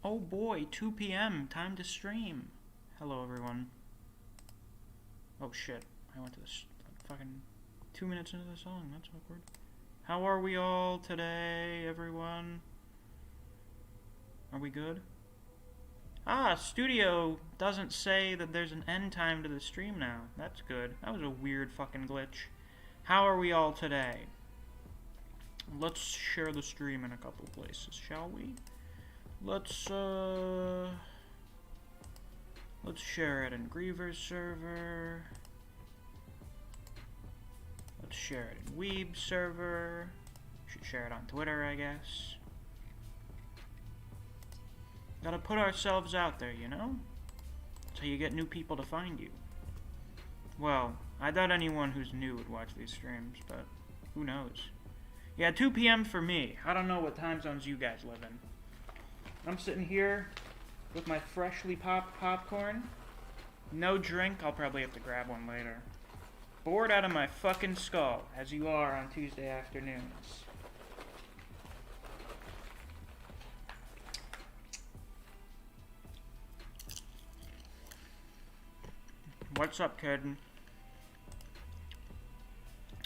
Oh boy, 2 p.m. Time to stream. Hello, everyone. Oh shit. I went to this fucking 2 minutes into the song. That's awkward. How are we all today, everyone? Are we good? Ah, Studio doesn't say that there's an end time to the stream now. That's good. That was a weird fucking glitch. How are we all today? Let's share the stream in a couple places, shall we? Let's share it in Griever's server. Let's share it in Weeb server. Should share it on Twitter, I guess. Gotta put ourselves out there, you know? That's how you get new people to find you. Well, I doubt anyone who's new would watch these streams, but who knows? Yeah, 2 p.m. for me. I don't know what time zones you guys live in. I'm sitting here with my freshly popped popcorn. No drink. I'll probably have to grab one later. Bored out of my fucking skull, as you are on Tuesday afternoons. What's up, kid?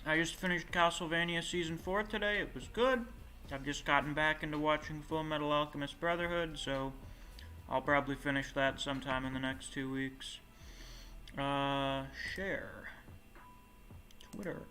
I just finished Castlevania Season 4 today. It was good. I've just gotten back into watching Full Metal Alchemist Brotherhood, so I'll probably finish that sometime in the next 2 weeks. Share. Twitter.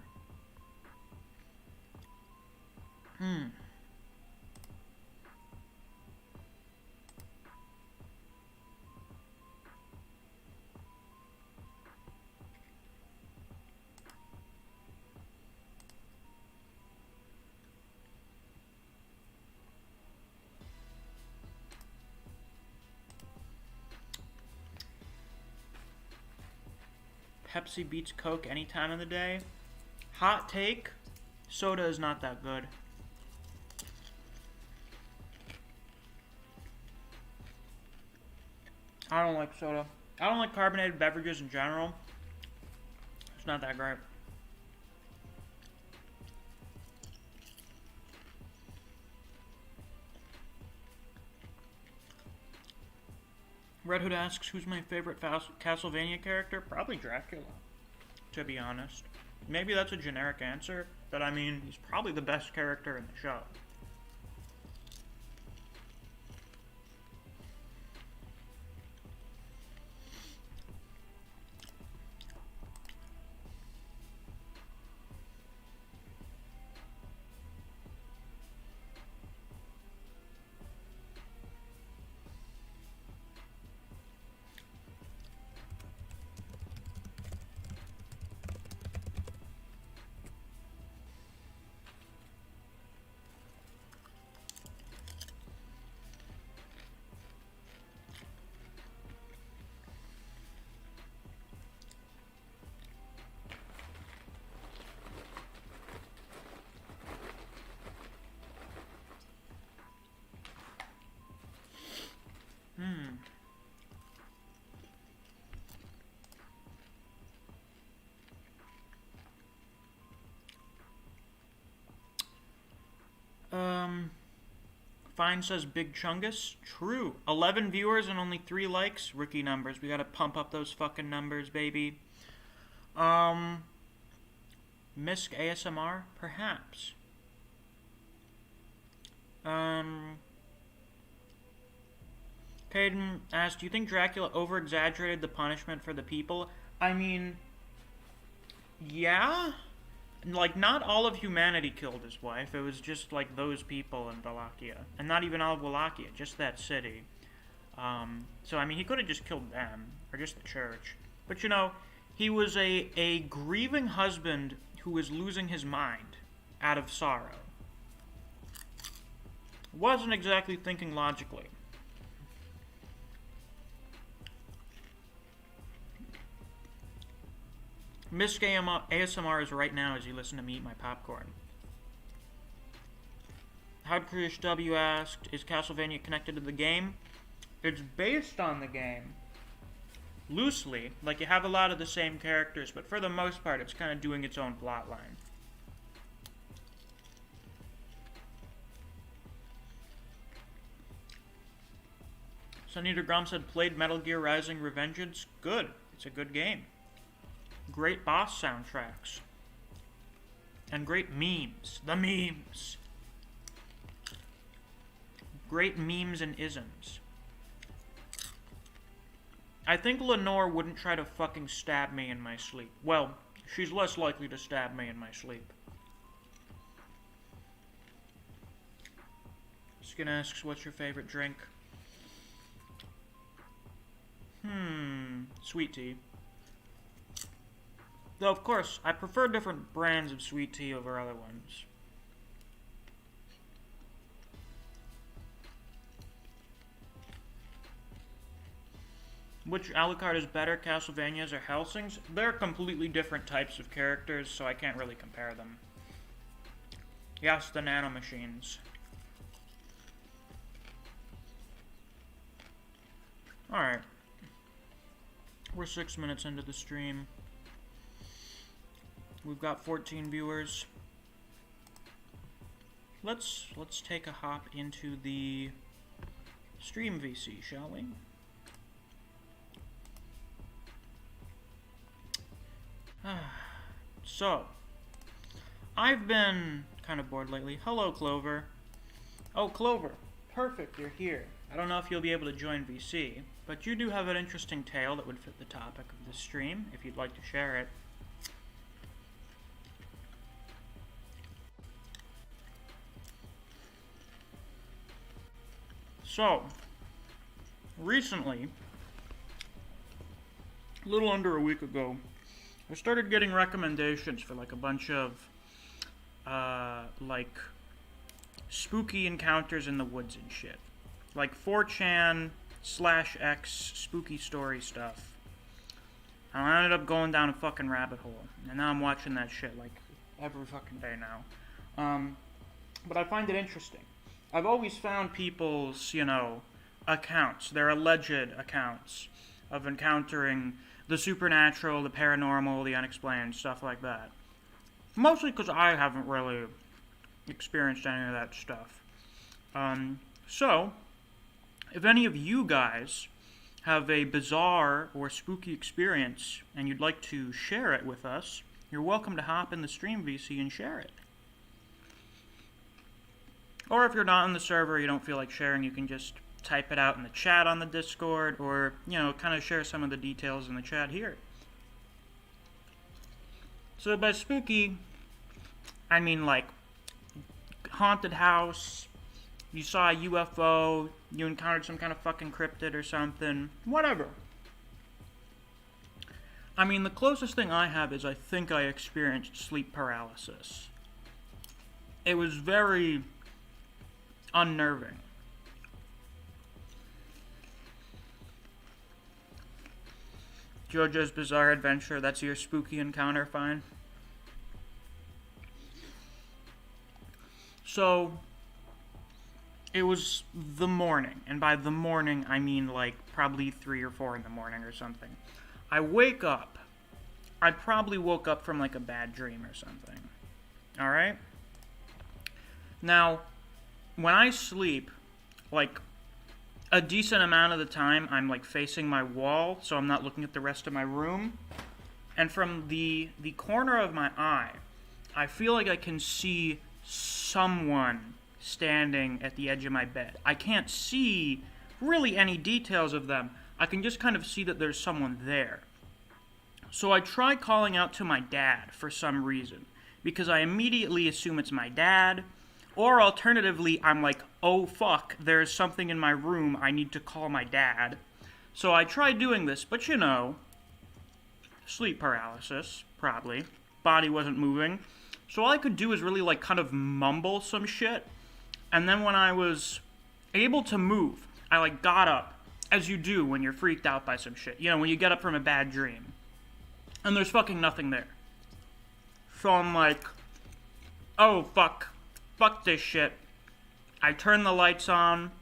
Pepsi beats Coke any time of the day. Hot take, soda is not that good. I don't like soda. I don't like carbonated beverages in general. It's not that great. Red Hood asks, who's my favorite Castlevania character? Probably Dracula, to be honest. Maybe that's a generic answer, but I mean, he's probably the best character in the show. Fine says Big Chungus. True. 11 viewers and only 3 likes. Rookie numbers. We gotta pump up those fucking numbers, baby. Misc ASMR? Perhaps. Caden asked, do you think Dracula over-exaggerated the punishment for the people? I mean, yeah. Like, not all of humanity killed his wife. It was just, like, those people in Wallachia. And not even all of Wallachia, just that city. So, I mean, he could have just killed them. Or just the church. But, you know, he was a grieving husband who was losing his mind out of sorrow. Wasn't exactly thinking logically. Misc ASMR is right now as you listen to me eat my popcorn. Howd Krish W asked, is Castlevania connected to the game? It's based on the game. Loosely. Like, you have a lot of the same characters, but for the most part, it's kind of doing its own plotline. Sunita Grom said, played Metal Gear Rising Revengeance. Good. It's a good game. Great boss soundtracks. And great memes. The memes. Great memes and isms. I think Lenore wouldn't try to fucking stab me in my sleep. Well, she's less likely to stab me in my sleep. Skin asks, what's your favorite drink? Sweet tea. Though, of course, I prefer different brands of sweet tea over other ones. Which Alucard is better, Castlevanias or Helsings? They're completely different types of characters, so I can't really compare them. Yes, the nanomachines. Alright. We're 6 minutes into the stream. We've got 14 viewers. Let's take a hop into the stream VC, shall we? So, I've been kind of bored lately. Hello, Clover. Oh, Clover. Perfect, you're here. I don't know if you'll be able to join VC, but you do have an interesting tale that would fit the topic of the stream, if you'd like to share it. So, recently, a little under a week ago, I started getting recommendations for like a bunch of like spooky encounters in the woods and shit. Like 4chan /X spooky story stuff. And I ended up going down a fucking rabbit hole. And now I'm watching that shit like every fucking day now. But I find it interesting. I've always found people's, you know, accounts, their alleged accounts of encountering the supernatural, the paranormal, the unexplained, stuff like that. Mostly because I haven't really experienced any of that stuff. So, if any of you guys have a bizarre or spooky experience and you'd like to share it with us, you're welcome to hop in the stream VC and share it. Or if you're not on the server, you don't feel like sharing, you can just type it out in the chat on the Discord, or, you know, kind of share some of the details in the chat here. So by spooky, I mean like haunted house, you saw a UFO, you encountered some kind of fucking cryptid or something, whatever. I mean, the closest thing I have is I think I experienced sleep paralysis. It was very unnerving. JoJo's Bizarre Adventure, that's your spooky encounter, fine. So, it was the morning, and by the morning, I mean like probably 3 or 4 in the morning or something. I wake up. I probably woke up from like a bad dream or something. Alright? Now, when I sleep, like, a decent amount of the time, I'm, like, facing my wall, so I'm not looking at the rest of my room. And from the corner of my eye, I feel like I can see someone standing at the edge of my bed. I can't see really any details of them. I can just kind of see that there's someone there. So I try calling out to my dad for some reason, because I immediately assume it's my dad. Or alternatively, I'm like, oh fuck, there's something in my room, I need to call my dad. So I tried doing this, but you know, sleep paralysis, probably. Body wasn't moving. So all I could do is really like kind of mumble some shit. And then when I was able to move, I like got up, as you do when you're freaked out by some shit. You know, when you get up from a bad dream. And there's fucking nothing there. So I'm like, oh fuck. Fuck this shit. I turn the lights on.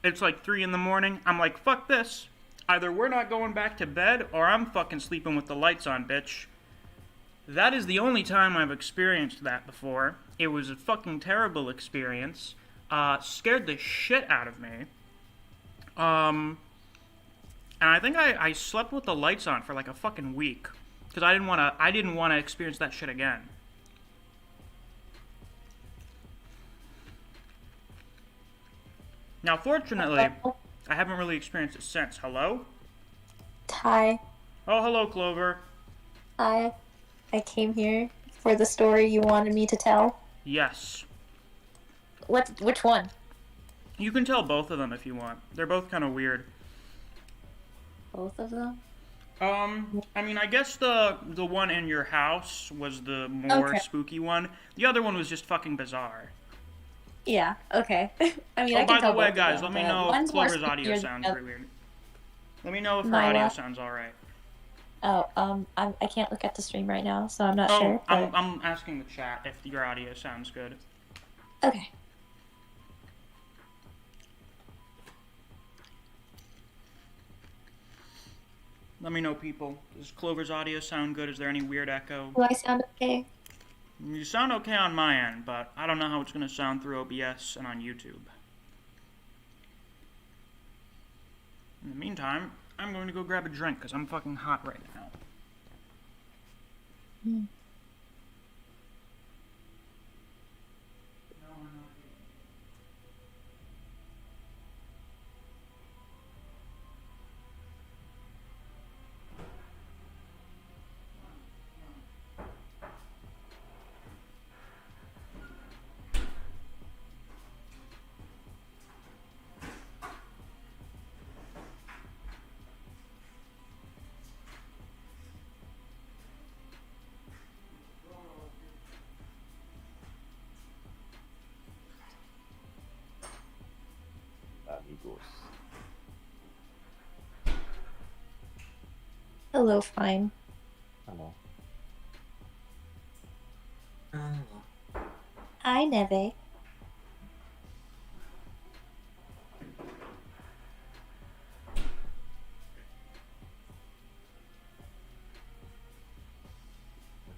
It's like 3 in the morning. I'm like, fuck this. Either we're not going back to bed, or I'm fucking sleeping with the lights on, bitch. That is the only time I've experienced that before. It was a fucking terrible experience. Scared the shit out of me. And I think I slept with the lights on for like a fucking week. Because I didn't wanna experience that shit again. Now, fortunately, I haven't really experienced it since. Hello? Hi. Oh, hello, Clover. Hi. I came here for the story you wanted me to tell. Yes. Which one? You can tell both of them if you want. They're both kind of weird. Both of them? I mean, I guess the one in your house was the more spooky one. The other one was just fucking bizarre. Yeah, okay. I mean, Oh, I by can tell the way, both guys, of them, let me know if Clover's audio spookier sounds than pretty weird. Let me know if her My audio what? sounds alright. Oh, I can't look at the stream right now, so I'm not Oh, sure. But... I'm asking the chat if your audio sounds good. Okay. Let me know, people. Does Clover's audio sound good? Is there any weird echo? Do I sound okay? You sound okay on my end, but I don't know how it's going to sound through OBS and on YouTube. In the meantime, I'm going to go grab a drink because I'm fucking hot right now. Hmm. Amigos. Hello, fine. Hello. Hi, Neve.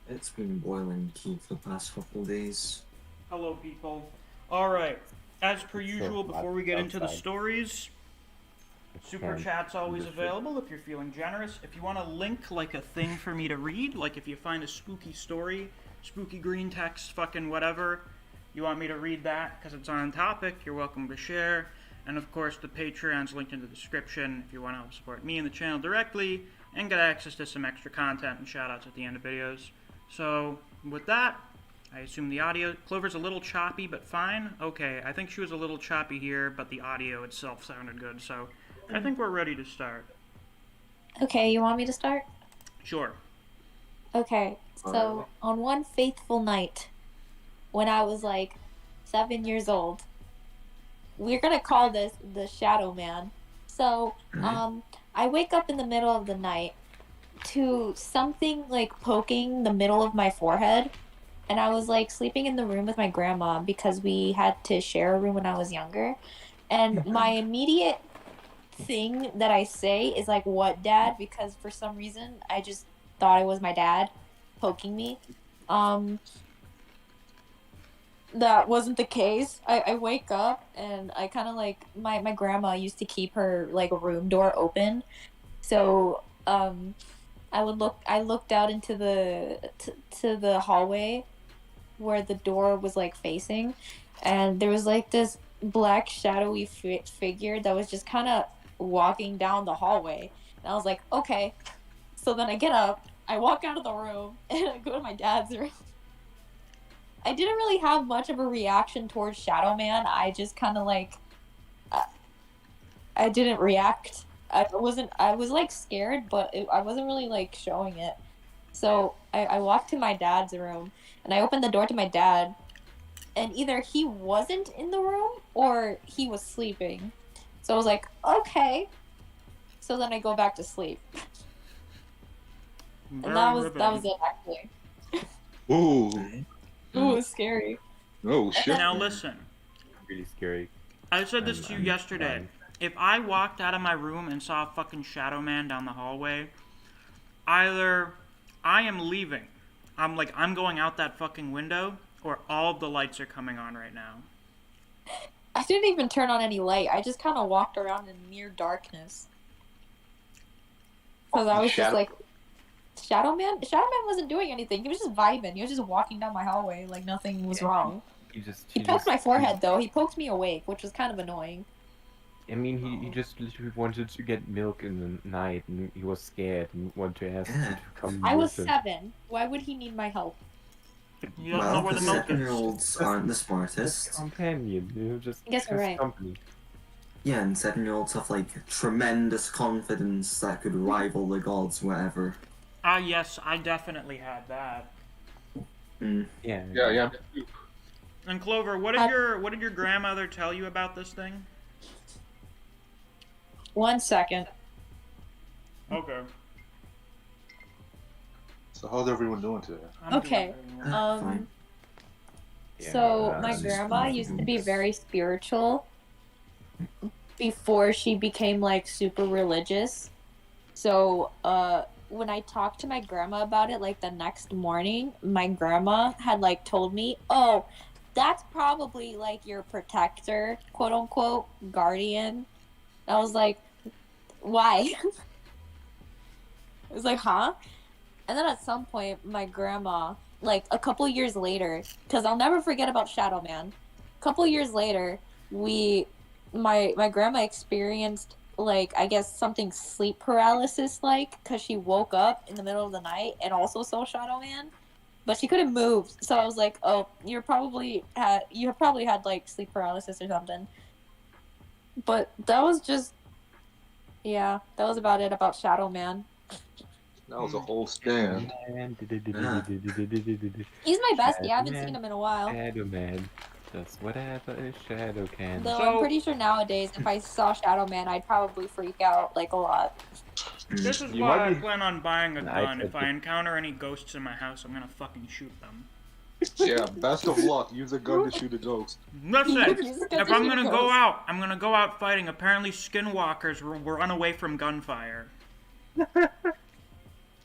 It's been boiling tea for the past couple of days. Hello, people. Alright, as per usual, before we get into the stories, Super Chat's always available if you're feeling generous. If you want a link, like a thing for me to read, like if you find a spooky story, spooky green text, fucking whatever, you want me to read that because it's on topic, you're welcome to share. And of course, the Patreon's linked in the description if you want to help support me and the channel directly and get access to some extra content and shoutouts at the end of videos. So, with that, I assume the audio... Clover's a little choppy, but fine. Okay, I think she was a little choppy here, but the audio itself sounded good, so I think we're ready to start. Okay, you want me to start? Sure. Okay, so on one faithful night, when I was like 7 years old, we're gonna call this the Shadow Man. So, I wake up in the middle of the night to something like poking the middle of my forehead. And I was like sleeping in the room with my grandma because we had to share a room when I was younger. And my immediate thing that I say is like, "What, Dad?" Because for some reason I just thought it was my dad poking me. That wasn't the case. I wake up and I kind of like my grandma used to keep her like room door open. So I looked out into to the hallway where the door was like facing, and there was like this black shadowy figure that was just kind of walking down the hallway. And I was like, okay. So then I get up, I walk out of the room, and I go to my dad's room. I didn't really have much of a reaction towards Shadow Man. I just kind of like I didn't react. I was like scared, but I wasn't really like showing it. So I walked to my dad's room and I opened the door to my dad, and either he wasn't in the room or he was sleeping. So I was like, okay. So then I go back to sleep. And that was it actually. Ooh. Ooh, it was scary. Oh shit. Now listen. Really scary. I said this to you yesterday. If I walked out of my room and saw a fucking Shadow Man down the hallway, either I am leaving, I'm going out that fucking window, or all of the lights are coming on right now. I didn't even turn on any light. I just kind of walked around in near darkness. Because I was just Shadow- like, Shadow Man? Shadow Man wasn't doing anything. He was just vibing. He was just walking down my hallway like nothing was wrong. He just. He poked my forehead though. He poked me awake, which was kind of annoying. I mean, he just literally wanted to get milk in the night, and he was scared and wanted to ask you to come. I was with him. 7. Why would he need my help? You don't know Well, where the the milk is. 7-year-olds aren't the Just smartest. companion, just I guess you're his right. company. Yeah, and 7-year-olds have like tremendous confidence that could rival the gods, whatever. Ah, yes, I definitely had that. Mm. Yeah. Yeah. And Clover, what did your grandmother tell you about this thing? 1 second. Okay. So how's everyone doing today? I'm Okay. doing very well. Fine. So Yeah, my this is grandma fine. used to be very spiritual before she became like super religious. So when I talked to my grandma about it like the next morning, my grandma had like told me, "Oh, that's probably like your protector, quote unquote, guardian." I was like, "Why?" I was like, "Huh?" And then at some point, my grandma, like a couple years later, because I'll never forget about Shadow Man. A couple years later, my grandma experienced like I guess something sleep paralysis like because she woke up in the middle of the night and also saw Shadow Man, but she couldn't move. So I was like, "Oh, you probably had like sleep paralysis or something." But that was just, yeah, that was about it about Shadow Man. That was a whole stand. He's my bestie. I haven't seen him in a while. Shadow Man, just whatever a shadow can. Though So- I'm pretty sure nowadays, if I saw Shadow Man, I'd probably freak out like a lot. This is You why might I be- plan on buying a I gun. If said I encounter any ghosts in my house, I'm gonna fucking shoot them. Yeah, best of luck. Use a gun to shoot a ghost. Listen, Use a gun if to I'm shoot gonna a go ghost. out, I'm gonna go out fighting. Apparently, skinwalkers will run away from gunfire.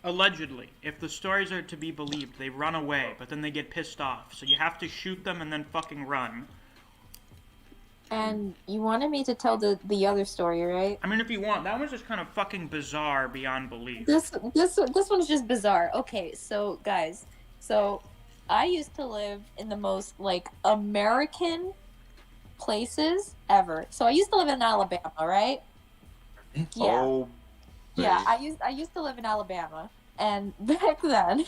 Allegedly, if the stories are to be believed, they run away, but then they get pissed off. So you have to shoot them and then fucking run. And you wanted me to tell the other story, right? I mean, if you want, that one's just kind of fucking bizarre beyond belief. This one's just bizarre. Okay, so guys, so I used to live in the most like American places ever. So I used to live in Alabama, right? Yeah. Oh, Yeah, I used to live in Alabama, and back then,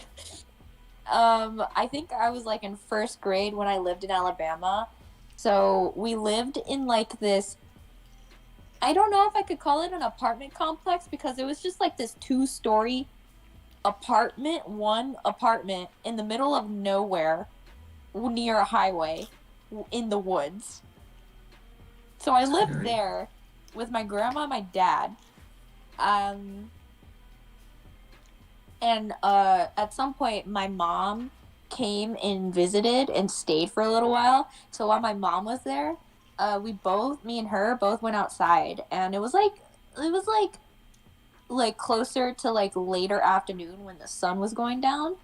I think I was like in first grade when I lived in Alabama. So we lived in like this. I don't know if I could call it an apartment complex because it was just like this 2-story one apartment in the middle of nowhere, near a highway, in the woods. So I lived Scary. there with my grandma and my dad. And at some point my mom came and visited and stayed for a little while. So while my mom was there, me and her both went outside, and it was like closer to like later afternoon when the sun was going down.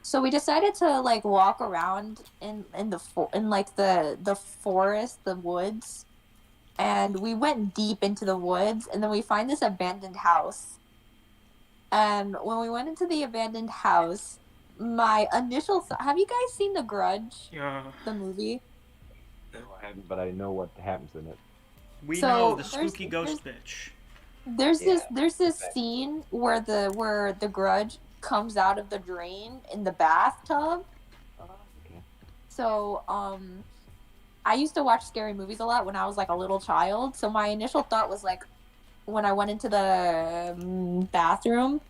So we decided to like walk around in the forest, the woods. And we went deep into the woods, and then we find this abandoned house. And when we went into the abandoned house, my initial have you guys seen The Grudge, Yeah, the movie? No, I haven't, but I know what happens in it. we So, know the there's- spooky ghost bitch. There's Yeah, this okay. scene where the Grudge comes out of the drain in the bathtub. Okay. So I used to watch scary movies a lot when I was like a little child. So my initial thought was like, when I went into the bathroom,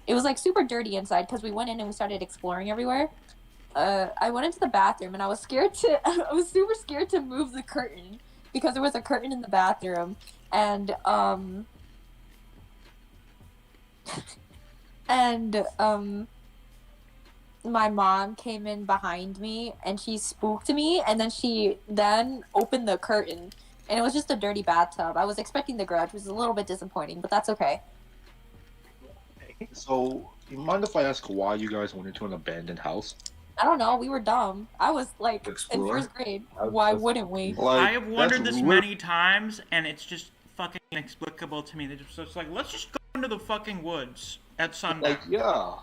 it was like super dirty inside because we went in and we started exploring everywhere. I went into the bathroom and I was super scared to move the curtain because there was a curtain in the bathroom, and my mom came in behind me and she spooked me, and then she opened the curtain, and it was just a dirty bathtub. I was expecting The Grudge, which was a little bit disappointing, but that's okay. so you mind if I ask why you guys went into an abandoned house? I don't know, we were dumb. I was like in Explore? first grade. I was Why just- wouldn't we? I have wondered that's this lit- many times, and it's just fucking inexplicable to me. So it's like, let's just go into the fucking woods at sundown. Like, yeah.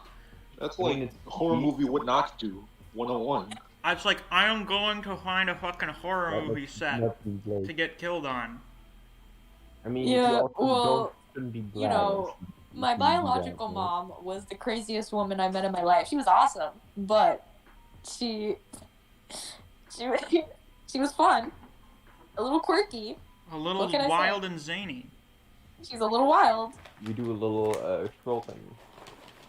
That's I mean, like it's a horror cheap. movie what not to do. 101. It's like, I am going to find a fucking horror That movie looks set nothing to like. get killed on. I mean, you Yeah, also well, shouldn't be you glad. know, my if you do that, biological right? mom was the craziest woman I met in my life. She was awesome, but she she was fun, a little quirky. A little What can I say? wild and zany. She's a little wild. You do a little trolling.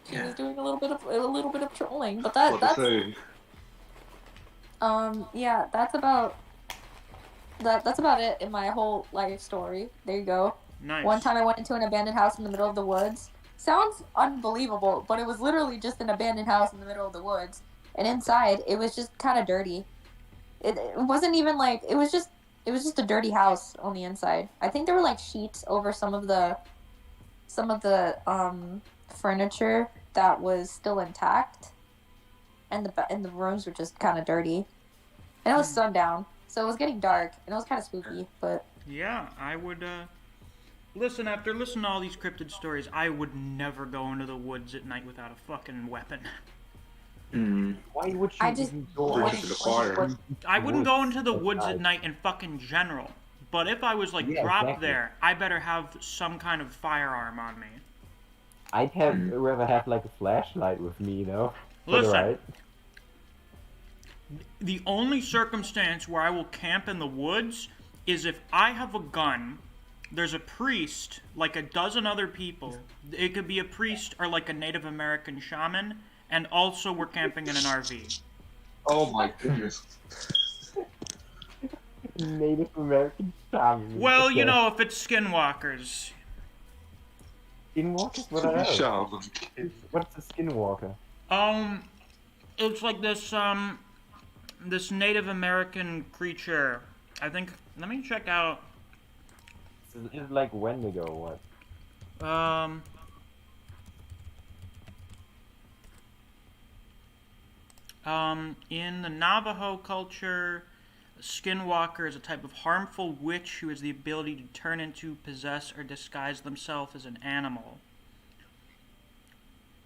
She Yeah. was doing a little bit of trolling, but What to that's say? yeah, that's about it in my whole life story. There you go. Nice. One time I went into an abandoned house in the middle of the woods. Sounds unbelievable, but it was literally just an abandoned house in the middle of the woods. And inside, it was just kind of dirty. It wasn't even like, it was just a dirty house on the inside. I think there were like sheets over some of the furniture that was still intact. And the rooms were just kind of dirty. And it was sundown, so it was getting dark, and it was kind of spooky, but... Yeah, I would, listen, after listening to all these cryptid stories, I would never go into the woods at night without a fucking weapon. Why would you I just- even go Bridge out to the into fire. I wouldn't go into the at woods at night? night in fucking general. But if I was, like, Yeah, dropped exactly. there, I better have some kind of firearm on me. I'd rather have like a flashlight with me, you know? Listen. Right? The only circumstance where I will camp in the woods is if I have a gun, there's a priest, like a dozen other people. It could be a priest or like a Native American shaman, and also we're camping in an RV. Oh my goodness. Native American shaman. Well, you Okay. know, if it's skinwalkers. Skinwalkers? What are those? Shaman. What's a skinwalker? It's like this Native American creature. I think, let me check out, Is it like Wendigo or what? In the Navajo culture, a skinwalker is a type of harmful witch who has the ability to turn into, possess, or disguise themselves as an animal.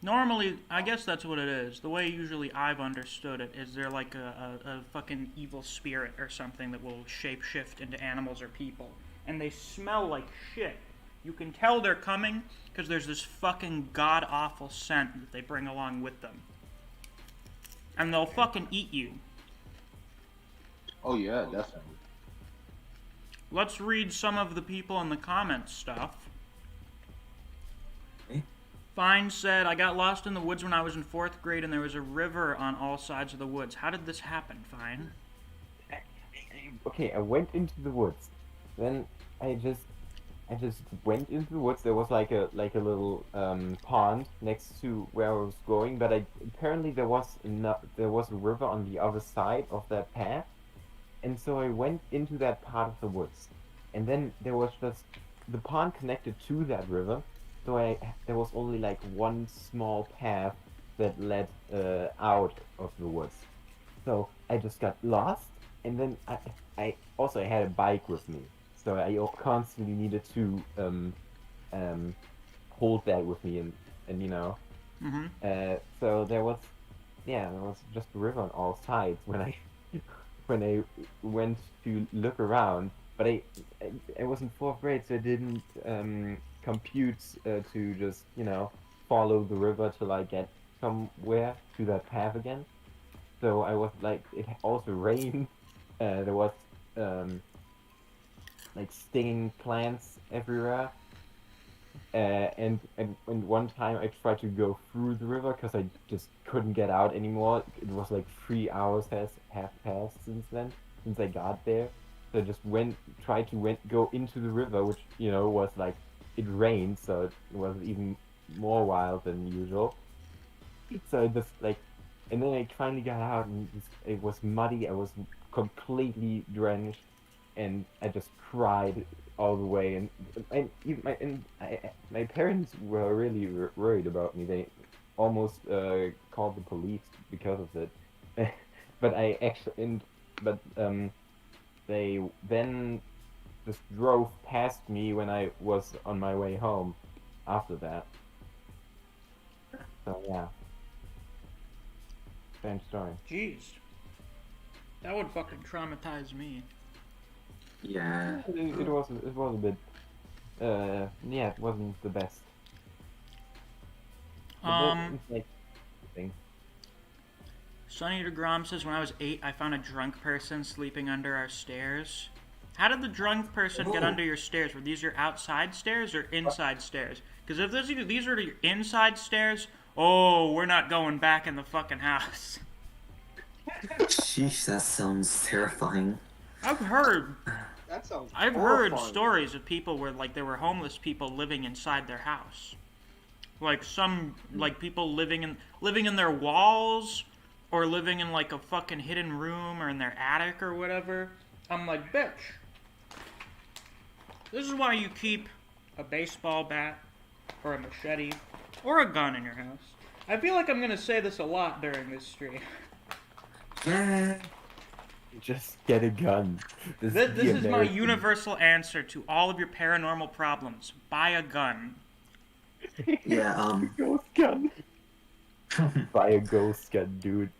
Normally, I guess that's what it is. The way usually I've understood it is they're like a fucking evil spirit or something that will shapeshift into animals or people. And they smell like shit. You can tell they're coming because there's this fucking god-awful scent that they bring along with them. And they'll fucking eat you. Oh yeah, definitely. Let's read some of the people in the comments stuff. Okay. Fine said, I got lost in the woods when I was in 4th grade and there was a river on all sides of the woods. How did this happen, Fine? Okay, I went into the woods. Then I just went into the woods. There was like a little pond next to where I was going, but apparently there was a river on the other side of that path, and so I went into that part of the woods, and then there was just the pond connected to that river, so there was only like one small path that led out of the woods. So I just got lost, and then I also had a bike with me. So I constantly needed to hold that with me, and you know, so there was just a river on all sides when I went to look around. But I was in 4th grade, so I didn't compute to just follow the river till I get somewhere to that path again. So I was like, it also rained. There was like stinging plants everywhere, and one time I tried to go through the river because I just couldn't get out anymore. It was like 3 hours have passed since I got there, so I just tried to go into the river, which was like, it rained, so it was even more wild than usual. So I just and then I finally got out, and it was muddy. I was completely drenched, and I just cried all the way. And my parents were really worried about me. They almost called the police because of it. But they then just drove past me when I was on my way home. after that. So yeah. Strange story. Jeez. That would fucking traumatize me. Yeah. It was a bit yeah, it wasn't the best. But it's like thing. Sonny DeGrom says, when I was 8, I found a drunk person sleeping under our stairs. How did the drunk person get Whoa. under your stairs? Were these your outside stairs or inside stairs? Because if these are your inside stairs, oh, we're not going back in the fucking house. Sheesh, that sounds terrifying. I've heard That sounds heard horrifying. stories of people where like there were homeless people living inside their house. Like some like people living in their walls or living in like a fucking hidden room or in their attic or whatever. I'm like, bitch. This is why you keep a baseball bat or a machete or a gun in your house. I feel like I'm gonna say this a lot during this stream. Yeah. Just get a gun. This the is my American- universal answer to all of your paranormal problems. Buy a gun. Yeah, Ghost gun. Buy a ghost gun, dude.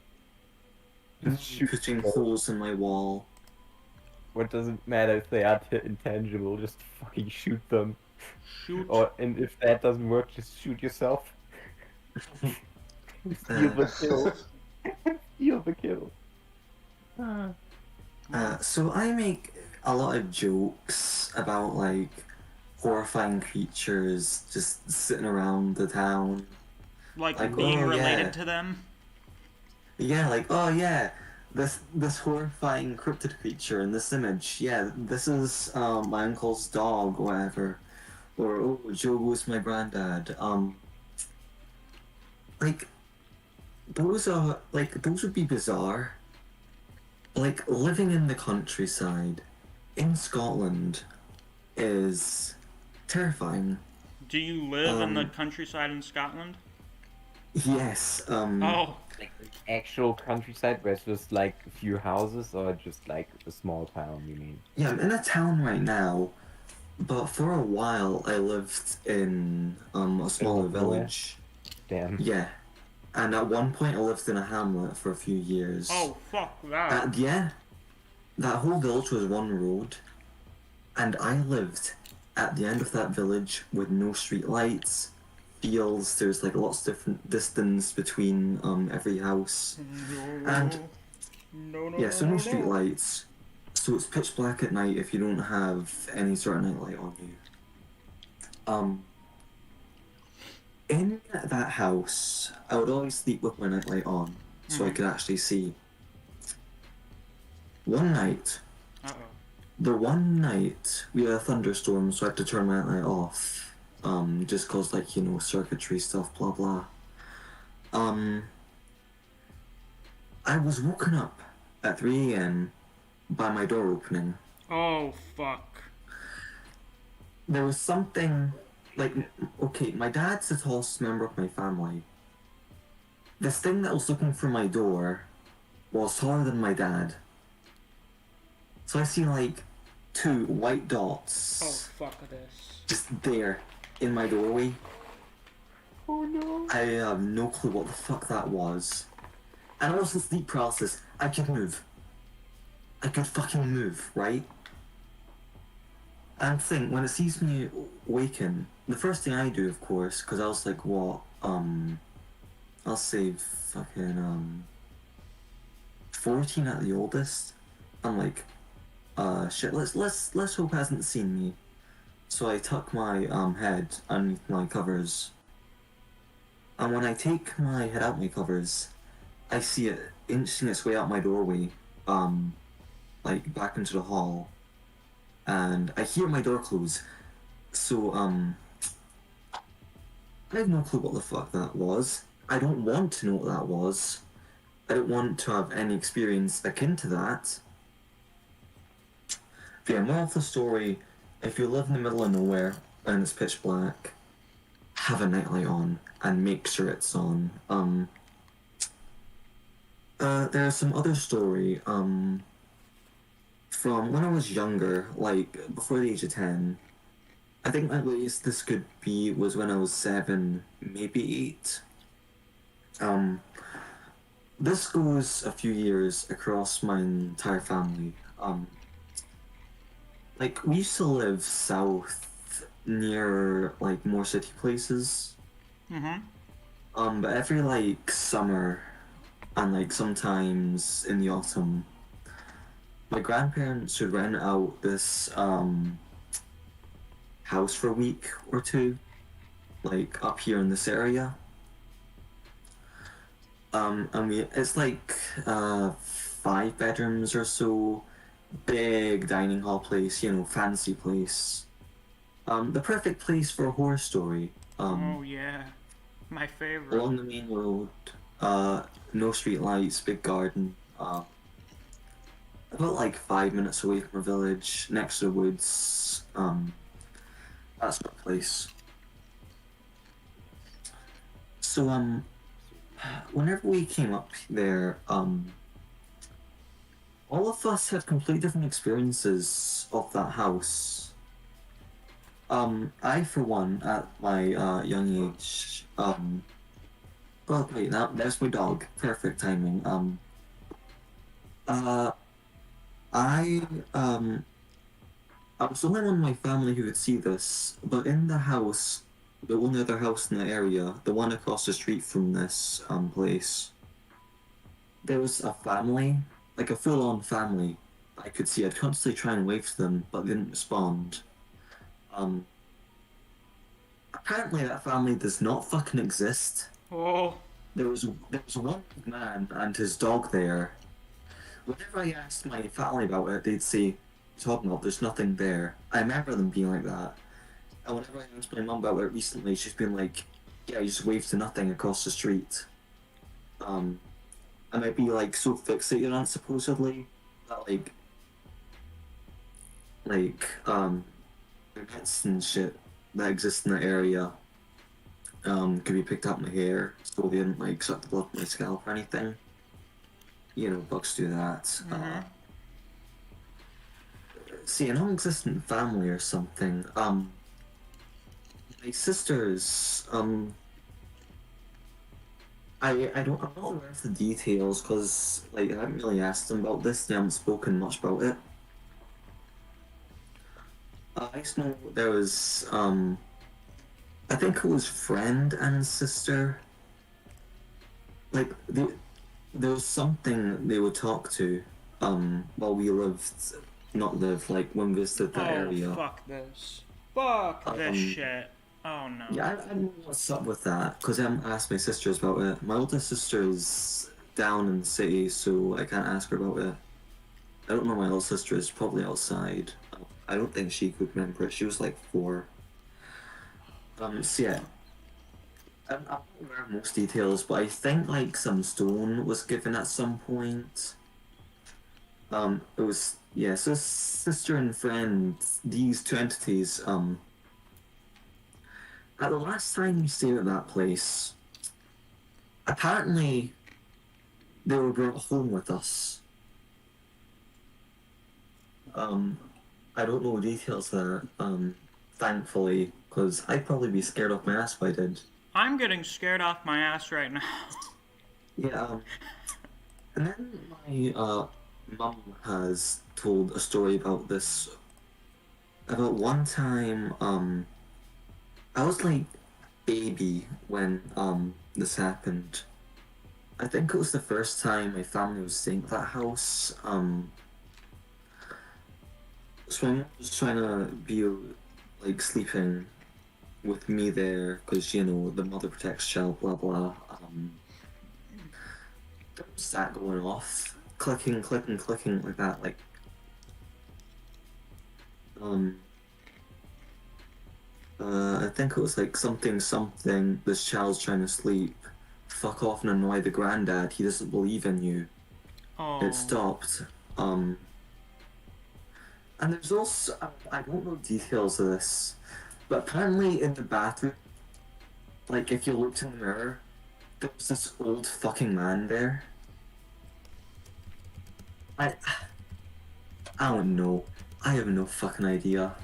Just shoot putting them. holes in my wall. What doesn't matter if they are intangible, just fucking shoot them. Shoot. And if that doesn't work, just shoot yourself. Steal the kill. Steal the kill. So I make a lot of jokes about like horrifying creatures just sitting around the town. Like Like, being oh, related yeah. to them. Yeah, like, oh yeah, this horrifying cryptid creature in this image. Yeah, this is my uncle's dog or whatever. Or oh, Jogo's my granddad. Like those would be bizarre. Like living in the countryside in Scotland is terrifying. Do you live in the countryside in Scotland? Yes, Oh, Like actual countryside where it's just like a few houses, or just like a small town, you mean? yeah, I'm in a town right now, but for a while I lived in a smaller nowhere? village. Damn. Yeah, and at one point I lived in a hamlet for a few years. oh, fuck that. Yeah, that whole village was one road, and I lived at the end of that village with no street lights, fields. There's like lots of different distance between every house. And No, yeah, so no street lights. So it's pitch black at night if you don't have any sort of nightlight on you. In that house, I would always sleep with my nightlight on, so I could actually see. One night, Uh-oh. the one night we had a thunderstorm, so I had to turn my nightlight off. Just cause like, you know, circuitry stuff, blah blah. I was woken up at 3 a.m. by my door opening. Oh, fuck. There was something like, okay, my dad's the tallest member of my family. This thing that was looking for my door was taller than my dad. So I see like 2 white dots Oh, fuck this. just there in my doorway. Oh no. I have no clue what the fuck that was. And also sleep paralysis. I could move. I could fucking move, right? And think, when it sees me waken, the first thing I do, of course, because I was like, what, I'll say fucking, 14 at the oldest. I'm like, shit, let's hope it hasn't seen me. So I tuck my, head underneath my covers. And when I take my head out my covers, I see it inching its way out my doorway, like back into the hall. And I hear my door close. So, I have no clue what the fuck that was. I don't want to know what that was. I don't want to have any experience akin to that. But yeah, moral of the story, if you live in the middle of nowhere and it's pitch black, have a nightlight on and make sure it's on. There's some other story, from when I was younger, like before the age of 10, I I think my latest this could be was when I was 7, maybe 8. Um, this goes a few years across my entire family. Like we used to live south near like more city places. Mm-hmm. But every like summer and like sometimes in the autumn, my grandparents would rent out this house for a week or two, like up here in this area. And it's like 5 bedrooms or so, big dining hall place, you know, fancy place. The perfect place for a horror story. Oh yeah, my favorite. Along the main road, no street lights, big garden. About like 5 minutes away from a village, next to the woods. That's my place. So whenever we came up there, all of us had completely different experiences of that house. I, for one, at my young age, well, wait, there's my dog. Perfect timing. I, I was the only one in my family who could see this, but in the house, the only other house in the area, the one across the street from this place, there was a family, like a full-on family. I could see. I'd constantly try and wave to them, but they didn't respond. Apparently that family does not fucking exist. Oh. There was one man and his dog there. Whenever I asked my family about it, they'd say, "Talking about, there's nothing there." I remember them being like that. And whenever I asked my mum about it recently, she's been like, "Yeah, you just wave to nothing across the street." I might be like so fixated on it supposedly that events and shit that exist in the area could be picked up in my hair, so they didn't like suck the blood from my scalp or anything. You know, bugs do that. Mm-hmm. See, a non-existent family or something. My sisters, I'm not aware of the details because, like, I haven't really asked them about this. They haven't spoken much about it. I just know there was, I think it was friend and sister. Like, there was something they would talk to, while we like, when we visited the area. Oh, fuck this. Fuck this shit. Oh no. Yeah, I don't know what's up with that, because I haven't asked my sisters about it. My oldest sister is down in the city, so I can't ask her about it. I don't know my little sister is probably outside. I don't think she could remember it. She was like 4. So yeah. I'm not aware of most details, but I think like some stone was given at some point. It was, yeah, so sister and friend, these 2 entities, at the last time we stayed at that place, apparently they were brought home with us. I don't know the details there, thankfully, because I'd probably be scared off my ass if I did. I'm getting scared off my ass right now. Yeah, and then my mum has told a story about this. About one time, I was like baby when this happened. I think it was the first time my family was staying at that house. So my mom was trying to be like sleeping with me there because you know the mother protects child, blah blah. There was that going off, clicking, clicking, clicking like that, like. I think it was like something, this child's trying to sleep. Fuck off and annoy the granddad, he doesn't believe in you. Oh. It stopped. And there's also, I don't know details of this, but apparently in the bathroom, like if you looked in the mirror, there was this old fucking man there. I don't know. I have no fucking idea.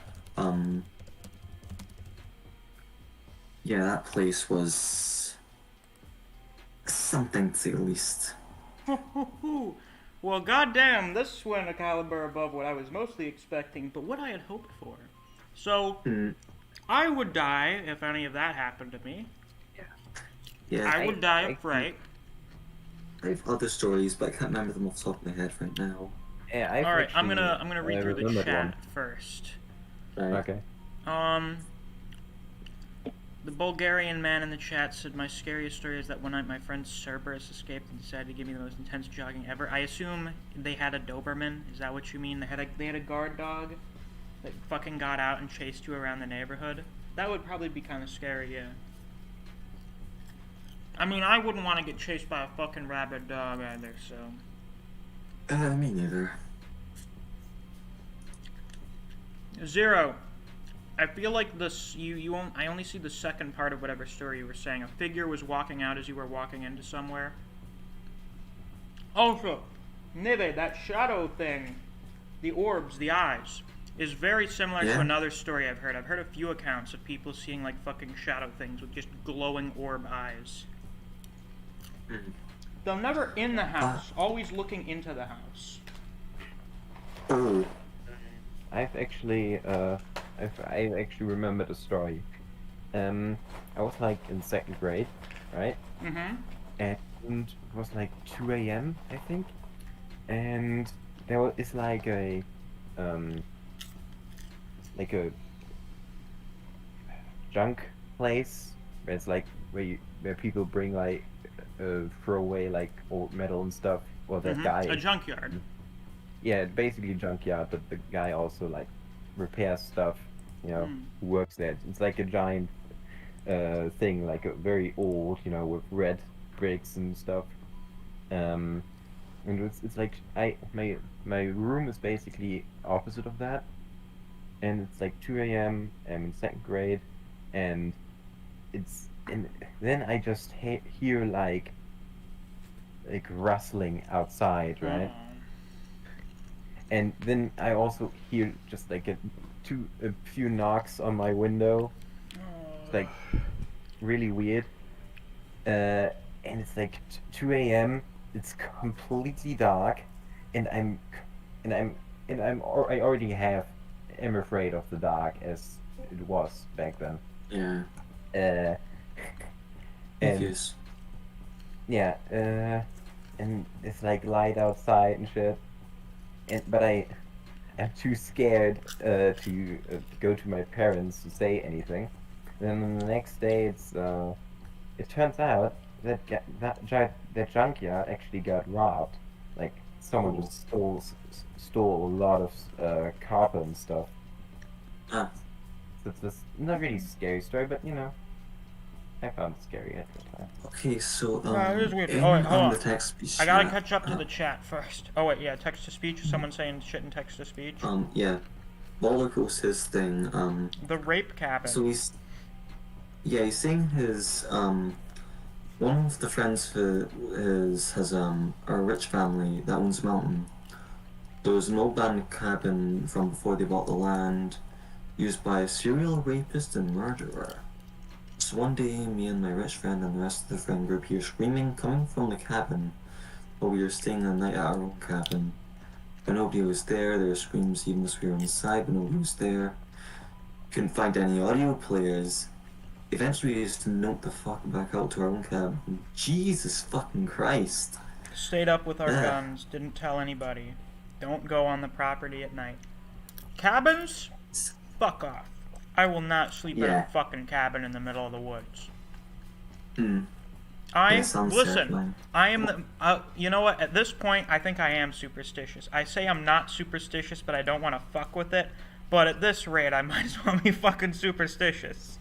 Yeah, that place was something to say the least. Well, goddamn, this went a caliber above what I was mostly expecting, but what I had hoped for. So, I would die if any of that happened to me. Yeah, I would die upright. I have other stories, but I can't remember them off the top of my head right now. Yeah, All right, I'm gonna read through the chat first. Right. Okay. The Bulgarian man in the chat said, my scariest story is that one night my friend Cerberus escaped and decided to give me the most intense jogging ever. I assume they had a Doberman. Is that what you mean? They had a guard dog that fucking got out and chased you around the neighborhood? That would probably be kind of scary, yeah. I mean, I wouldn't want to get chased by a fucking rabid dog either, so... Me neither. Zero. I feel like this. I only see the second part of whatever story you were saying. A figure was walking out as you were walking into somewhere. Also, Nive, that shadow thing, the orbs, the eyes, is very similar to another story I've heard. I've heard a few accounts of people seeing like fucking shadow things with just glowing orb eyes. They're never in the house, always looking into the house. Oh. I've actually, I actually remembered a story. I was like in 2nd grade, right? Mm-hmm. And it was like 2 a.m. I think, and there is like a junk place where it's like where people bring like throw away like old metal and stuff. Well, that guy. A junkyard. Yeah, basically a junkyard, but the guy also like repairs stuff, you know, who works there. It's like a giant thing, like a very old, you know, with red bricks and stuff. And it's like my room is basically opposite of that, and it's like 2 a.m. I'm in 2nd grade, and then I just hear like rustling outside, right? And then I also hear just like a few knocks on my window. It's like really weird. And it's like 2 a.m. It's completely dark, and I already am afraid of the dark as it was back then. Yeah. And yeah, and it's like light outside and shit. But I am too scared to go to my parents to say anything. And then the next day, it turns out that that junkyard actually got robbed. Like someone just stole a lot of copper and stuff. So it's just not really a scary story, but you know, I found it scary at the time. Okay, so it is weird. Oh wait, hold on. The text speech I gotta catch up to the chat first. Oh wait, yeah, text to speech. Someone saying shit in text to speech. Yeah. Balder posts his thing. The rape cabin. So he's saying his one of the friends has a rich family that owns a mountain. There was an old abandoned cabin from before they bought the land, used by a serial rapist and murderer. So one day, me and my rich friend and the rest of the friend group hear screaming coming from the cabin, but we were staying the night at our own cabin. But nobody was there. There were screams even as we were inside, but nobody was there. Couldn't find any audio players. Eventually, we used to note the fuck back out to our own cabin. Jesus fucking Christ. Stayed up with our guns. Didn't tell anybody. Don't go on the property at night. Cabins? Fuck off. I will not sleep in a fucking cabin in the middle of the woods. Listen, Terrifying. I am the, you know what, at this point, I think I am superstitious. I say I'm not superstitious, but I don't want to fuck with it, but at this rate, I might as well be fucking superstitious.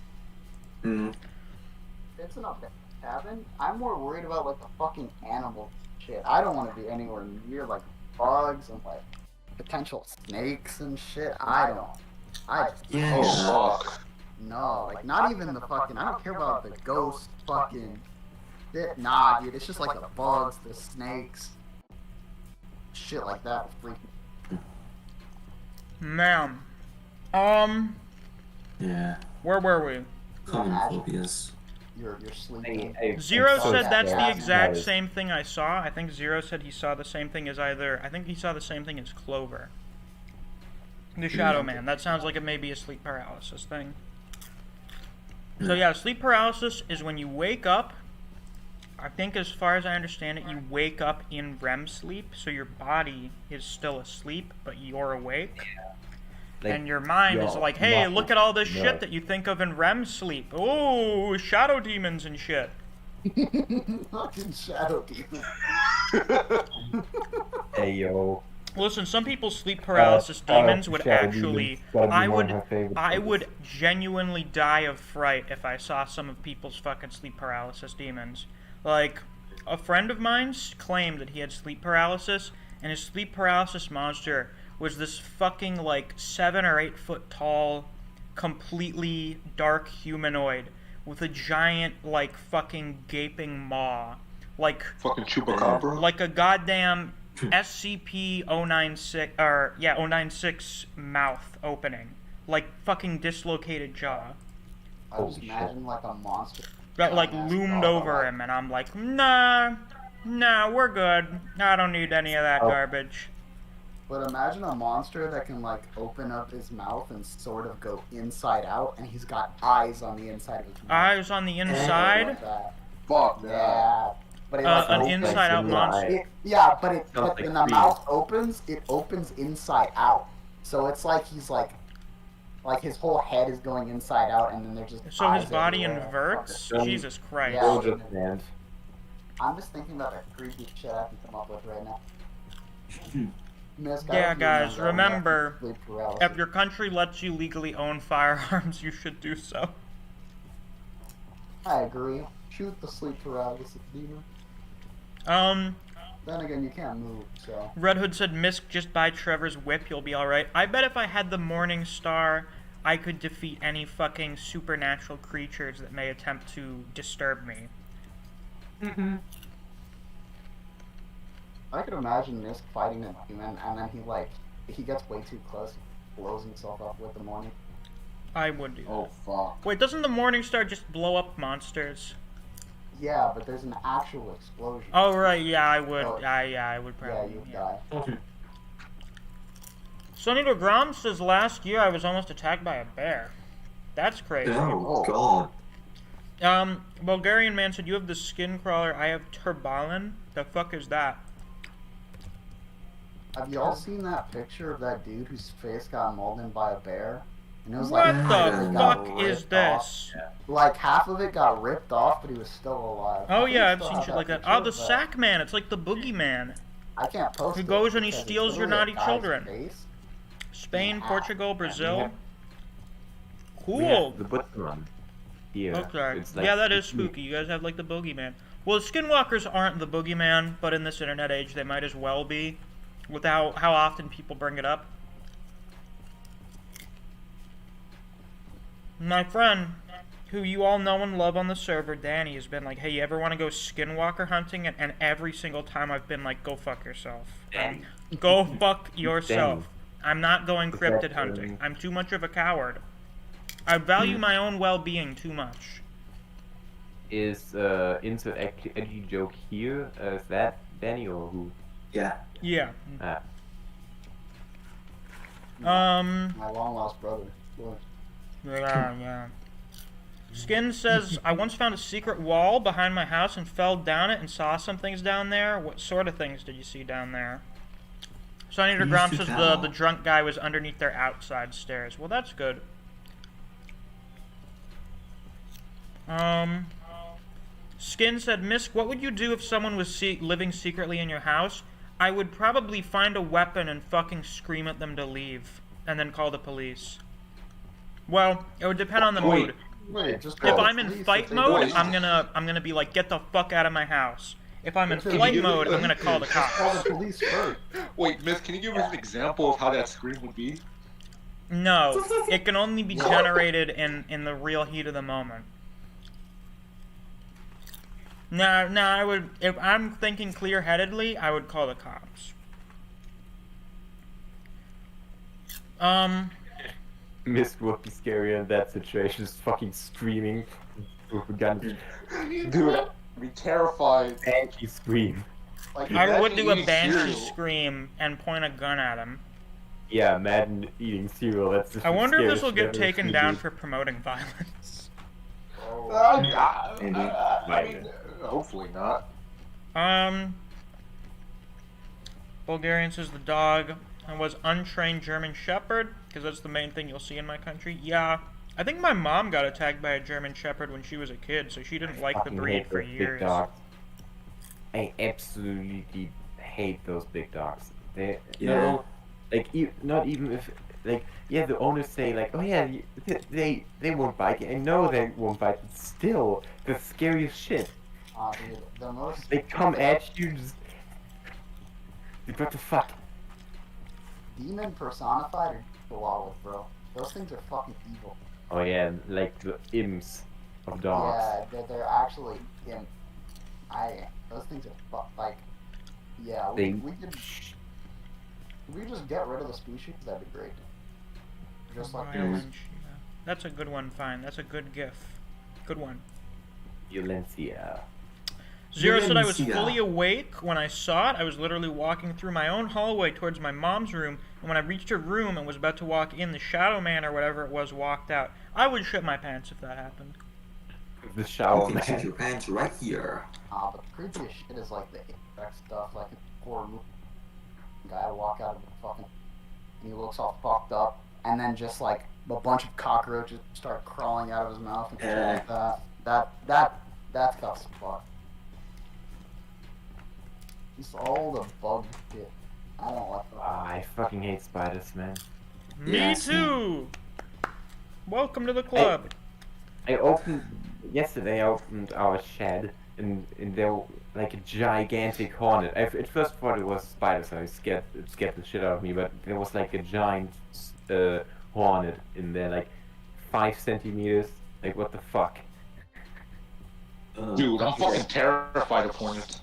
It's not that cabin. I'm more worried about, like, the fucking animal shit. I don't want to be anywhere near, like, bugs and, like, potential snakes and shit. I just fuck. No, like, not even the fucking, I don't care about the ghost fucking shit. Nah, dude, it's just like the bugs, the snakes, shit like that was freaking. Ma'am. Yeah. Where were we? Common Imagine phobias. you're sleeping. Zero so said that's the sad. exact same thing I saw. I think Zero said he saw the same thing as I think he saw the same thing as Clover. The Shadow Man. That sounds like it may be a sleep paralysis thing. So yeah, sleep paralysis is when you wake up. I think as far as I understand it, you wake up in REM sleep, so your body is still asleep, but you're awake. Like, And your mind is your like, hey, muscles look at all this know. shit that you think of in REM sleep. Oh, shadow demons and shit. Fucking shadow demon. Hey yo. Listen, some people's sleep paralysis demons would shadow actually... demons. Gotta be I one of would my favorite I things. would genuinely die of fright if I saw some of people's fucking sleep paralysis demons. Like, a friend of mine claimed that he had sleep paralysis, and his sleep paralysis monster was this fucking, like, 7 or 8 foot tall, completely dark humanoid with a giant, like, fucking gaping maw. Like, Fucking chupacabra. like a goddamn SCP-096, or, yeah, 096 mouth opening. Like, fucking dislocated jaw. I just imagine like a monster. That, like, Dumbass loomed dog, over like- him, and I'm like, nah, we're good. I don't need any of that Oh. garbage. But imagine a monster that can like open up his mouth and sort of go inside out, and he's got eyes on the inside of his mouth. Eyes on the inside? Like that. Fuck that. Yeah. But it An opens- inside-out monster. It, yeah, but it Sounds but like when the Creed. mouth opens, it opens inside out. So it's like he's like his whole head is going inside out, and then there's just So his eyes body everywhere. inverts? Fucker. Jesus Christ. Yeah. Soldier stand. I'm just thinking about the creepy shit I can come up with right now. Misc, I Yeah, hope you guys, remember, sleep paralysis. if your country lets you legally own firearms, you should do so. I agree. Shoot the sleep paralysis demon. Then again, you can't move, so. Red Hood said, Misc, just buy Trevor's whip, you'll be alright. I bet if I had the Morning Star, I could defeat any fucking supernatural creatures that may attempt to disturb me. I could imagine Misc fighting a demon, and then he gets way too close, blows himself up with the morning. I would do that. Oh fuck. Wait, doesn't the Morning Star just blow up monsters? Yeah, but there's an actual explosion. Oh, right, yeah, I would. Oh. I would yeah, probably. you Yeah. die. Sonny DeGrom says, last year I was almost attacked by a bear. That's crazy. Oh god. Bulgarian man said, you have the skin crawler, I have turbalin. The fuck is that? Have y'all seen that picture of that dude whose face got mauled in by a bear? And it was What like the half of it got fuck is ripped off. this? Like half of it got ripped off, but he was still alive. Oh I yeah, I've still seen have shit like that. picture Oh, of the that. sack man. It's like the boogeyman. I can't post Who it goes and he because it's steals your literally a naughty guy's children. face. Spain, Yeah. Portugal, Brazil. We Cool. have the Butterman here. Okay. It's like Yeah, that is spooky. spooky. You guys have like the boogeyman. Well, skinwalkers aren't the boogeyman, but in this internet age, they might as well be. Without how often people bring it up. My friend, who you all know and love on the server, Danny, has been like, hey, you ever want to go skinwalker hunting? And every single time I've been like, go fuck yourself. Danny. Go fuck yourself. Danny. I'm not going Is cryptid that, hunting. I'm too much of a coward. I value Hmm. my own well-being too much. Is into edgy joke here? Is that Danny or who? Yeah. Yeah. Ah. My long lost brother. Lord. Yeah. Skin says, I once found a secret wall behind my house and fell down it and saw some things down there. What sort of things did you see down there? Sonny You DeGrom should says tell. the drunk guy was underneath their outside stairs. Well, that's good. Skin said, Misc, what would you do if someone was living secretly in your house? I would probably find a weapon and fucking scream at them to leave, and then call the police. Well, it would depend on the Wait. mood. Wait, Just If call the I'm in police fight if they mode, do. I'm gonna be like, get the fuck out of my house. If I'm in Can you flight give mode, me- I'm gonna call the Just call cops. the police first. Wait, Miss, can you give us an example of how that scream would be? No, it can only be generated in the real heat of the moment. No, I would, if I'm thinking clear-headedly, I would call the cops. Misc would be scarier in that situation, just fucking screaming with a gun. Dude, I'd be terrified. And he scream. Like, I would imagine do a eating banshee cereal. scream and point a gun at him. Yeah, Madden eating cereal, that's just I the wonder if this scariest will shit get I've ever taken seen, down dude. for promoting violence. I mean, hopefully not. Bulgarian says the dog was untrained German Shepherd, because that's the main thing you'll see in my country. Yeah, I think my mom got attacked by a German Shepherd when she was a kid, so she didn't like the Fucking breed hate for those big years. dogs. I absolutely hate those big dogs. They, Yeah. like, not even if, like, yeah, the owners say, like, oh yeah, they won't bite you. I know they won't bite, but still, the scariest shit. Dude, the most. They come at you, just, like, what the fuck? Demon personified or chihuahuas, bro. Those things are fucking evil. Oh yeah, like the imps of dogs. Yeah, they're actually. Those things are like. Yeah, we could. If we just get rid of the species, that'd be great. Just like Violent Shiva. That's a good one, fine. That's a good gif. Good one. Violencia. Zero said I was Violencia. fully awake when I saw it. I was literally walking through my own hallway towards my mom's room, and when I reached her room and was about to walk in, the Shadow Man or whatever it was walked out. I would shit my pants if that happened. The You shower can shoot man. your pants right here. But the creepiest shit is like the Apex stuff, like in the horror movie. Guy walk out of the fucking, and he looks all fucked up, and then just like a bunch of cockroaches start crawling out of his mouth and shit like that. That's tough as fuck. Just all the bug shit. I don't like that. I fucking hate spiders, man. Me Yeah, too! Welcome to the club. Yesterday I opened our shed, and there was like a gigantic hornet. I at first thought it was spiders, so it scared the shit out of me, but there was like a giant hornet in there, like 5 centimeters. Like, what the fuck? Dude, I'm fucking terrified of hornets.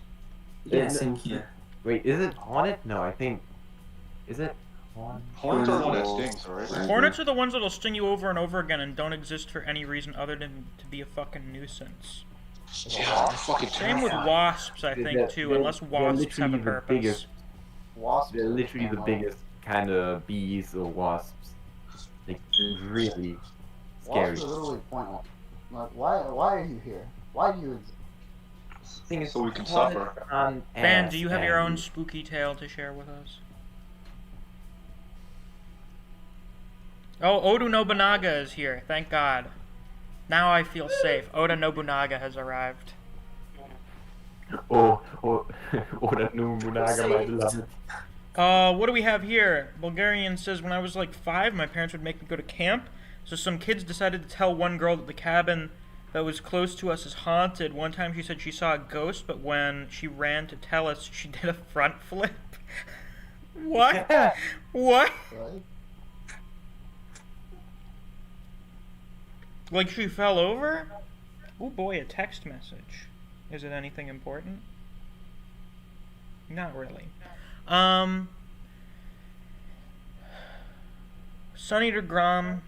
Yeah, same here. Wait, is it hornet? No, I think... Is it hornet? Hornets are the one that stings, right? Hornets are the ones that'll sting you over and over again and don't exist for any reason other than to be a fucking nuisance. Yeah, I'm fucking Same with terrified. wasps, I think, too, unless wasps have a literally the purpose. biggest- Wasps They're are literally the annoying. biggest kind of bees or wasps. Like, really scary. Wasps are literally pointless. Like, why are you here? Why do you exist? Thing is, So we can hornets suffer. aren't Van, as do you have your own bad. spooky tale to share with us? Oh, Oda Nobunaga is here. Thank God. Now I feel safe. Oda Nobunaga has arrived. Oh, that Nobunaga, my beloved. What do we have here? Bulgarian says, when I was like 5, my parents would make me go to camp. So some kids decided to tell one girl that the cabin that was close to us is haunted. One time she said she saw a ghost, but when she ran to tell us, she did a front flip. What? What? Right? Like she fell over? Oh boy, a text message. Is it anything important? Not really. Sonny DeGrom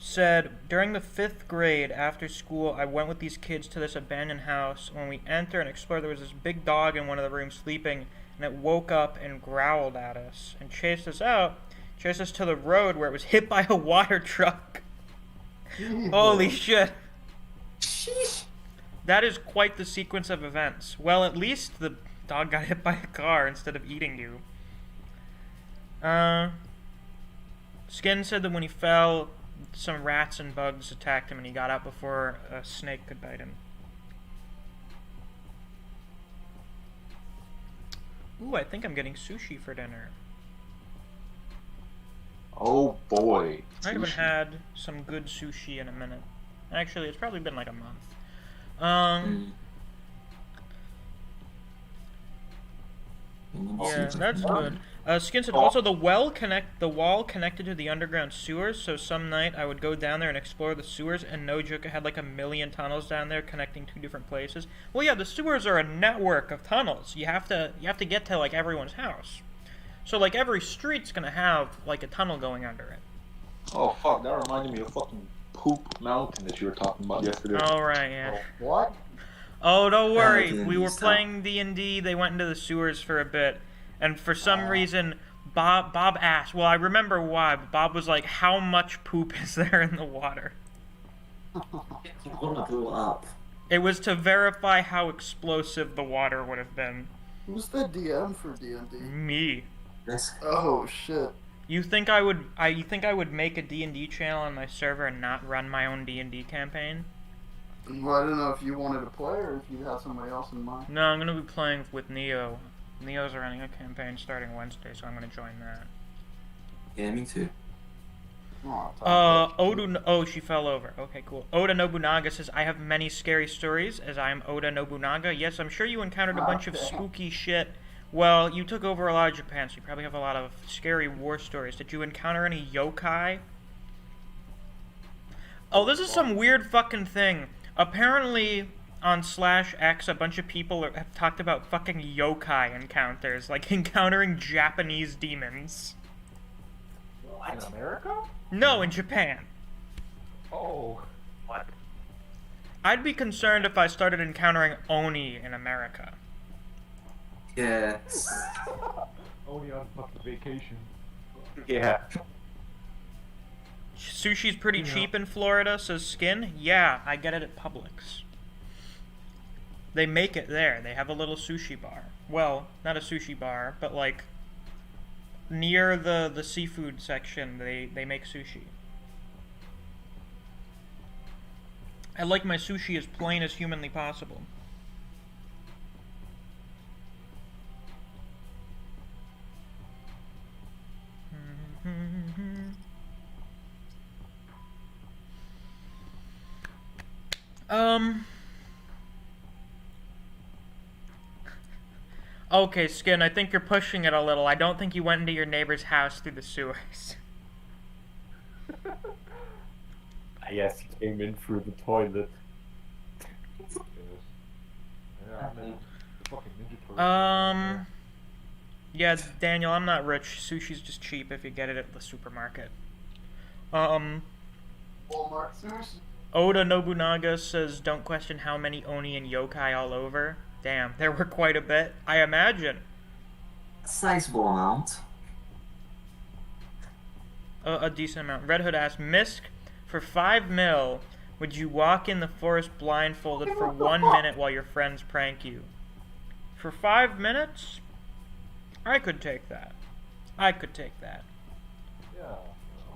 said, during the 5th grade after school, I went with these kids to this abandoned house. When we enter and explore, there was this big dog in one of the rooms sleeping, and it woke up and growled at us and chased us out, chased us to the road where it was hit by a water truck. Holy shit. Sheesh. That is quite the sequence of events. Well, at least the dog got hit by a car instead of eating you. Skin said that when he fell, some rats and bugs attacked him and he got out before a snake could bite him. Ooh, I think I'm getting sushi for dinner. Oh boy. I haven't Sushi. had some good sushi in a minute. Actually, it's probably been like a month. Yeah, that's good. Skin said also the wall connected to the underground sewers, so some night I would go down there and explore the sewers, and no joke, it had like 1,000,000 tunnels down there connecting 2 different places. Well, yeah, the sewers are a network of tunnels. You have to get to like everyone's house. So like every street's gonna have like a tunnel going under it. Oh fuck, that reminded me of fucking Poop Mountain that you were talking about yesterday. All right, yeah. What? Oh, don't worry. D&D We were stuff. playing D&D. They went into the sewers for a bit, and for some reason, Bob asked. Well, I remember why. But Bob was like, "How much poop is there in the water?" You wanna blow up. It was to verify how explosive the water would have been. Who's the DM for D&D? Me. This Oh shit. You think I would? You think I would make a D&D channel on my server and not run my own D&D campaign? Well, I don't know if you wanted to play or if you had somebody else in mind. No, I'm gonna be playing with Neo. Neo's running a campaign starting Wednesday, so I'm gonna join that. yeah, me too. Oh, she fell over. Okay, cool. Oda Nobunaga says, I have many scary stories, as I am Oda Nobunaga. Yes, I'm sure you encountered a bunch of spooky shit. Well, you took over a lot of Japan, so you probably have a lot of scary war stories. Did you encounter any yokai? Oh, this is some weird fucking thing. Apparently, on /X, a bunch of people have talked about fucking yokai encounters, like encountering Japanese demons. In America? No, in Japan. Oh. What? I'd be concerned if I started encountering Oni in America. Yeah. Only on fucking vacation. Yeah. Sushi's pretty cheap in Florida, says Skin. Yeah, I get it at Publix. They make it there. They have a little sushi bar. Well, not a sushi bar, but like near the seafood section, they make sushi. I like my sushi as plain as humanly possible. Okay, Skin, I think you're pushing it a little. I don't think you went into your neighbor's house through the sewers. Yes, he came in through the toilet. Yeah, Daniel, I'm not rich. Sushi's just cheap if you get it at the supermarket. Walmart sushi. Oda Nobunaga says, don't question how many Oni and yokai all over. Damn, there were quite a bit. I imagine. Sizable amount. A decent amount. Red Hood asks, Misc, for 5 mil, would you walk in the forest blindfolded for 1 minute while your friends prank you? For 5 minutes? I could take that. I could take that. Yeah,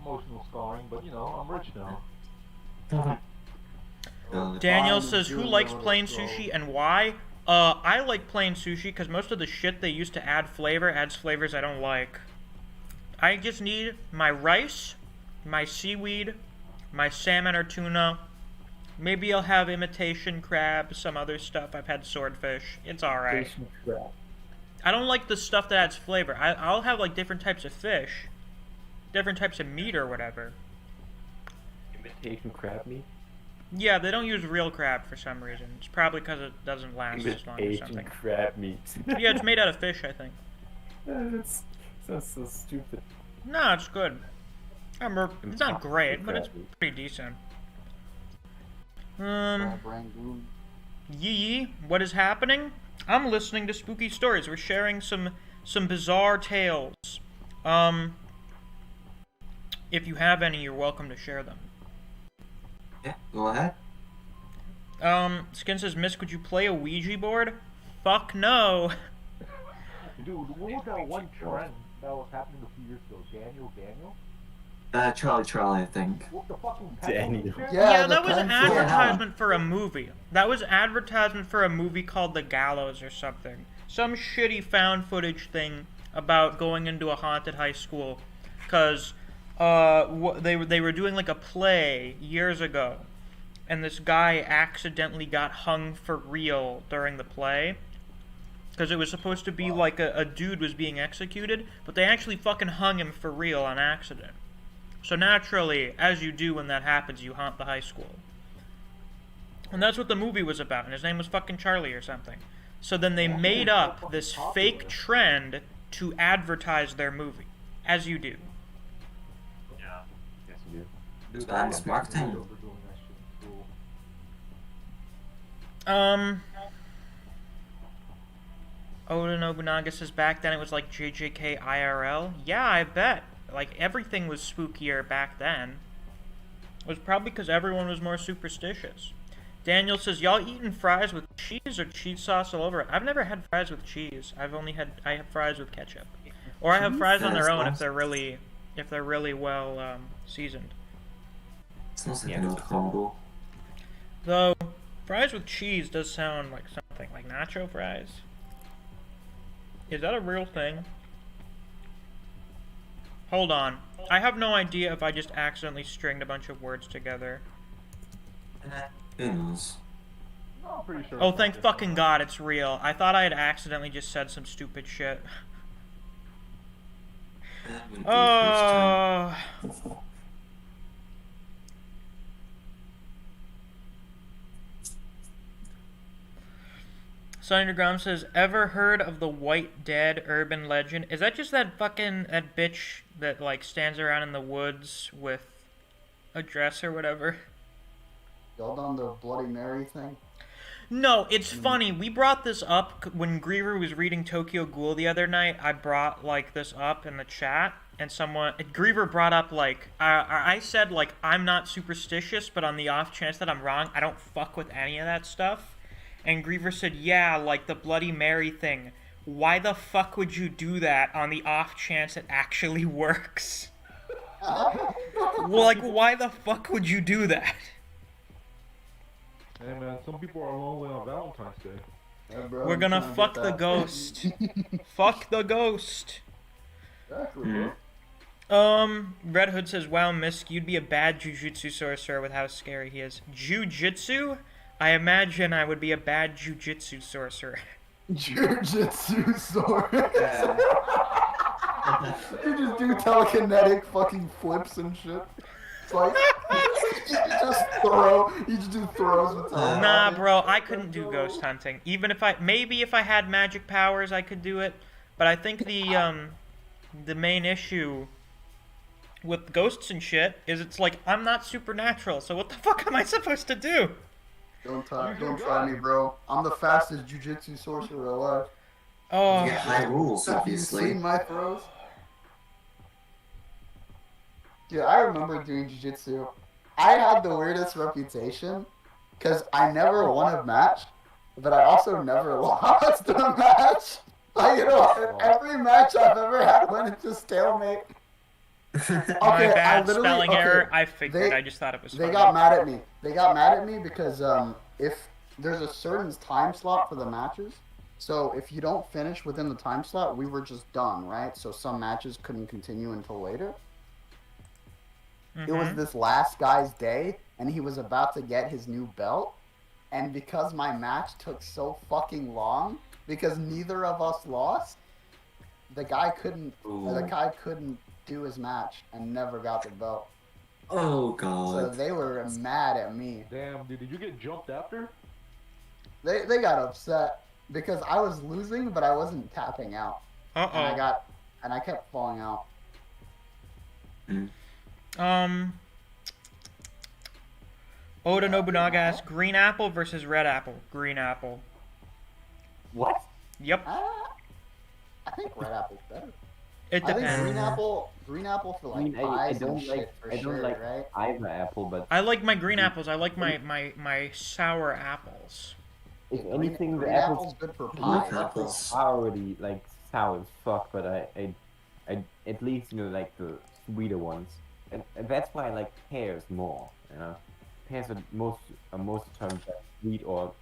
emotional scarring, but you know, I'm rich now. Daniel says, who likes plain sushi and why? I like plain sushi because most of the shit they use to add flavor adds flavors I don't like. I just need my rice, my seaweed, my salmon or tuna. Maybe I'll have imitation crab, some other stuff. I've had swordfish. It's alright. I don't like the stuff that adds flavor. I'll have like different types of fish, different types of meat or whatever. Imitation crab meat? Yeah, they don't use real crab for some reason. It's probably because it doesn't last as long or Imitation something. crab meat. Yeah, it's made out of fish, I think. That's so stupid. No, it's good. It's not great, but it's pretty decent. Yee, what is happening? I'm listening to spooky stories. We're sharing some bizarre tales. If you have any, you're welcome to share them. Yeah, go ahead. Skin says, Misc, could you play a Ouija board? Fuck no. Dude, what was that one trend that was happening a few years ago? Daniel? Charlie, I think. What the fucking Daniel. Yeah, that was pencil. advertisement for a movie. That was advertisement for a movie called The Gallows or something. Some shitty found footage thing about going into a haunted high school. Because they were doing like a play years ago. And this guy accidentally got hung for real during the play. Because it was supposed to be like a dude was being executed. But they actually fucking hung him for real on accident. So naturally, as you do when that happens, you haunt the high school. And that's what the movie was about, and his name was fucking Charlie or something. So then they made up this fake trend to advertise their movie, as you do. Yeah. Yes, It's balanced marketing. For doing that shit in school. Oda Nobunaga says back then it was like JJK IRL. Yeah, I bet. Like, everything was spookier back then. It was probably because everyone was more superstitious. Daniel says, y'all eating fries with cheese or cheese sauce all over it? I've never had fries with cheese. I have fries with ketchup. Or I have fries on their own if they're really well seasoned. Sounds like an old combo. Though, fries with cheese does sound like something, like nacho fries. Is that a real thing? Hold on. I have no idea if I just accidentally stringed a bunch of words together. Who knows? No, I'm pretty sure. Oh, thank fucking God it's real. I thought I had accidentally just said some stupid shit. That would be the first time. Oh. Sondergram says, ever heard of the White Dead urban legend? Is that just that bitch that, like, stands around in the woods with a dress or whatever? Y'all done the Bloody Mary thing? No, it's funny. We brought this up when Griever was reading Tokyo Ghoul the other night. I brought, like, this up in the chat, and Griever brought up, like, I said, like, I'm not superstitious, but on the off chance that I'm wrong, I don't fuck with any of that stuff. And Griever said, yeah, like the Bloody Mary thing. Why the fuck would you do that on the off chance it actually works? Well, like, why the fuck would you do that? Hey man, some people are lonely on Valentine's Day. Yeah, bro, We're I'm gonna trying to fuck get the that. ghost. Fuck the ghost. Exactly, bro. Red Hood says, wow, Misc, you'd be a bad jujutsu sorcerer with how scary he is. Jujitsu? I imagine I would be a bad jujitsu sorcerer. Jujitsu sword. You just do telekinetic fucking flips and shit. It's like you just do throws with telekinetic. Nah, bro, I couldn't do ghost hunting. Even if maybe if I had magic powers, I could do it. But I think the main issue with ghosts and shit is it's like, I'm not supernatural, so what the fuck am I supposed to do? Don't try me, bro. I'm the fastest jujitsu sorcerer alive. Oh, You get high rules, Have you obviously. seen my throws? Dude, I remember doing jujitsu. I had the weirdest reputation because I never won a match, but I also never lost a match. Like, you know, every match I've ever had went into stalemate. my I bad literally- spelling okay, error. I figured. they- I just thought it was They funny. got mad at me. They got mad at me because if there's a certain time slot for the matches, so if you don't finish within the time slot, we were just done, right? So some matches couldn't continue until later. It was Mhm. this last guy's day, and he was about to get his new belt. And because my match took so fucking long, because neither of us lost, the guy couldn't do his match and never got the belt. Oh So god. they were mad at me. Damn, dude, did you get jumped after? They got upset because I was losing, but I wasn't tapping out, and Uh-oh. I kept falling out. Oda Nobunaga asks, green apple versus red apple. Green apple. What? Yep, I think red apple's better. it I think depends. green apple for like I mean, I pies don't and like shit for I don't sure, like right? either apple, but I like my green apples. I like my sour apples. if anything, the Green apples apple's good for I like pies. apples. are already like sour as fuck, but I at least like the sweeter ones, and that's why I like pears more. You know, pears are most of the time sweet or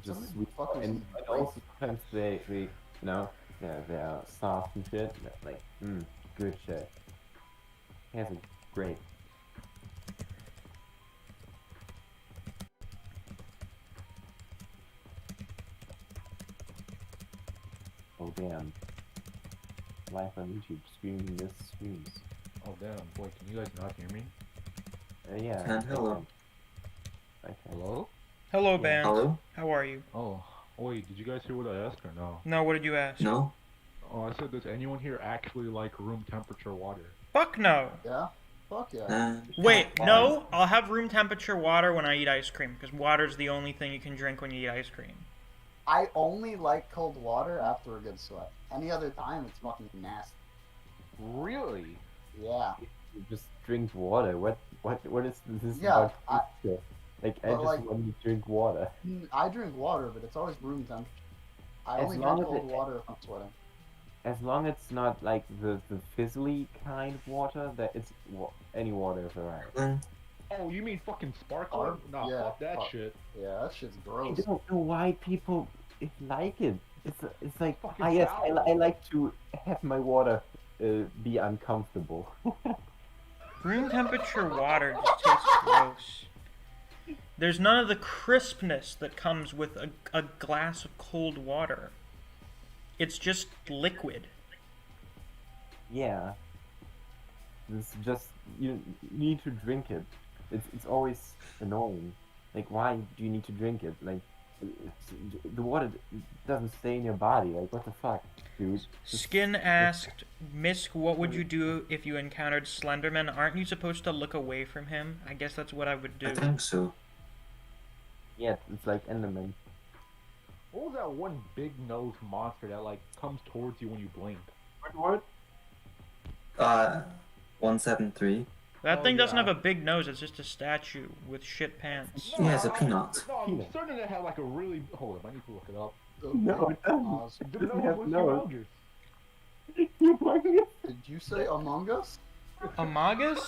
just Some sweet, fuckers and eat grapes. also sometimes they they are soft and shit. Like good shit. Pears are great. Oh damn. Live on YouTube, streaming this streams. Oh damn, boy, can you guys not hear me? Yeah. And hello. Okay. Hello? Hello, Yeah. band. Hello? How are you? Oh, wait, did you guys hear what I asked or no? No, what did you ask? No? Oh, I said, does anyone here actually like room temperature water? Fuck no. Yeah. Fuck yeah. Wait, no, I'll have room temperature water when I eat ice cream, because water's the only thing you can drink when you eat ice cream. I only like cold water after a good sweat. Any other time, it's fucking nasty. Really? Yeah. You just drink water. What is this Yeah, about texture? Like, I but, just like- want to drink water. I drink water, but it's always room temperature. I As only long drink as cold water if I'm sweating. As long as it's not like the fizzly kind of water, that it's any water is alright. Oh, you mean fucking sparkling? Or- Nah, yeah, fuck that fuck. shit. Yeah, that shit's I gross. don't know why people like it. It's like, Fucking yes, sour. I like to have my water be uncomfortable. Room temperature water just tastes gross. There's none of the crispness that comes with a glass of cold water. It's just liquid. Yeah. It's just, you need to drink it. It's always annoying. Like, why do you need to drink it? Like, the water doesn't stay in your body. Like, what the fuck, dude? Skin asked, Misc, what would you do if you encountered Slenderman? Aren't you supposed to look away from him? I guess that's what I would do. I think so. Yeah, it's like Enderman. What was that one big nosed monster that like comes towards you when you blink? What? 173. That Oh, thing doesn't yeah. have a big nose, it's just a statue with shit pants. Yeah, it's a peanut. No, I'm Peanut. certain it had like a really. Hold up, I need to look it up. No, it doesn't. The Doesn't nose have was nose. humongous. Did you say Among Us? Amagas?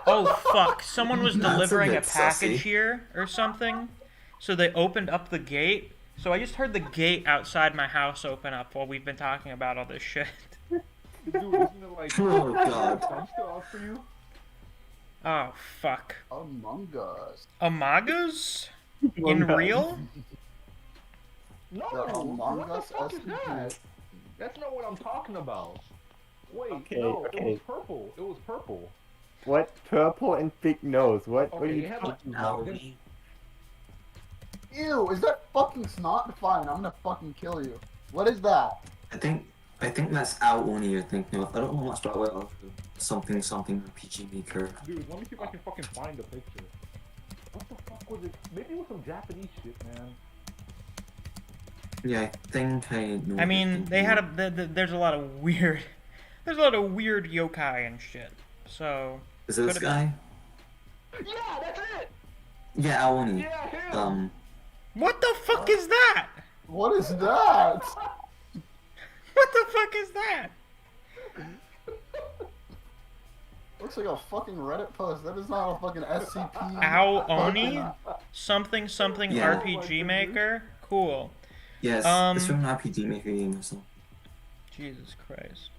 Oh fuck, someone was That's a delivering a bit package sussy. here or something. So they opened up the gate. So I just heard the gate outside my house open up while we've been talking about all this shit. Dude, isn't it like? Oh, God. I'm still out for you. Oh fuck. Among Us. Amagas? In real? No, The Among what Us the fuck is SCP. that? That's not what I'm talking about. Wait, Okay, no, it okay. was purple. It was purple. What? Purple and big nose. What are Okay, you it had talking like. about? Ew, is that fucking snot? Fine, I'm gonna fucking kill you. What is that? I think that's Aoni you're thinking of. I don't know much about it. Something RPG Maker. Dude, let me see if I can fucking find the picture. What the fuck was it? Maybe it was some Japanese shit, man. Yeah, I think I know. I what you're mean, thinking they had of. there's a lot of weird, there's a lot of weird yokai and shit. So Is it this could've- guy? Yeah, that's it. Yeah, Aoni. Yeah, him. what the fuck is that? What is that? What the fuck is that? Looks like a fucking Reddit post. That is not a fucking SCP. Ow Oni? Something Yeah. RPG Maker? Cool. Yes, Um, it's from an RPG Maker game or something. Jesus Christ.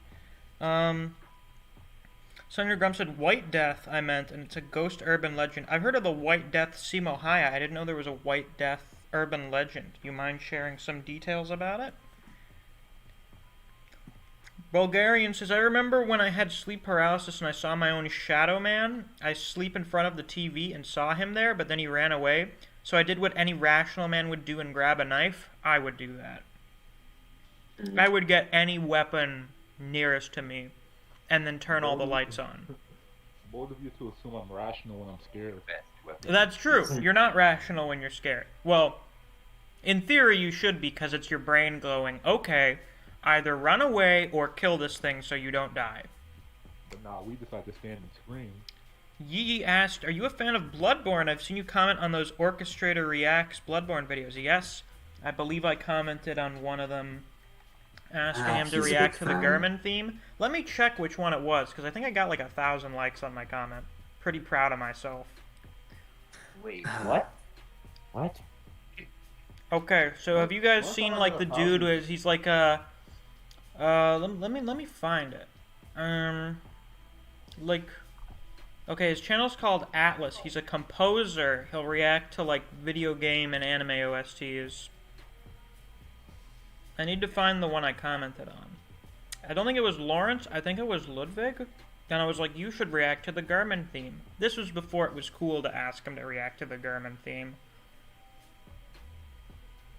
Senator Grum said White Death, I meant, and it's a ghost urban legend. I've heard of the White Death Simohaya. I didn't know there was a White Death urban legend. You mind sharing some details about it? Bulgarian says, I remember when I had sleep paralysis and I saw my own shadow man. I sleep in front of the TV and saw him there, but then he ran away. So I did what any rational man would do and grab a knife. I would do that. I would get any weapon nearest to me and then turn all the lights on. Both of you to assume I'm rational when I'm scared. That's true. You're not rational when you're scared. Well, in theory you should be, because it's your brain going, okay, either run away or kill this thing so you don't die. But nah, we decide to stand and scream. Yee asked, are you a fan of Bloodborne? I've seen you comment on those Orchestrator Reacts Bloodborne videos. Yes, I believe I commented on one of them asking him to he's a react big to the fan. Gurman theme. Let me check which one it was, because I think I got like 1,000 likes on my comment. Pretty proud of myself. Wait, what? What? Okay, so have you guys What's seen on like the the dude copy? who is, he's like a let me find it. Like, okay, his channel's called Atlas. He's a composer. He'll react to like video game and anime OSTs. I need to find the one I commented on. I don't think it was Lawrence. I think it was Ludwig. And I was like, you should react to the Gurman theme. This was before it was cool to ask him to react to the Gurman theme.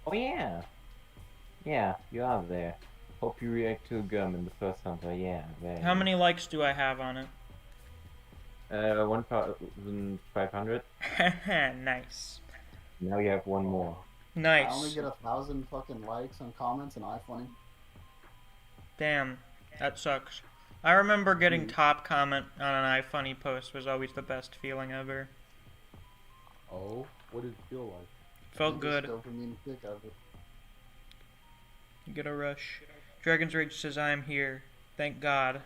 Oh yeah. Yeah, you are there. Hope you react to Gum in the first hunter. Yeah, there. How many likes do I have on it? 1,500. Nice. Now you have one more. I only Nice. get 1,000 fucking likes and comments and iFunny. Damn, that sucks. I remember getting top comment on an iFunny post was always the best feeling ever. Oh, what did it feel like? Felt good. Dopamine kick out of it. Get a rush. Dragon's Rage says, I am here. Thank God.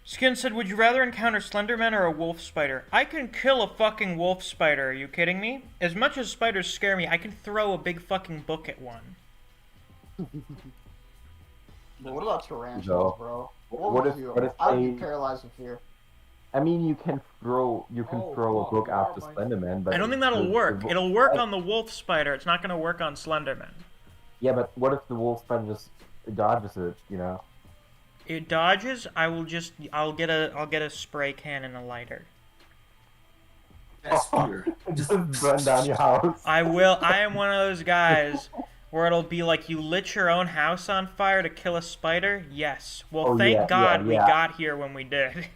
Skin said, would you rather encounter Slenderman or a wolf spider? I can kill a fucking wolf spider, are you kidding me? As much as spiders scare me, I can throw a big fucking book at one. But what about tarantulas, No. bro? What if I'd be they- paralyzed with fear. I mean, you can throw a book after Slenderman, but I don't think that'll work. It'll work on the wolf spider, it's not gonna work on Slenderman. Yeah, but what if the wolf spider just dodges it? You know. It dodges, I'll get a spray can and a lighter. That's fear. Just burn down your house. I am one of those guys where it'll be like you lit your own house on fire to kill a spider? Yes. Well, Oh, thank yeah, God we yeah. got here when we did.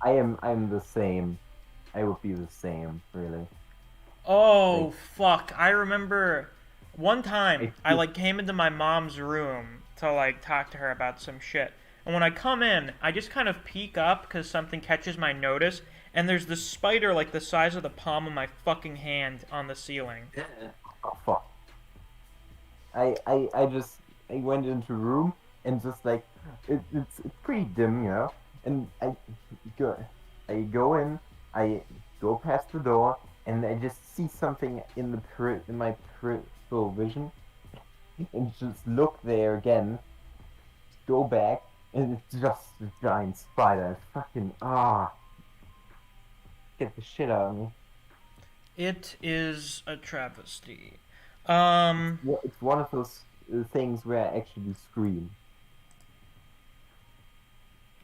I'm the same. I would be the same, really. Oh, fuck. I remember one time I like came into my mom's room to like talk to her about some shit. And when I come in, I just kind of peek up because something catches my notice, and there's this spider like the size of the palm of my fucking hand on the ceiling. Yeah. Oh fuck. I went into a room and just like it's pretty dim, you know. And I go in, I go past the door, and I just see something in my peripheral vision, and just look there again, go back, and it's just a giant spider. Fucking get the shit out of me. It is a travesty. It's one of those things where I actually scream.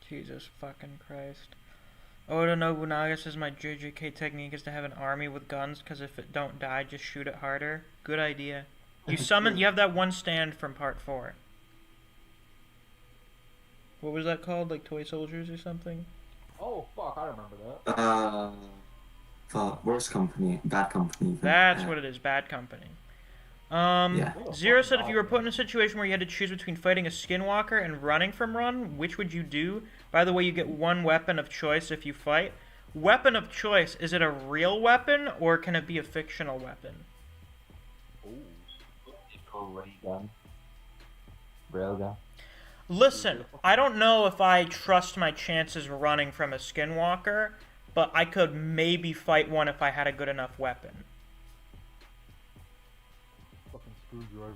Jesus fucking Christ. Oda Nobunaga says my JJK technique is to have an army with guns, because if it don't die, just shoot it harder. Good idea. You have that one stand from part 4. What was that called? Like Toy Soldiers or something? Oh fuck, I remember that. Worst company, bad company. That's what it is, Bad Company. Yeah. Zero said if you were put in a situation where you had to choose between fighting a skinwalker and running from one, which would you do? By the way, you get one weapon of choice if you fight. Weapon of choice, is it a real weapon or can it be a fictional weapon? Railgun. Listen, I don't know if I trust my chances running from a skinwalker, but I could maybe fight one if I had a good enough weapon. Fucking screwdriver.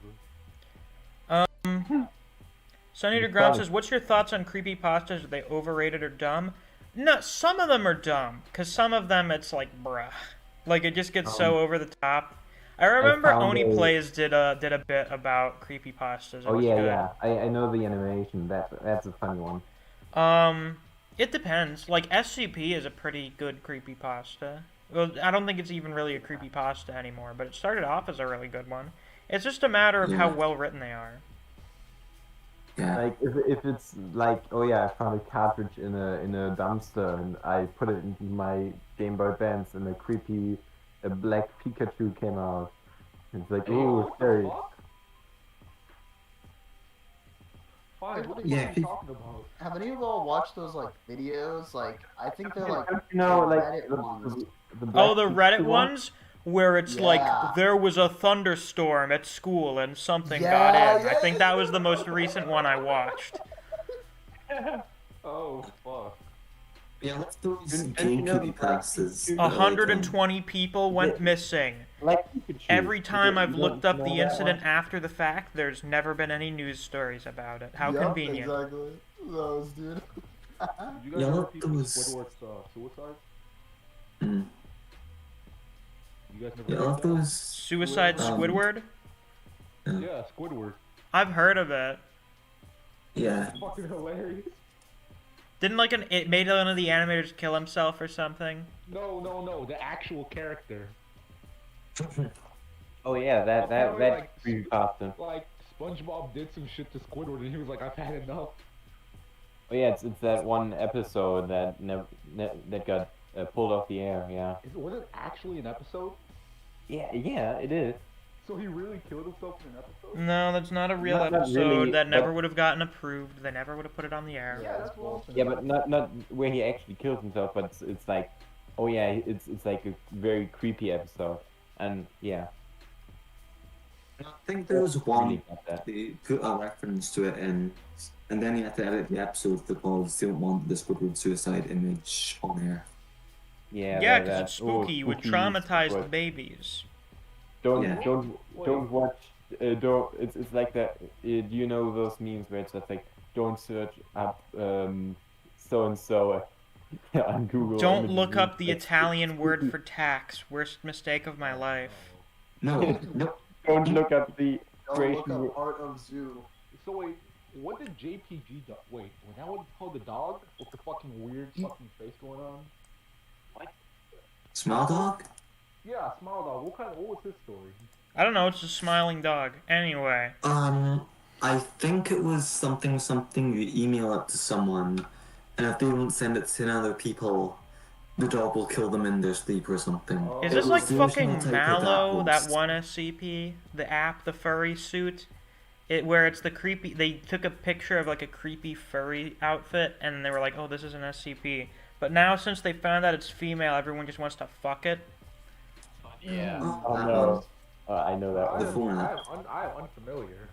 Sunny DeGrom says, what's your thoughts on creepypastas? Are they overrated or dumb? No, some of them are dumb, because some of them it's like, bruh. Like, it just gets so over the top. I remember Oni Plays did a bit about creepypastas. Oh yeah, yeah. I know the animation. That's a funny one. It depends. Like, SCP is a pretty good creepypasta. Well, I don't think it's even really a creepypasta anymore, but it started off as a really good one. It's just a matter of how well written they are. Yeah. Like if it's like, oh yeah, I found a cartridge in a dumpster and I put it into my Game Boy Advance and a black Pikachu came out. It's like, ooh, scary. Fine, what are Yeah, you people- talking about? Have any of y'all watched those like videos? Like, I think they're like You know, like Reddit ones. the Oh, the black Reddit Pikachu one? ones? Where it's Yeah. like, there was a thunderstorm at school and something Yeah, got in. I yeah, think that was the most recent one I watched. Oh fuck. Yeah, let's those Didn't game you know the creepypastas. 120 people went missing. Like Pikachu. Every time I've You looked don't up know the that incident one? after the fact, there's never been any news stories about it. How Yup, convenient. Exactly. Those, dude. Did you guys Yeah, ever look, peep there at was- Squidward's suicide? Mm. You guys never Yeah, peeped let that? those. Suicide Um, Squidward? Yeah, Squidward. I've heard of it. Yeah. It's fucking hilarious. Didn't like it made one of the animators kill himself or something? No, the actual character. Oh yeah, that Apparently, like, creepypasta. Like, SpongeBob did some shit to Squidward and he was like, I've had enough. Oh yeah, it's that one episode that that got pulled off the air. Yeah. Was it actually an episode? Yeah, it is. So he really killed himself in an episode? No, that's not a real Not episode. really, That never but- would have gotten approved. They never would have put it on the air. Yeah, that's bullshit. Yeah, but not where he actually kills himself, but it's like, oh yeah, it's like a very creepy episode, and yeah. I think there was one Really got that. they put a reference to it in, and then you had to edit the episode because they don't want the Squidward suicide image on air. Yeah. Yeah, that- because it's that- oh, spooky. You would spooky traumatize the Squid. babies. Don't Yeah. don't watch. Don't. It's like that. Do you know those memes where it's just like, don't search up so and so on Google. Don't Images. look up the It's- Italian word for tax. Worst mistake of my life. No, no. Don't look up the Don't look creation. up Art of Zoo. So wait, what did JPG do? Wait, was that what it's called, the dog? With the fucking weird fucking face going on? Small dog? Yeah, Smile Dog. What was his story? I don't know. It's a smiling dog. Anyway. I think it was something you email it to someone, and if they don't send it to other people, the dog will kill them in their sleep or something. Is It this was like the original fucking type of Mallow, that post. one SCP? The app, the furry suit? Where it's the creepy... They took a picture of like a creepy furry outfit, and they were like, oh, this is an SCP. But now, since they found out it's female, everyone just wants to fuck it. Yeah. Oh, Oh that no. one. I know that The one. format. I am unfamiliar.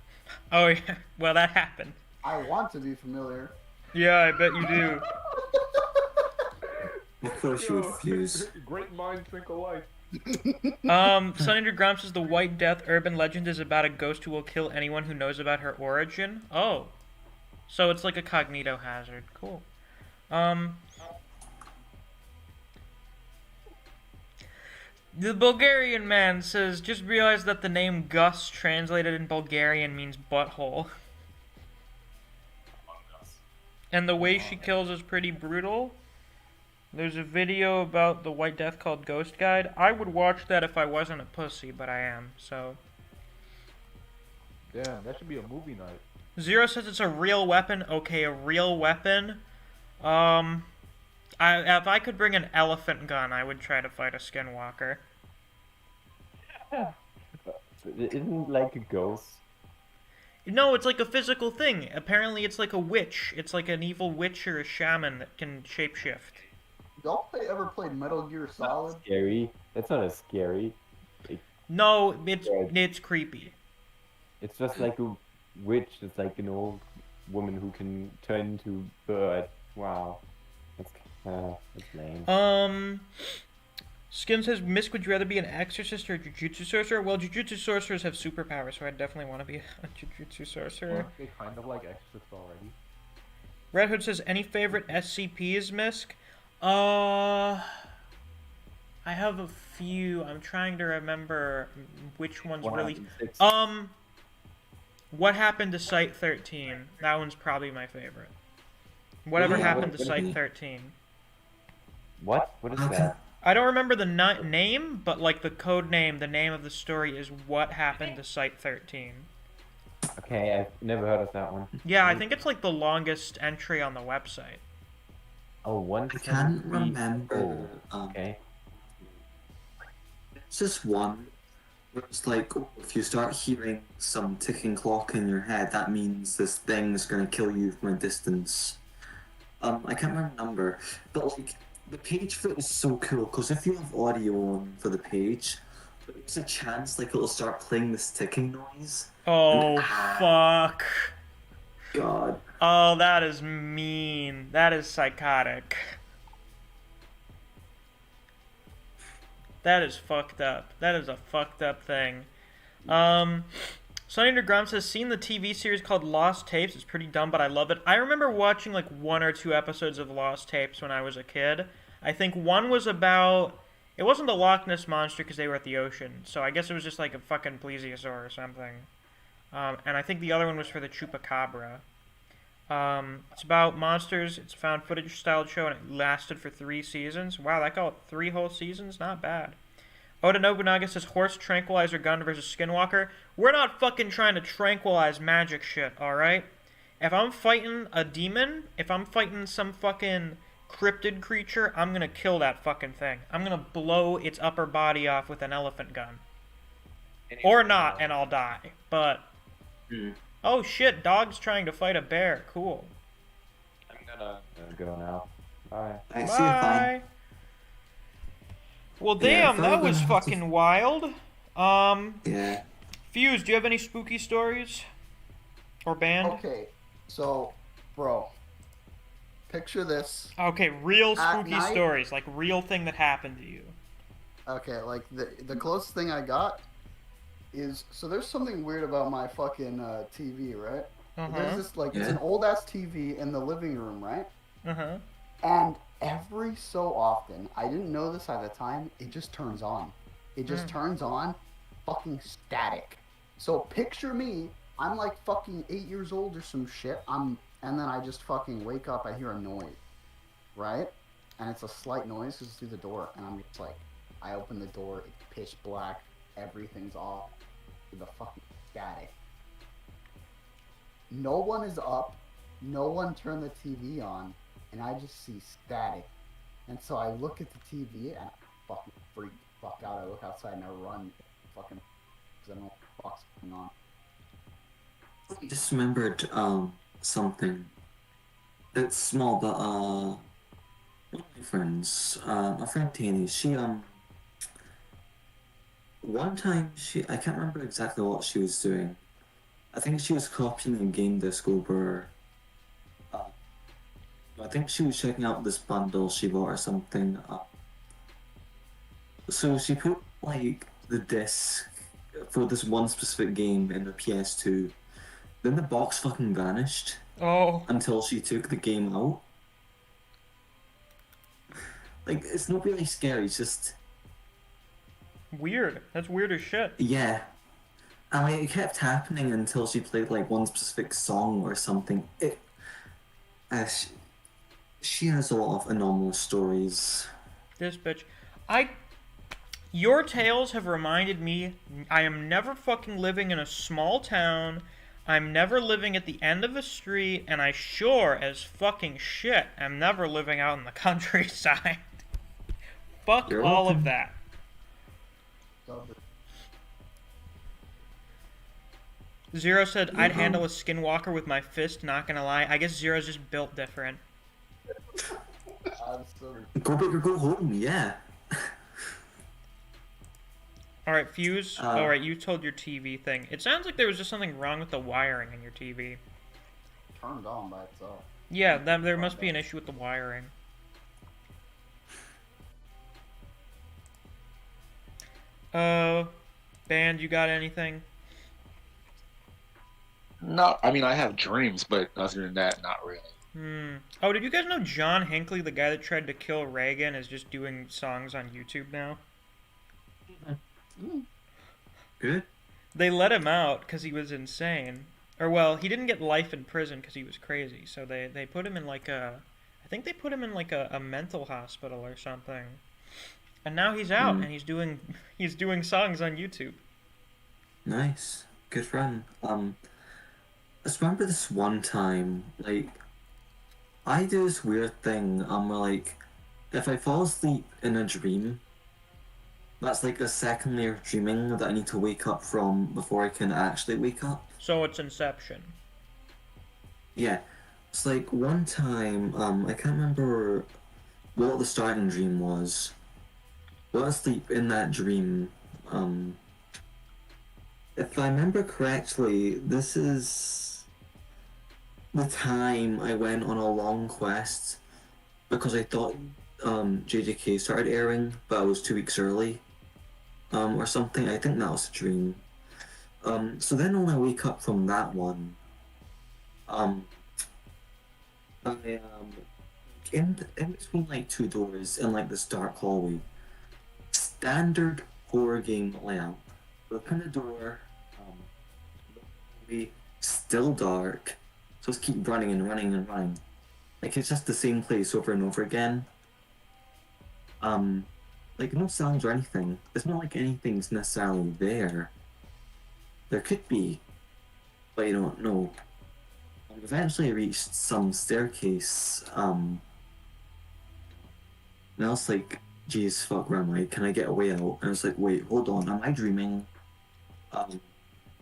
Oh, yeah. Well, that happened. I want to be familiar. Yeah, I bet you do. Of course you would refuse. Great minds think alike. Sunny Under Grump says the White Death urban legend is about a ghost who will kill anyone who knows about her origin. Oh. So it's like a cognito hazard. Cool. The Bulgarian man says, just realized that the name Gus translated in Bulgarian means butthole. And the way she kills is pretty brutal. There's a video about the White Death called Ghost Guide. I would watch that if I wasn't a pussy, but I am, so. Damn, that should be a movie night. Zero says it's a real weapon. Okay, a real weapon. If I could bring an elephant gun, I would try to fight a skinwalker. Isn't like a ghost? No, it's like a physical thing. Apparently it's like a witch. It's like an evil witch or a shaman that can shapeshift. Y'all ever played Metal Gear Solid? Scary. That's not as scary. No, it's creepy. It's just like a witch. It's like an old woman who can turn into bird. Wow. That's lame. Skin says, Misc, would you rather be an exorcist or a jujutsu sorcerer? Well, jujutsu sorcerers have superpowers, so I definitely want to be a jujutsu sorcerer. Aren't they kind of like Exorcist already? Red Hood says, any favorite SCPs, Misc? I have a few. I'm trying to remember which one's really... 106. What happened to Site 13? That one's probably my favorite. Whatever Yeah, happened what to would it Site be? 13. What? What is Okay. that? I don't remember the name, but like the code name, the name of the story is What Happened to Site 13. Okay, I've never heard of that one. Yeah, I think it's like the longest entry on the website. Oh, I can't 173. remember. Oh, okay. It's just one. Where it's like, oh, if you start hearing some ticking clock in your head, that means this thing is going to kill you from a distance. I can't remember the number, but like the page for it is so cool because if you have audio on for the page, there's a chance like it'll start playing this ticking noise. Oh, fuck. God. Oh, that is mean. That is psychotic. That is fucked up. That is a fucked up thing. Sonny Underground says, seen the TV series called Lost Tapes. It's pretty dumb, but I love it. I remember watching like 1 or 2 episodes of Lost Tapes when I was a kid. I think one was about... It wasn't the Loch Ness Monster because they were at the ocean, so I guess it was just like a fucking plesiosaur or something. And I think the other one was for the Chupacabra. It's about monsters. It's a found footage styled show, and it lasted for 3 seasons. Wow, that got 3 whole seasons? Not bad. Oda Nobunaga says, horse tranquilizer gun versus skinwalker. We're not fucking trying to tranquilize magic shit, alright? If I'm fighting a demon, if I'm fighting some fucking cryptid creature, I'm gonna kill that fucking thing. I'm gonna blow its upper body off with an elephant gun. Or not, and I'll die. But... Oh shit, dog's trying to fight a bear. Cool. I'm gonna go now. Bye. I see you, fine. Bye. Well, Yeah, damn, if I that were was gonna have to- fucking wild. Yeah. Fuse, do you have any spooky stories? Or band? Okay, so, bro, picture this. Okay, real At spooky night- stories, like real thing that happened to you. Okay, like the closest thing I got is, so there's something weird about my fucking TV, right? There's this like it's an old ass TV in the living room, right? And every so often, I didn't know this at the time, it just turns on. It just turns on, fucking static. So picture me, I'm like fucking 8 years old or some shit. And then I just fucking wake up, I hear a noise, right? And it's a slight noise because it's through the door, and I'm just like, I open the door, it's pitch black, everything's off, the fucking static. No one is up, no one turned the TV on, and I just see static. And so I look at the TV and I fucking freak the fuck out. I look outside and I run fucking because I don't know what the fuck's going on. I just remembered something. It's small, but one of my friends, my friend Tanny, she one time I can't remember exactly what she was doing. I think she was copying a game disc over. I think she was checking out this bundle she bought or something. So she put like the disc for this one specific game in the PS2. Then the box fucking vanished. Oh. Until she took the game out. Like, it's not really scary, it's just... Weird. That's weird as shit. Yeah. And like, it kept happening until she played like one specific song or something. She has a lot of anomalous stories. This bitch. Your tales have reminded me I am never fucking living in a small town. I'm never living at the end of a street, and I sure as fucking shit am never living out in the countryside. Fuck You're all welcome. of that. Zero said, I'd handle a skinwalker with my fist, not gonna lie. I guess Zero's just built different. Go big or go home, yeah. Alright, Fuse. Alright, you told your TV thing. It sounds like there was just something wrong with the wiring in your TV. Turned on by itself. Yeah, there must be an issue with the wiring. Band, you got anything? No, I mean I have dreams, but other than that, not really. Oh, did you guys know John Hinckley, the guy that tried to kill Reagan, is just doing songs on YouTube now? Good. They let him out because he was insane. Or, well, he didn't get life in prison because he was crazy. So they put him in like a... I think they put him in like a mental hospital or something. And now he's out and he's doing songs on YouTube. Nice. Good friend. I just remember this one time, like, I do this weird thing, where, like, if I fall asleep in a dream, that's like a second layer of dreaming that I need to wake up from before I can actually wake up. So it's Inception. Yeah. It's like one time, I can't remember what the starting dream was. While asleep in that dream, if I remember correctly, this is the time I went on a long quest because I thought JJK started airing, but I was 2 weeks early, or something. I think that was a dream. So then when I wake up from that one, I in between like two doors in like this dark hallway, standard horror game layout. Open the door, still dark, so just keep running and running and running. Like it's just the same place over and over again. Like no sounds or anything. It's not like anything's necessarily there. There could be, but you don't know. Eventually I reached some staircase, and I was like, geez, fuck, where am I? Can I get a way out? And I was like, wait, hold on, am I dreaming?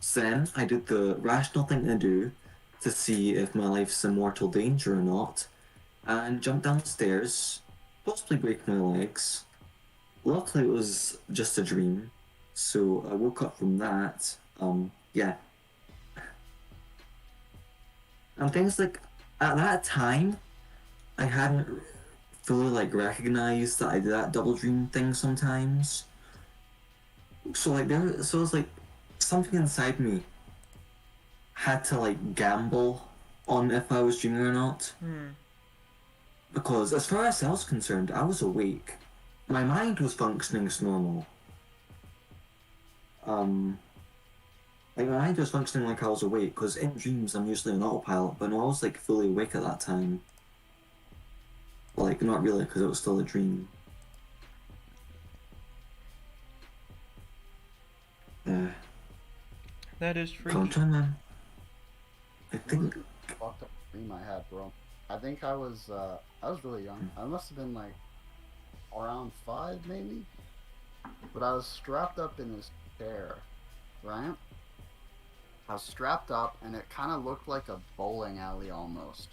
So then I did the rational thing to do to see if my life's in mortal danger or not, and jumped downstairs, possibly break my legs. Luckily, it was just a dream, so I woke up from that. Yeah. And things like, at that time, I hadn't fully like recognized that I did that double dream thing sometimes. So it was like something inside me had to like gamble on if I was dreaming or not. Because as far as I was concerned, I was awake. My mind was functioning as normal. Like my mind was functioning like I was awake, because in dreams I'm usually on autopilot, but no, I was like fully awake at that time. Like, not really, because it was still a dream. That is freaky. Contra, man. I think... Fucked up dream I had, bro. I think I was really young. I must have been like around 5 maybe. But I was strapped up in this chair, right? I was strapped up and it kind of looked like a bowling alley almost.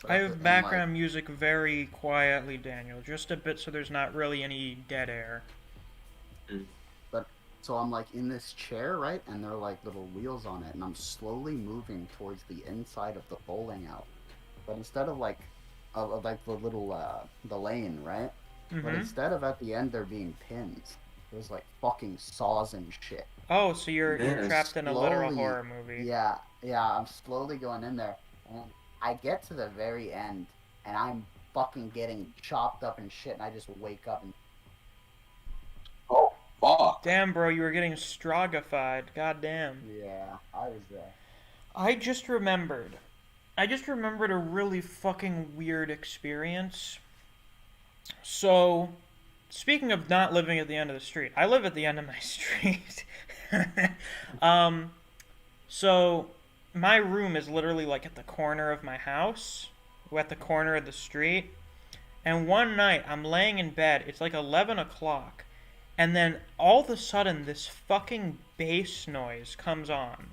But I have background music very quietly, Daniel. Just a bit so there's not really any dead air. But so I'm like in this chair, right? And there are like little wheels on it, and I'm slowly moving towards the inside of the bowling alley. But instead of like like the little the lane, right? But instead of at the end there being pins, there's like fucking saws and shit. Oh, so you're trapped in a literal Slowly- horror movie. Yeah, I'm slowly going in there, and I get to the very end, and I'm fucking getting chopped up and shit, and I just wake up and Oh, fuck. Damn, bro, you were getting stratified. God damn. yeah, I was there. I just remembered a really fucking weird experience. So, speaking of not living at the end of the street, I live at the end of my street. So my room is literally like at the corner of my house, at the corner of the street. And one night I'm laying in bed, it's like 11 o'clock, and then all of a sudden this fucking bass noise comes on.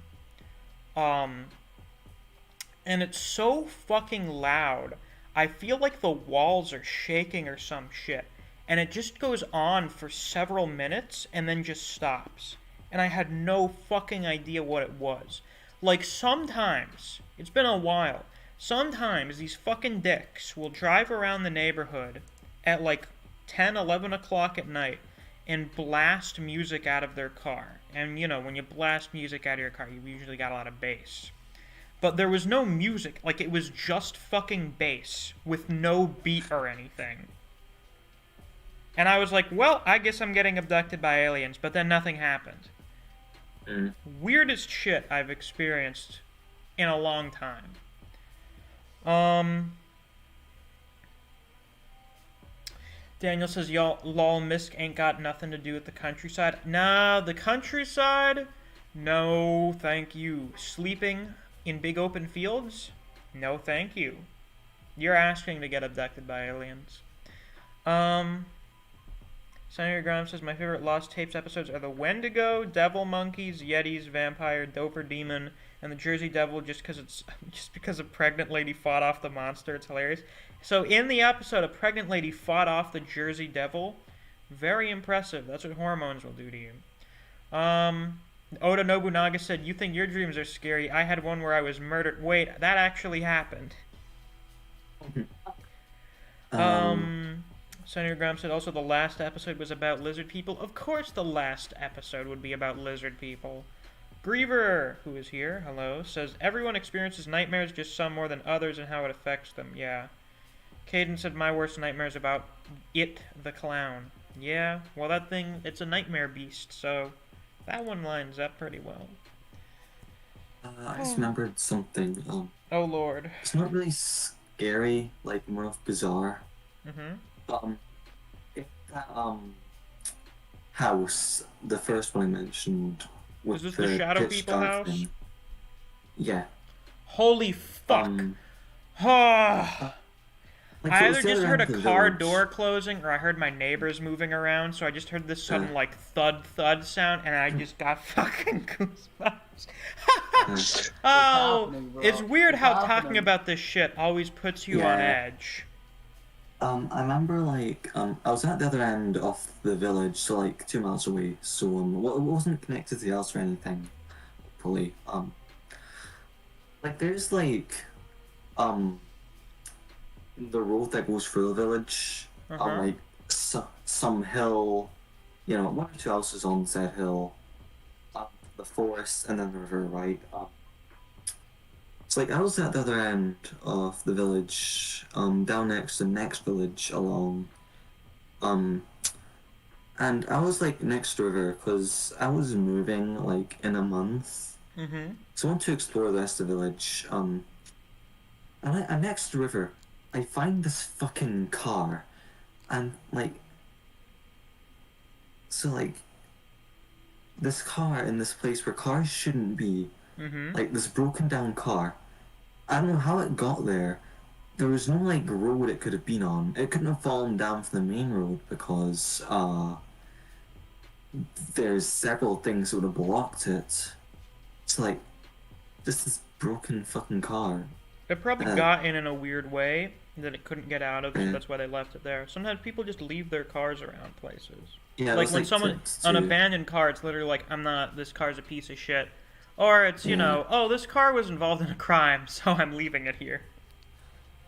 And it's so fucking loud, I feel like the walls are shaking or some shit. And it just goes on for several minutes and then just stops. And I had no fucking idea what it was. Like, sometimes, it's been a while, sometimes these fucking dicks will drive around the neighborhood at like 10, 11 o'clock at night and blast music out of their car. And, you know, when you blast music out of your car, you usually got a lot of bass. But there was no music. Like, it was just fucking bass with no beat or anything. And I was like, well, I guess I'm getting abducted by aliens. But then nothing happened. Weirdest shit I've experienced in a long time. Daniel says, y'all, lol, Misc ain't got nothing to do with the countryside. Nah, the countryside? No, thank you. Sleeping in big open fields? No, thank you. You're asking to get abducted by aliens. Senator Grimes says, my favorite Lost Tapes episodes are the Wendigo, Devil Monkeys, Yetis, Vampire, Doper Demon, and the Jersey Devil just because a pregnant lady fought off the monster. It's hilarious. So in the episode, a pregnant lady fought off the Jersey Devil. Very impressive. That's what hormones will do to you. Oda Nobunaga said, you think your dreams are scary. I had one where I was murdered. Wait, that actually happened. Senator Graham said also the last episode was about lizard people. Of course the last episode would be about lizard people. Griever, who is here, hello, says everyone experiences nightmares, just some more than others, and how it affects them. Yeah. Caden said my worst nightmare is about it, the clown. Yeah, well that thing, it's a nightmare beast, so that one lines up pretty well. I just remembered something. Oh lord. It's not really scary, like more of bizarre. If that house, the first one I mentioned, with Is this the Shadow pitch People dark house? thing, yeah. Holy fuck. Like, I so it either was the just other heard end a of the car village. door closing, or I heard my neighbors moving around, so I just heard this sudden, like, thud sound, and I just got fucking goosebumps. Oh, happening, bro. it's weird It's how happening. talking about this shit always puts you on Yeah. edge. I remember, like, I was at the other end of the village, so, like, 2 miles away, so, it wasn't connected to the house or anything, hopefully. Like, there's, like, the road that goes through the village, like, some hill, you know, 1 or 2 houses on said hill, the forest, and then the river, right? So, like, I was at the other end of the village, down next to the next village along, and I was, like, next to the river, because I was moving, like, in a month, so I want to explore the rest of the village, and next to the river, I find this fucking car, and, like, so, like, this car in this place where cars shouldn't be, like, this broken down car, I don't know how it got there. There was no, like, road it could have been on. It couldn't have fallen down from the main road because, there's several things that would have blocked it. It's like, just this broken fucking car. It probably got in a weird way that it couldn't get out of, so that's why they left it there. Sometimes people just leave their cars around places. Yeah, like when someone, an abandoned car, it's literally like, this car's a piece of shit. Or it's, you know, oh, this car was involved in a crime, so I'm leaving it here.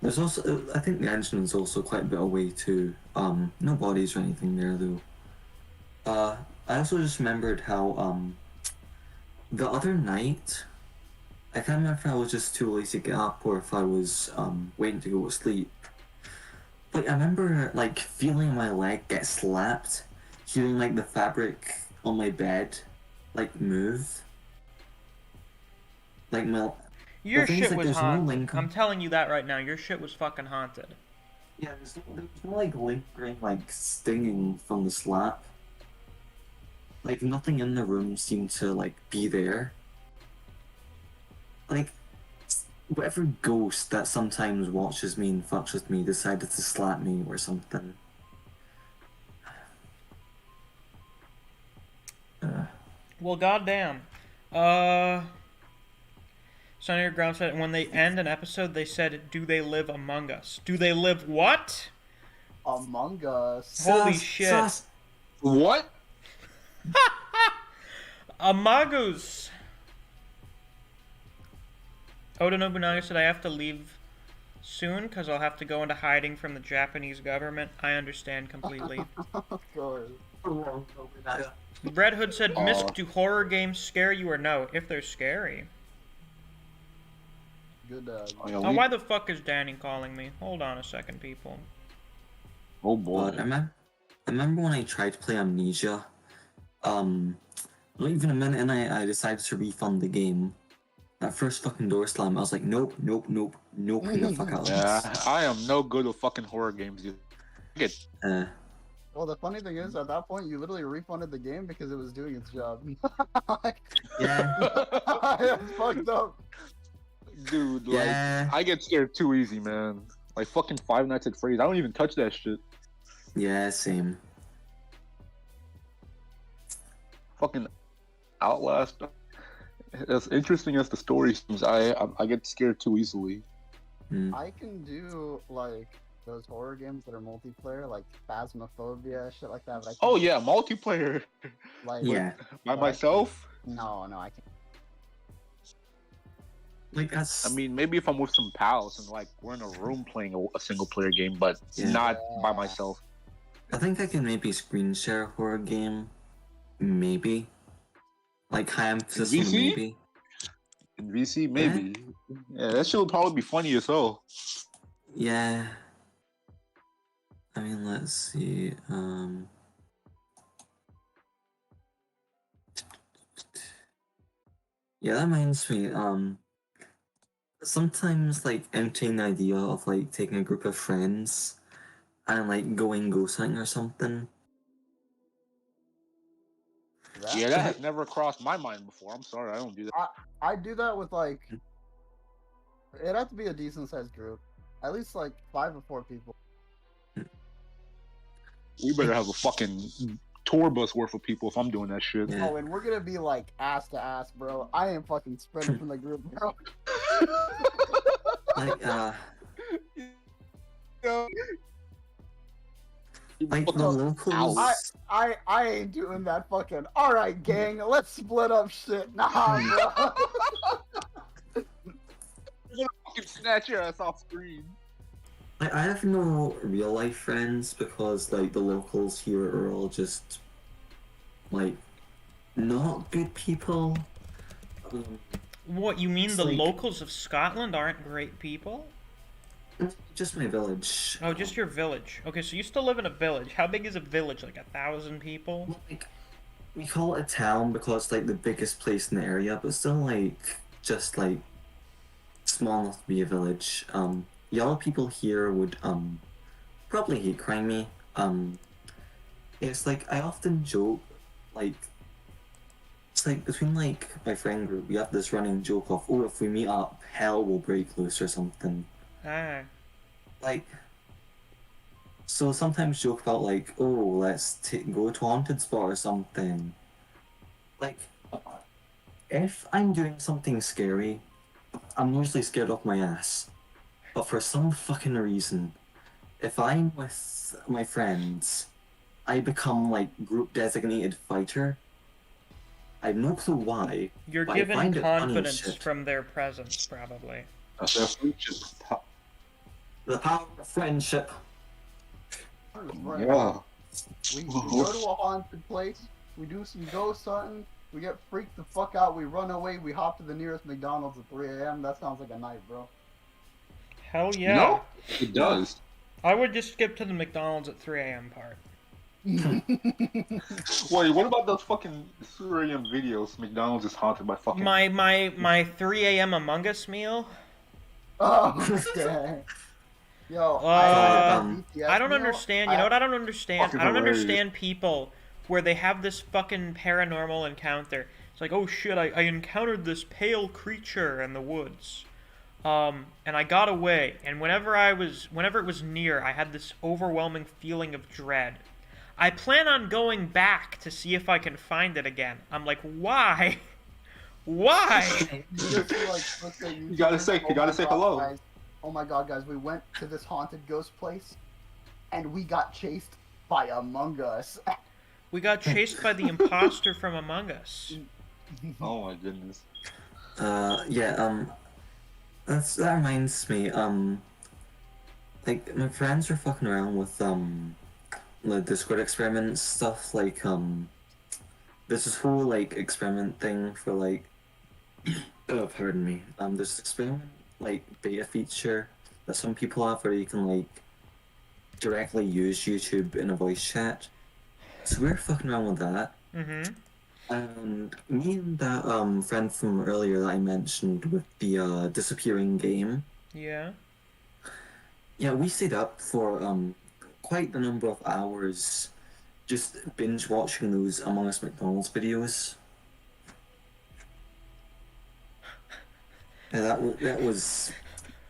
There's also, I think the engine is also quite a bit away too. No bodies or anything there though. I also just remembered how, the other night, I can't remember if I was just too lazy to get up or if I was, waiting to go to sleep. But I remember, like, feeling my leg get slapped, hearing, like, the fabric on my bed, like, move. Like, your shit like, was there's haunted. I'm telling you that right now. Your shit was fucking haunted. Yeah, there's no like lingering, like, stinging from the slap. Like, nothing in the room seemed to, like, be there. Like, whatever ghost that sometimes watches me and fucks with me decided to slap me or something. Well, goddamn. Sonny or Ground said, when they end an episode, they said, do they live among us? Do they live what? Among Us. Holy shit. What? Among Us. Oda Nobunaga said, I have to leave soon because I'll have to go into hiding from the Japanese government. I understand completely. Of course. Red Hood said, Misc, do horror games scare you or no? If they're scary. Good, Oh, why the fuck is Danny calling me? Hold on a second, people. Oh boy. I remember when I tried to play Amnesia. Not even a minute and I decided to refund the game. That first fucking door slam, I was like, nope, get the fuck out of Yeah, this. I am no good with fucking horror games, dude. Well, the funny thing is, at that point, you literally refunded the game because it was doing its job. Yeah. It's fucked up. Dude, like, Yeah. I get scared too easy, man. Like fucking Five Nights at Freddy's, I don't even touch that shit. Yeah, same. Fucking Outlast. As interesting as the story seems, I get scared too easily. I can do, like, those horror games that are multiplayer, like Phasmophobia, shit like that. But I can't, Oh yeah, multiplayer. like, Yeah. By myself? No, I can't. Like, that's... I mean, maybe if I'm with some pals and like we're in a room playing a single player game, but Yeah. not by myself. I think I can maybe screen share a horror game. Maybe. Like, high emphasis on VC? maybe. In VC, maybe. Yeah, that shit would probably be funny as hell. Yeah. I mean, let's see. Yeah, that reminds me. Sometimes, like, entertain the idea of, like, taking a group of friends and, like, going ghost hunting or something. Yeah, that has never crossed my mind before. I'm sorry, I don't do that. I do that with, like, It'd have to be a decent sized group. At least like 5 or 4 people. We better have a fucking tour bus worth of people if I'm doing that shit. Yeah. Oh, and we're gonna be like ass to ass, bro. I ain't fucking spreading from the group, bro. Like, Yo. like the locals. I ain't doing that fucking. All right, gang, let's split up shit. Nah, bro. Fucking snatch your ass off screen. I have no real life friends because like the locals here are all just like not good people. What, you mean It's the like- locals of Scotland aren't great people? Just my village. Oh, just your village. Okay, so you still live in a village. How big is a village? Like 1,000 people? Like, we call it a town because it's like the biggest place in the area, but still like just like small enough to be a village. Yellow people here would probably hate crime me. It's like I often joke, like it's like between like my friend group we have this running joke of, oh, if we meet up hell will break loose or something. Ah. Like, so sometimes joke about like, oh, let's go to a haunted spot or something. Like, if I'm doing something scary, I'm usually scared off my ass. But for some fucking reason, if I'm with my friends, I become like group designated fighter. I have no clue why. You're but I given find it funny as confidence shit. from their presence, probably. That's that friendship. The power of friendship. Yeah. We go to a haunted place. We do some ghost hunting. We get freaked the fuck out. We run away. We hop to the nearest McDonald's at 3 a.m. That sounds like a night, bro. Hell yeah. No, it does. I would just skip to the McDonald's at 3 a.m. part. Wait, what about those fucking 3 a.m. videos? McDonald's is haunted by fucking. My 3 a.m. Among Us meal? Oh, okay. Yo, I don't understand. You know what I don't understand? Fucking I don't hilarious. understand people where they have this fucking paranormal encounter. It's like, oh shit, I encountered this pale creature in the woods. And I got away. And whenever it was near, I had this overwhelming feeling of dread. I plan on going back to see if I can find it again. I'm like, why? Why? You gotta say hello. Guys. Oh my god, guys, we went to this haunted ghost place, and we got chased by Among Us. We got chased by the imposter from Among Us. Oh my goodness. Yeah, that reminds me, like, my friends are fucking around with, the Discord experiments stuff, like, there's this whole, like, experiment thing for, like, oh, pardon me, there's this experiment, like, beta feature that some people have where you can, like, directly use YouTube in a voice chat. So we're fucking around with that. Mm-hmm. And me and that friend from earlier that I mentioned with the disappearing game, Yeah. yeah, we stayed up for quite a number of hours just binge watching those Among Us McDonald's videos. Yeah, that was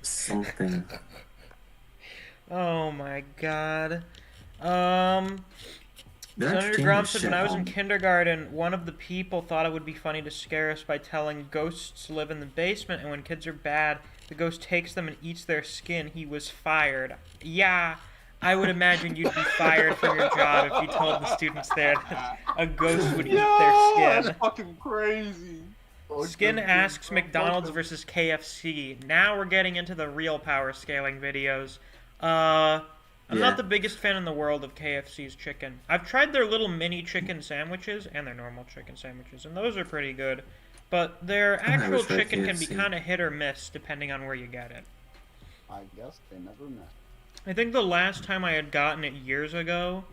something. Oh my god. They're Senator entertaining Grom as said, shit, when I was in kindergarten, one of the people thought it would be funny to scare us by telling ghosts live in the basement, and when kids are bad, the ghost takes them and eats their skin. He was fired. Yeah, I would imagine you'd be fired from your job if you told the students there that a ghost would eat their skin. That's fucking crazy. Skin asks McDonald's versus KFC. Now we're getting into the real power scaling videos. I'm not the biggest fan in the world of KFC's chicken. I've tried their little mini chicken sandwiches and their normal chicken sandwiches, and those are pretty good. But their actual tried chicken can be KFC. kind of hit or miss depending on where you get it. I guess they never met. I think the last time I had gotten it years ago,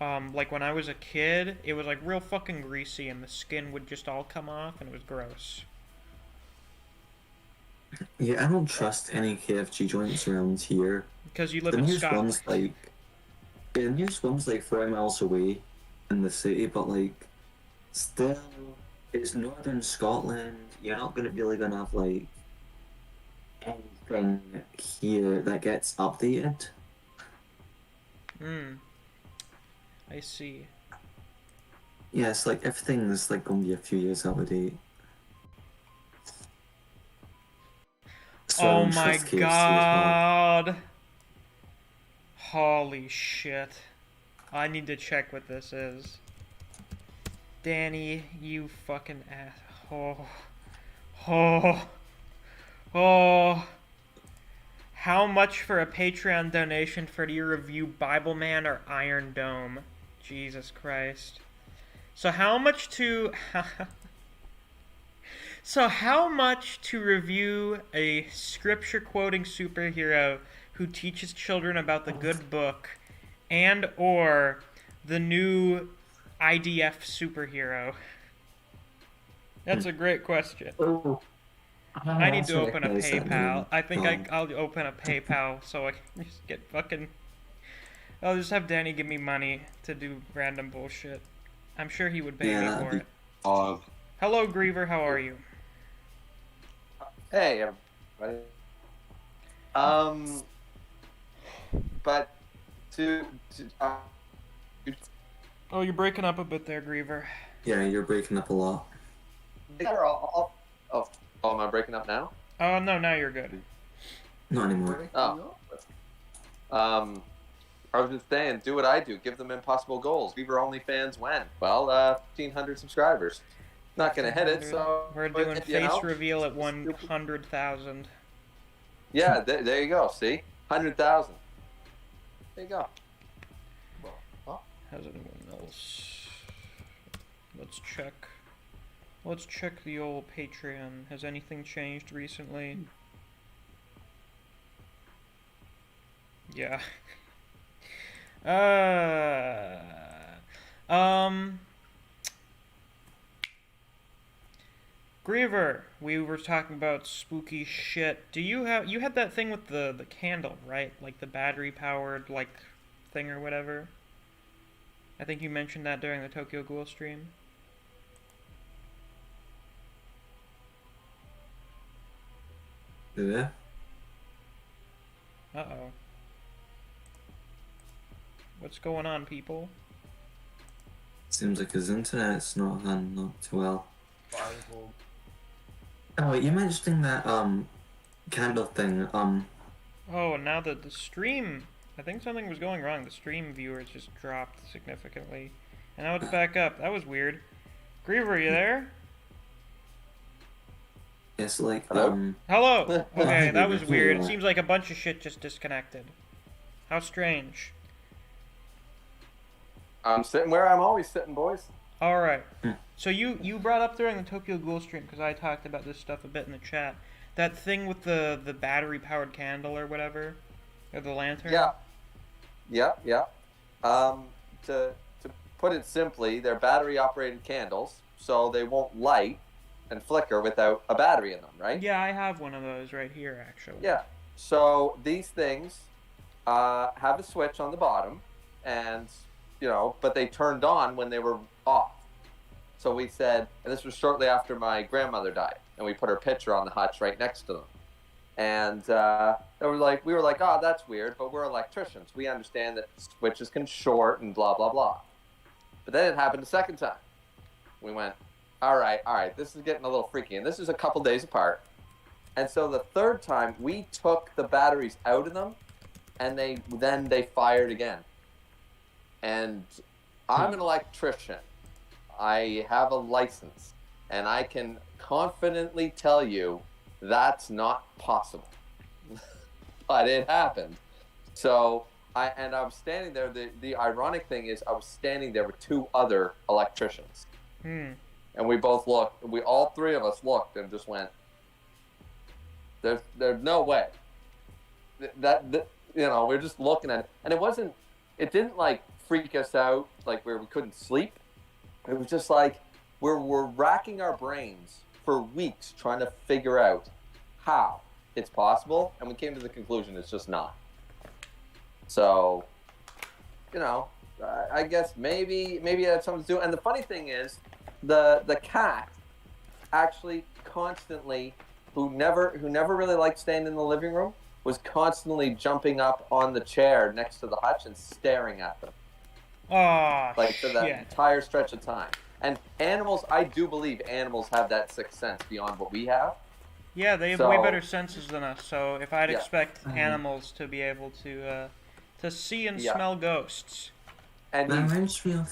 like when I was a kid, it was like real fucking greasy and the skin would just all come off and it was gross. Yeah, I don't trust any KFC joints around here. Because you live The in nearest Scotland. one's like, yeah, the nearest one's like 40 miles away in the city, but like, still, it's northern Scotland. You're not really gonna have like anything here that gets updated. I see. Yeah, it's like everything is like gonna be a few years out of date. So Oh I'm sure my it's KFC as well. god. Holy shit. I need to check what this is. Danny, you fucking ass. Oh. Oh. Oh. How much for a Patreon donation for your review Bible Man or Iron Dome? Jesus Christ. So how much to... So how much to review a scripture-quoting superhero who teaches children about the good book and or the new IDF superhero? That's a great question. Oh, I need to open a recognize that PayPal. name. I think I'll open a PayPal so I can just get fucking... I'll just have Danny give me money to do random bullshit. I'm sure he would pay Yeah, me that'd for be- it. Hello, Griever. How are you? Hey, everybody. But Oh, you're breaking up a bit there, Griever. Yeah, you're breaking up a lot. oh, am I breaking up now? Oh, no, now you're good. Not anymore. Oh. I was just saying, do what I do. Give them impossible goals. Beaver OnlyFans when? Well, 1,500 subscribers. Not gonna hit it, so We're doing you know, face reveal at 100,000. Yeah, there you go. See, 100,000. There you go. Has anyone else? Let's check. Let's check the old Patreon. Has anything changed recently? Yeah. Griever, we were talking about spooky shit. Do you had that thing with the candle, right? Like the battery powered like thing or whatever? I think you mentioned that during the Tokyo Ghoul stream. Yeah. Uh-oh. What's going on, people? Seems like his internet's not handling up too well. Oh, you mentioning that candle thing. Oh, now that the stream... I think something was going wrong. The stream viewers just dropped significantly. And now it's back up. That was weird. Griever, are you there? It's like Hello? Hello! Okay, that was Griever, weird. It hello. seems like a bunch of shit just disconnected. How strange. I'm sitting where I'm always sitting, boys. Alright. So you brought up during the Tokyo Ghoul stream, because I talked about this stuff a bit in the chat, that thing with the battery-powered candle or whatever? Or the lantern? Yeah. To put it simply, they're battery-operated candles, so they won't light and flicker without a battery in them, right? Yeah, I have one of those right here, actually. Yeah. So these things have a switch on the bottom, and but they turned on when they were off. So we said, and this was shortly after my grandmother died, and we put her picture on the hutch right next to them. And we were like, oh, that's weird, but we're electricians. We understand that switches can short and blah, blah, blah. But then it happened a second time. We went, all right, this is getting a little freaky. And this is a couple days apart. And so the third time, we took the batteries out of them, and they fired again. And I'm an electrician. I have a license, and I can confidently tell you that's not possible. But it happened. So I was standing there. The ironic thing is I was standing there with two other electricians. And we both looked. All three of us looked and just went, there's no way. That we're just looking at it. And it didn't like freak us out like where we couldn't sleep. It was just like we're racking our brains for weeks trying to figure out how it's possible, and we came to the conclusion it's just not. So, I guess maybe it had something to do. And the funny thing is, the cat actually constantly who never really liked staying in the living room, was constantly jumping up on the chair next to the hutch and staring at them. Oh, Like for that shit. entire stretch of time. And animals, I do believe animals have that sixth sense beyond what we have. Yeah, they have So- way better senses than us, so if I'd Yeah. expect animals to be able to see and Yeah. smell ghosts. And That he's, reminds me of.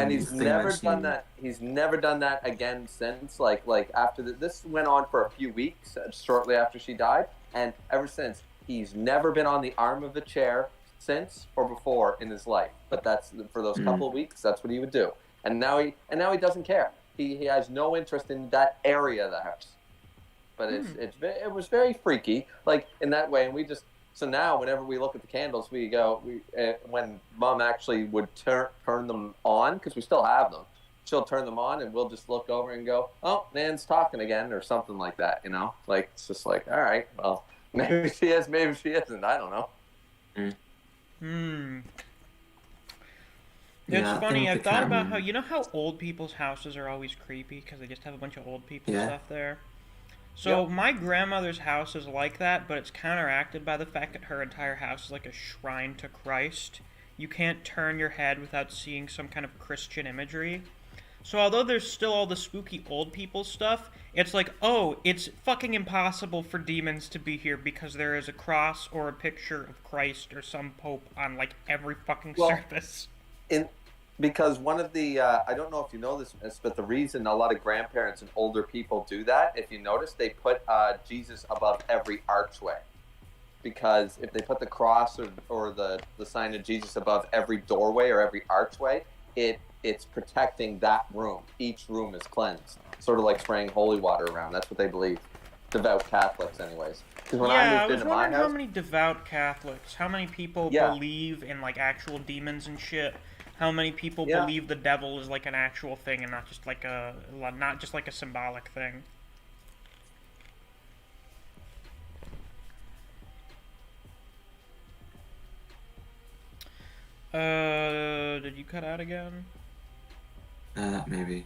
and he's the thing never mentioned- done that. He's never done that again since. Like after this went on for a few weeks, shortly after she died, and ever since he's never been on the arm of a chair since or before in his life. But that's for those couple of weeks. That's what he would do, and now he doesn't care. He has no interest in that area of the house. But it was very freaky, like in that way, and we just. So now, whenever we look at the candles, we go. When Mom actually would turn them on, because we still have them, she'll turn them on, and we'll just look over and go, "Oh, Nan's talking again," or something like that. You know, like it's just like, all right, well, maybe she is, maybe she isn't. I don't know. It's Yeah, I funny. think I've the thought about camera- how old people's houses are always creepy because they just have a bunch of old people Yeah. stuff there. So my grandmother's house is like that, but it's counteracted by the fact that her entire house is like a shrine to Christ. You can't turn your head without seeing some kind of Christian imagery. So although there's still all the spooky old people stuff, it's like, oh, it's fucking impossible for demons to be here because there is a cross or a picture of Christ or some pope on like every fucking surface. Because one of the, I don't know if you know this, but the reason a lot of grandparents and older people do that, if you notice, they put Jesus above every archway. Because if they put the cross or the sign of Jesus above every doorway or every archway, it's protecting that room. Each room is cleansed. Sort of like spraying holy water around. That's what they believe. Devout Catholics, anyways. Because when I moved was into my wondering how house, many devout Catholics, how many people Yeah. believe in like actual demons and shit. How many people Yeah. believe the devil is like an actual thing and not just like a symbolic thing? Did you cut out again? Maybe.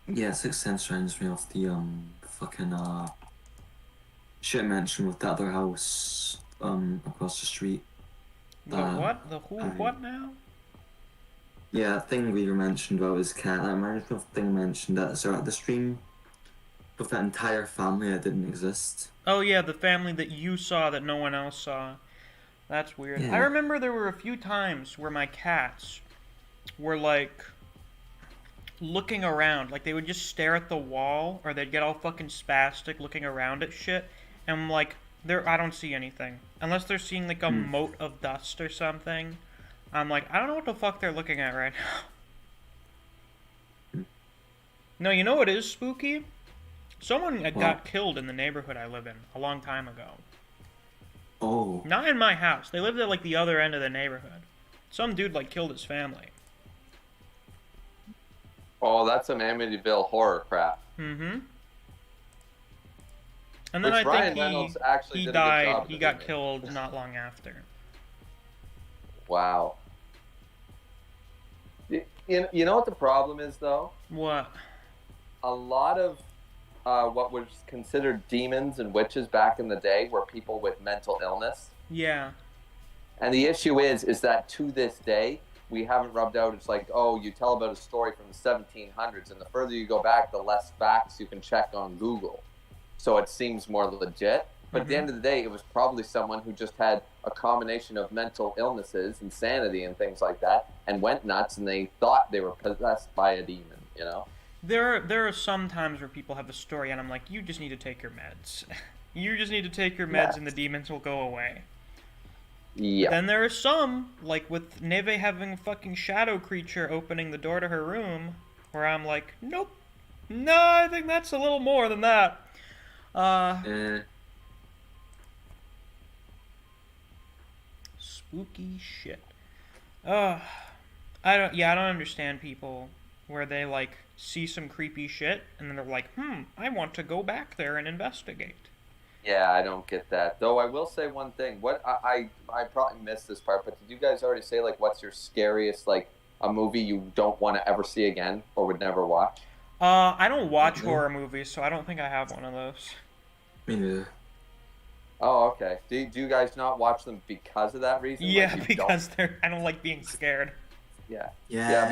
Yeah, Sixth Sense reminds me of the fucking shit I mentioned with that other house across the street. The what? The who? What now? Yeah, that thing we mentioned about his cat. That reminds me of the thing I mentioned at the start of the stream. With that entire family that didn't exist. Oh yeah, the family that you saw that no one else saw. That's weird. Yeah. I remember there were a few times where my cats were like looking around, like they would just stare at the wall, or they'd get all fucking spastic looking around at shit, and I'm like, I don't see anything. Unless they're seeing like a mote of dust or something. I'm like, I don't know what the fuck they're looking at right now. No, you know what is spooky? Someone got killed in the neighborhood I live in a long time ago. Oh. Not in my house. They lived at like the other end of the neighborhood. Some dude like killed his family. oh, that's some Amityville horror crap. Mm-hmm. And then Which I Ryan think Reynolds actually he did a good job died. of He the got movie. killed not long after. Wow. You know what the problem is, though? What? A lot of what was considered demons and witches back in the day were people with mental illness. Yeah. And the issue is that to this day, we haven't rubbed out. It's like, oh, you tell about a story from the 1700s, and the further you go back, the less facts you can check on Google. So it seems more legit. But at the end of the day, it was probably someone who just had a combination of mental illnesses, insanity, and things like that, and went nuts, and they thought they were possessed by a demon, you know? There are some times where people have a story, and I'm like, you just need to take your meds. You just need to take your meds, and the demons will go away. Yeah. Then there are some, like with Neve having a fucking shadow creature opening the door to her room, where I'm like, nope. No, I think that's a little more than that. Spooky shit. I don't understand people where they like see some creepy shit and then they're like, I want to go back there and investigate. Yeah, I don't get that. Though I will say one thing. What I probably missed this part, but did you guys already say like what's your scariest like a movie you don't want to ever see again or would never watch? I don't watch No. horror movies, so I don't think I have one of those. Me neither. Oh, okay. Do you guys not watch them because of that reason? Yeah, Like, you don't- because I don't like being scared. Yeah. Yeah. Yeah,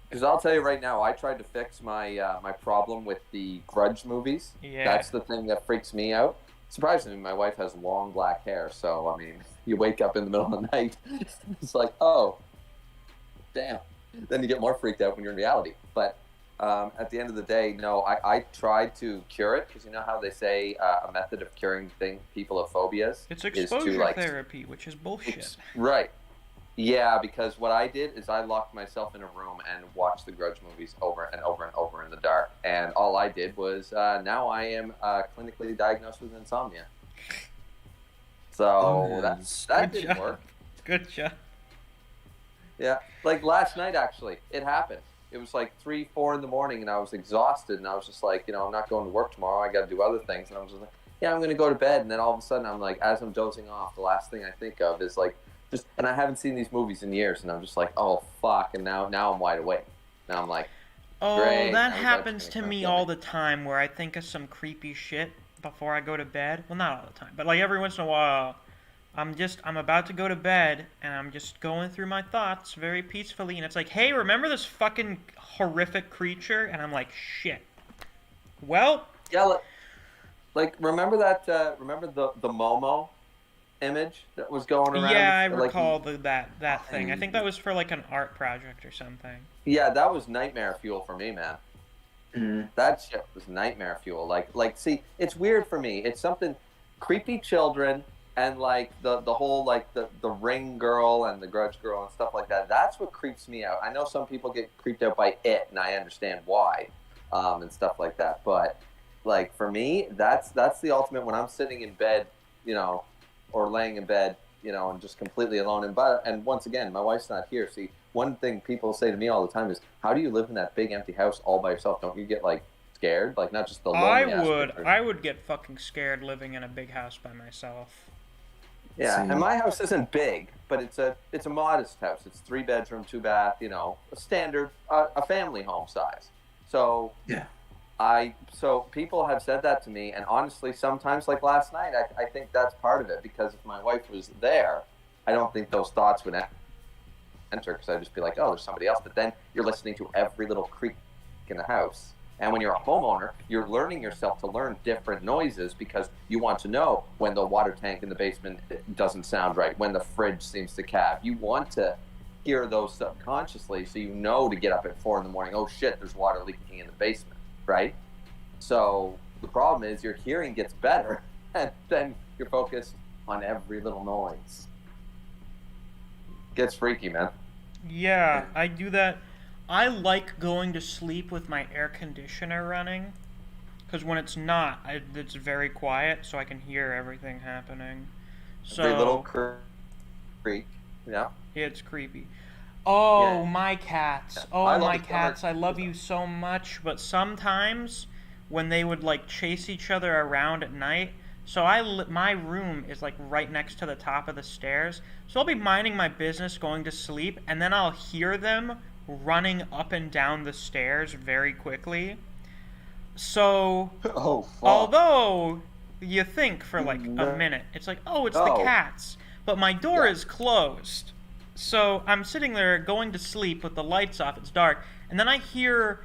because I'll tell you right now, I tried to fix my my problem with the Grudge movies. Yeah. That's the thing that freaks me out. Surprisingly, my wife has long black hair, so I mean, you wake up in the middle of the night, it's like, oh, damn. Then you get more freaked out when you're in reality. But at the end of the day, no, I tried to cure it, because you know how they say a method of curing people of phobias It's is to, exposure like, therapy, which is bullshit. Right. Yeah, because what I did is I locked myself in a room and watched the Grudge movies over and over and over in the dark. And all I did was, now I am clinically diagnosed with insomnia. So that Good didn't job. work. Good job. Yeah. Like last night, actually, it happened. It was like 3, 4 in the morning, and I was exhausted, and I was just like, I'm not going to work tomorrow. I got to do other things. And I was just like, yeah, I'm going to go to bed. And then all of a sudden, I'm like, as I'm dozing off, the last thing I think of is like, and I haven't seen these movies in years, and I'm just like, oh, fuck, and now I'm wide awake. Now I'm like, Oh, Great. that I was happens actually to me gonna all the time, where I think of some creepy shit before I go to bed. Well, not all the time, but like every once in a while, I'm about to go to bed, and I'm just going through my thoughts very peacefully, and it's like, hey, remember this fucking horrific creature? And I'm like, shit. Well, yeah, like remember that, remember the Momo image that was going around? yeah, I Like, recall that thing. I think that was for like an art project or something. yeah, that was nightmare fuel for me, man. Mm. That shit was nightmare fuel. Like, see, it's weird for me. It's something creepy children and like the whole like the Ring girl and the Grudge girl and stuff like that. That's what creeps me out. I know some people get creeped out by it, and I understand why, and stuff like that. But like for me, that's the ultimate when I'm sitting in bed, or laying in bed, and just completely alone. And once again, my wife's not here. See, one thing people say to me all the time is, how do you live in that big empty house all by yourself? Don't you get like scared? Like not just the lonely aspect. I would get fucking scared living in a big house by myself. Yeah, Same. and my house isn't big, but it's a modest house. It's 3 bedroom, 2 bath, a standard, a family home size. So Yeah. So people have said that to me, and honestly, sometimes, like last night, I think that's part of it, because if my wife was there, I don't think those thoughts would enter, because I'd just be like, oh, there's somebody else. But then you're listening to every little creak in the house. And when you're a homeowner, you're learning yourself to learn different noises, because you want to know when the water tank in the basement doesn't sound right, when the fridge seems to cave. You want to hear those subconsciously, so you know to get up at 4 in the morning. Oh shit, there's water leaking in the basement, right? So the problem is your hearing gets better, and then you're focused on every little noise. Gets freaky, man. Yeah, I do that. I like going to sleep with my air conditioner running, because when it's not, it's very quiet, so I can hear everything happening. So Every little creak. Yeah. it's creepy. Oh, Yeah. my cats. Yeah. Oh, I love my the summer cats. I love too, you so much, but sometimes when they would like chase each other around at night, so my room is like right next to the top of the stairs. So I'll be minding my business going to sleep, and then I'll hear them running up and down the stairs very quickly. So Oh, fuck. although you think for like a No. minute, it's like, oh, it's No. the cats. But my door Yeah. is closed. So I'm sitting there going to sleep with the lights off, it's dark, and then I hear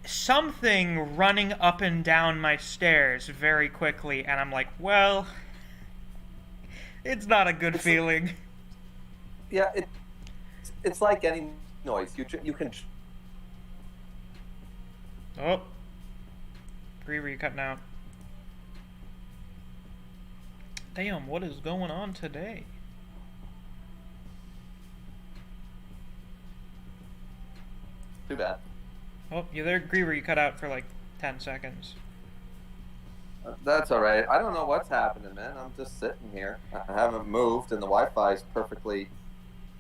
something running up and down my stairs very quickly, and I'm like, well, it's not a good feeling. Yeah, it's like any noise. You can. Oh. Griever, you cutting out. Damn, what is going on today? Too bad. Oh, you there, Griever, you cut out for like 10 seconds. That's all right. I don't know what's happening, man. I'm just sitting here. I haven't moved, and the Wi-Fi is perfectly.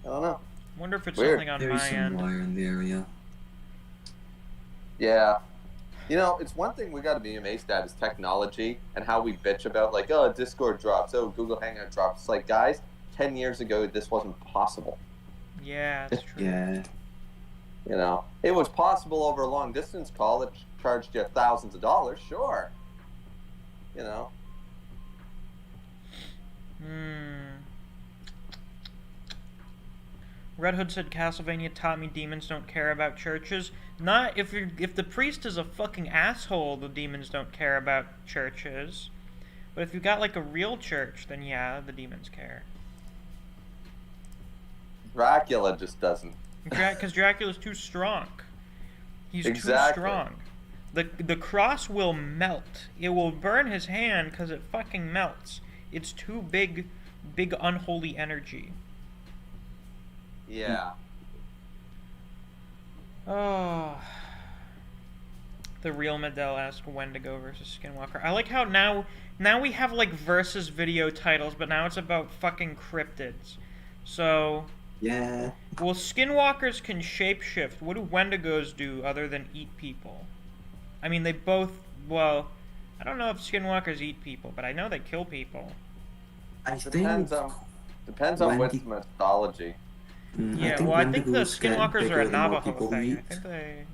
I don't know. Wonder if it's Weird. something on There's my some end. wire in the area. Yeah. It's one thing we got to be amazed at is technology and how we bitch about, like, oh, Discord drops, oh, Google Hangout drops. It's like, guys, 10 years ago, this wasn't possible. Yeah, that's true. Yeah. You know, it was possible over a long distance call that charged you thousands of dollars, sure. You know. Red Hood said Castlevania taught me demons don't care about churches. Not if the priest is a fucking asshole, the demons don't care about churches. But if you got like a real church, then yeah, the demons care. Dracula just doesn't. Because Dracula's too strong. He's Exactly. too strong. The cross will melt. It will burn his hand because it fucking melts. It's too big unholy energy. Yeah. Oh. The real Medell asked Wendigo versus Skinwalker. I like how now we have like versus video titles, but now it's about fucking cryptids. So Yeah. well, Skinwalkers can shapeshift. What do Wendigos do other than eat people? I mean, they both. Well, I don't know if Skinwalkers eat people, but I know they kill people. I Depends think. on which mythology. Yeah, well, I think the Wendigos get Skinwalkers bigger are a the more Navajo people thing. I eat. think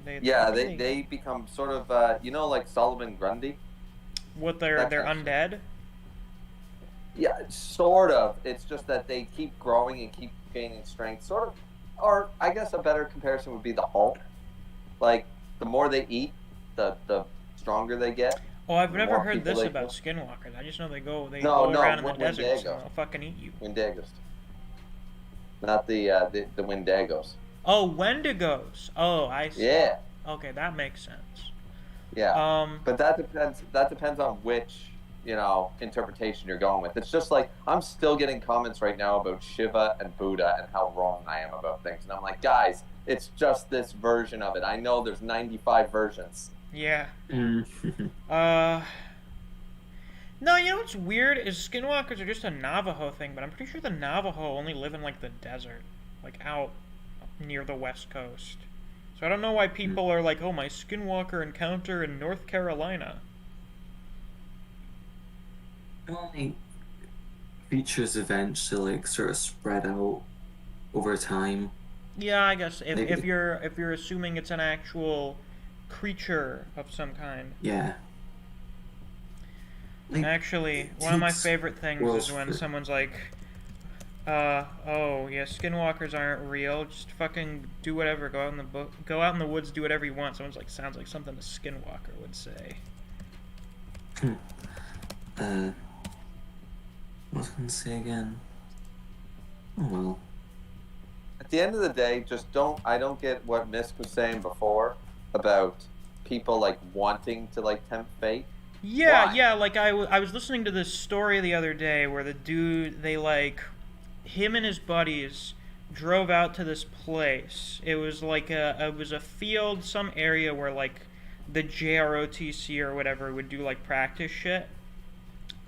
they Yeah, I think they become sort of you know, like Solomon Grundy. What they're that they're kind of undead. Yeah, sort of. It's just that they keep growing and keep gaining strength. Sort of, or I guess a better comparison would be the Hulk. Like the more they eat, the stronger they get. Oh, I've The never more heard people this they about kill. Skinwalkers. I just know they go No, around in the Wendigos. deserts and they'll fucking eat you. Wendigos. Not the Wendigos. Oh, Wendigos. Oh, I see. Yeah. Okay, that makes sense. Yeah. But that depends on which, you know, interpretation you're going with. It's just like I'm still getting comments right now about Shiva and Buddha and how wrong I am about things. And I'm like, guys, it's just this version of it. I know there's 95 versions. Yeah. Mm. No, you know what's weird is Skinwalkers are just a Navajo thing, but I'm pretty sure the Navajo only live in like the desert, like out near the west coast. So I don't know why people are like, oh, my Skinwalker encounter in North Carolina. Only creatures eventually like sort of spread out over time. Yeah, I guess Maybe. if you're assuming it's an actual creature of some kind. Yeah. Like, Actually, it one of my takes favorite things worlds is when for- someone's like, oh yeah, Skinwalkers aren't real. Just fucking do whatever. Go out in the woods, do whatever you want. Someone's like, sounds like something a Skinwalker would say. what was I gonna say again? Oh well. At the end of the day, I don't get what Misc was saying before about people like wanting to like tempt fate. Yeah, Why? yeah. Like I was listening to this story the other day where the dude, him and his buddies drove out to this place. It was like it was a field, some area where like the JROTC or whatever would do like practice shit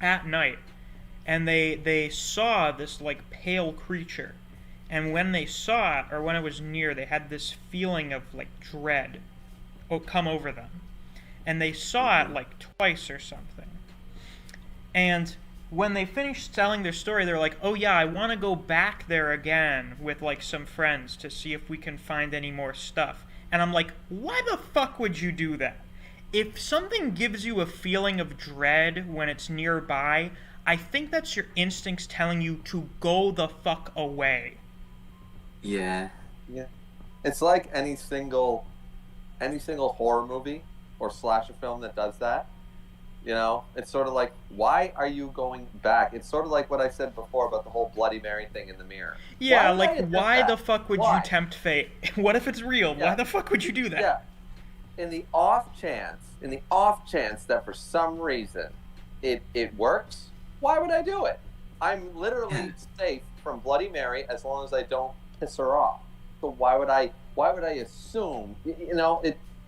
at night, and they saw this like pale creature, and when they saw it or when it was near, they had this feeling of like dread come over them, and they saw it like twice or something, and when they finished telling their story, they're like, oh yeah, I want to go back there again with like some friends to see if we can find any more stuff. And I'm like, why the fuck would you do that? If something gives you a feeling of dread when it's nearby, I think that's your instincts telling you to go the fuck away. Yeah. Yeah. It's like any single horror movie or slasher film that does that. You know, it's sort of like, why are you going back? It's sort of like what I said before about the whole Bloody Mary thing in the mirror. Yeah, Why would I like, have done why that? the fuck would Why? you tempt fate? What if it's real? Yeah. Why the fuck would you do that? Yeah. In the off chance that for some reason it works, why would I do it? I'm literally safe from Bloody Mary as long as I don't piss her off. So why would I assume? You know,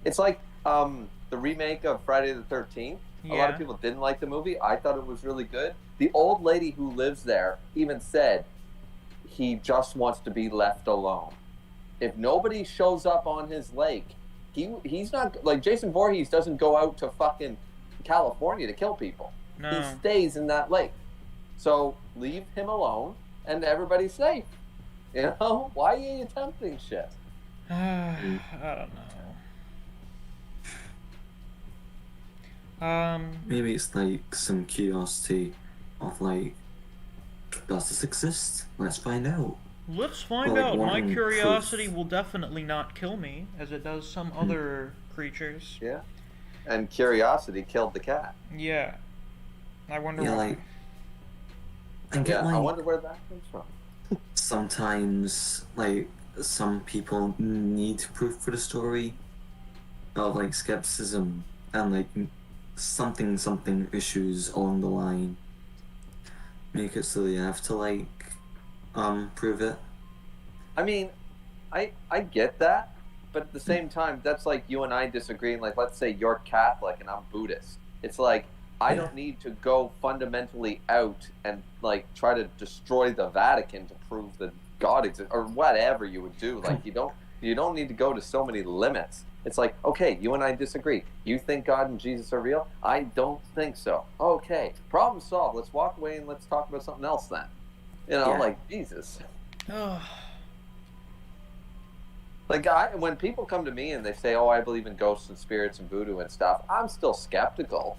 it's like the remake of Friday the 13th. A lot of people didn't like the movie. I thought it was really good. The old lady who lives there even said he just wants to be left alone. If nobody shows up on his lake, he's not like Jason Voorhees doesn't go out to fucking California to kill people. No. He stays in that lake. So leave him alone and everybody's safe. You know? Why are you attempting shit? I don't know. Maybe it's like some curiosity of like, does this exist? Let's find out. Let's find Or, like, out. My wanting curiosity proof. will definitely not kill me, as it does some other creatures. Yeah. And curiosity killed the cat. Yeah. I wonder Yeah, why. like, I get I like wonder where that comes from. sometimes like some people need proof for the story of like skepticism and like something issues along the line make it so they have to like prove it. I mean, I get that, but at the same time, that's like you and I disagreeing. Like, let's say you're Catholic and I'm Buddhist. It's like I don't need to go fundamentally out and like try to destroy the Vatican to prove that God exists or whatever you would do. Like you don't need to go to so many limits. It's like, okay, you and I disagree. You think God and Jesus are real? I don't think so. Okay, problem solved. Let's walk away and let's talk about something else then. You know, Yeah. like Jesus. Ugh. Like when people come to me and they say, "Oh, I believe in ghosts and spirits and voodoo and stuff," I'm still skeptical,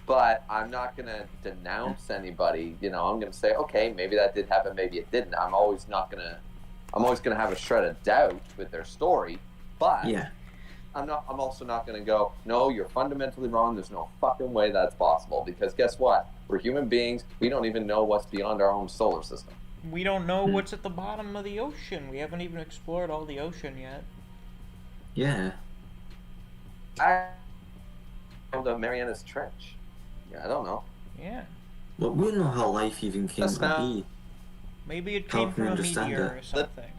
but I'm not gonna denounce anybody. You know, I'm gonna say, "Okay, maybe that did happen, maybe it didn't." I'm always gonna have a shred of doubt with their story, but Yeah. I'm also not gonna go, "No, you're fundamentally wrong. There's no fucking way that's possible." Because guess what? We're human beings. We don't even know what's beyond our own solar system. We don't know what's at the bottom of the ocean. We haven't even explored all the ocean yet. Yeah. I know the Marianas Trench. Yeah, I don't know. Yeah. But we don't know how life even came That's to not- be. Maybe it How came can from we a understand meteor it? or something.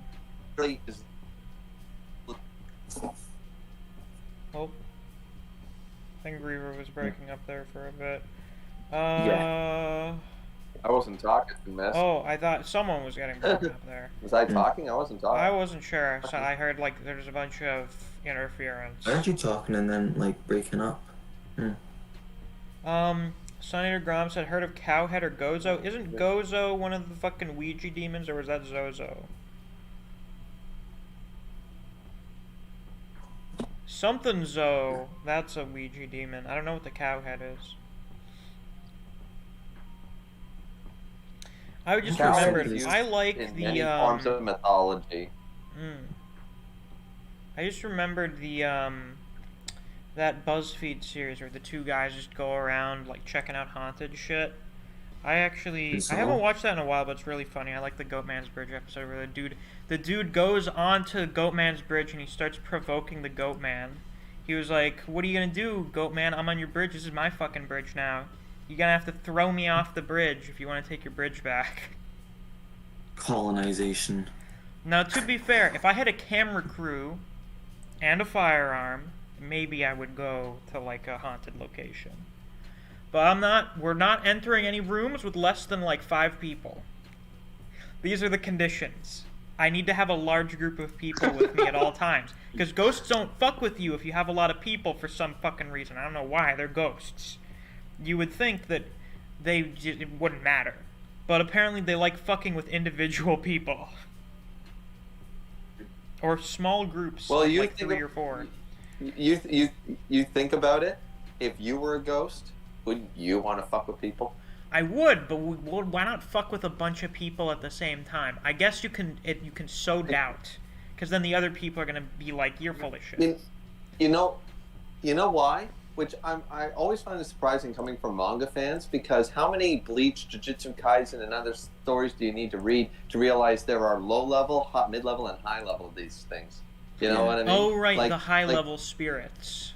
Really is- Oh. I think Reaver was breaking up there for a bit. I wasn't talking, Miss. Oh, I thought someone was getting broken up there. Was I talking? I wasn't talking. I wasn't sure, so I heard like there's a bunch of interference. I heard you talking and then like breaking up. Senator Grom said, heard of Cowhead or Gozo? Isn't Gozo one of the fucking Ouija demons, or was that Zozo? Something Zo. That's a Ouija demon. I don't know what the Cowhead is. I just Cowhead remembered. is used I like in the many forms of mythology. I just remembered the that BuzzFeed series where the two guys just go around like checking out haunted shit. I haven't watched that in a while, but it's really funny. I like the Goatman's Bridge episode where the dude goes onto Goatman's Bridge and he starts provoking the Goatman. He was like, "What are you gonna do, Goatman? I'm on your bridge. This is my fucking bridge now. You're gonna have to throw me off the bridge if you want to take your bridge back." Colonization. Now, to be fair, if I had a camera crew and a firearm, maybe I would go to like a haunted location. But we're not entering any rooms with less than like 5 people. These are the conditions. I need to have a large group of people with me at all times. Because ghosts don't fuck with you if you have a lot of people for some fucking reason. I don't know why, they're ghosts. You would think that it wouldn't matter. But apparently they like fucking with individual people. Or small groups, Well, you like think 3 or 4. You think about it. If you were a ghost, wouldn't you want to fuck with people? I would, but why not fuck with a bunch of people at the same time? I guess you can sow doubt, because then the other people are gonna be like, "You're full of shit." You know why? Which I always find it surprising coming from manga fans, because how many Bleach, Jujutsu Kaisen, and other stories do you need to read to realize there are low level, mid level, and high level of these things? You know what I mean? Oh right, Like- the high level spirits.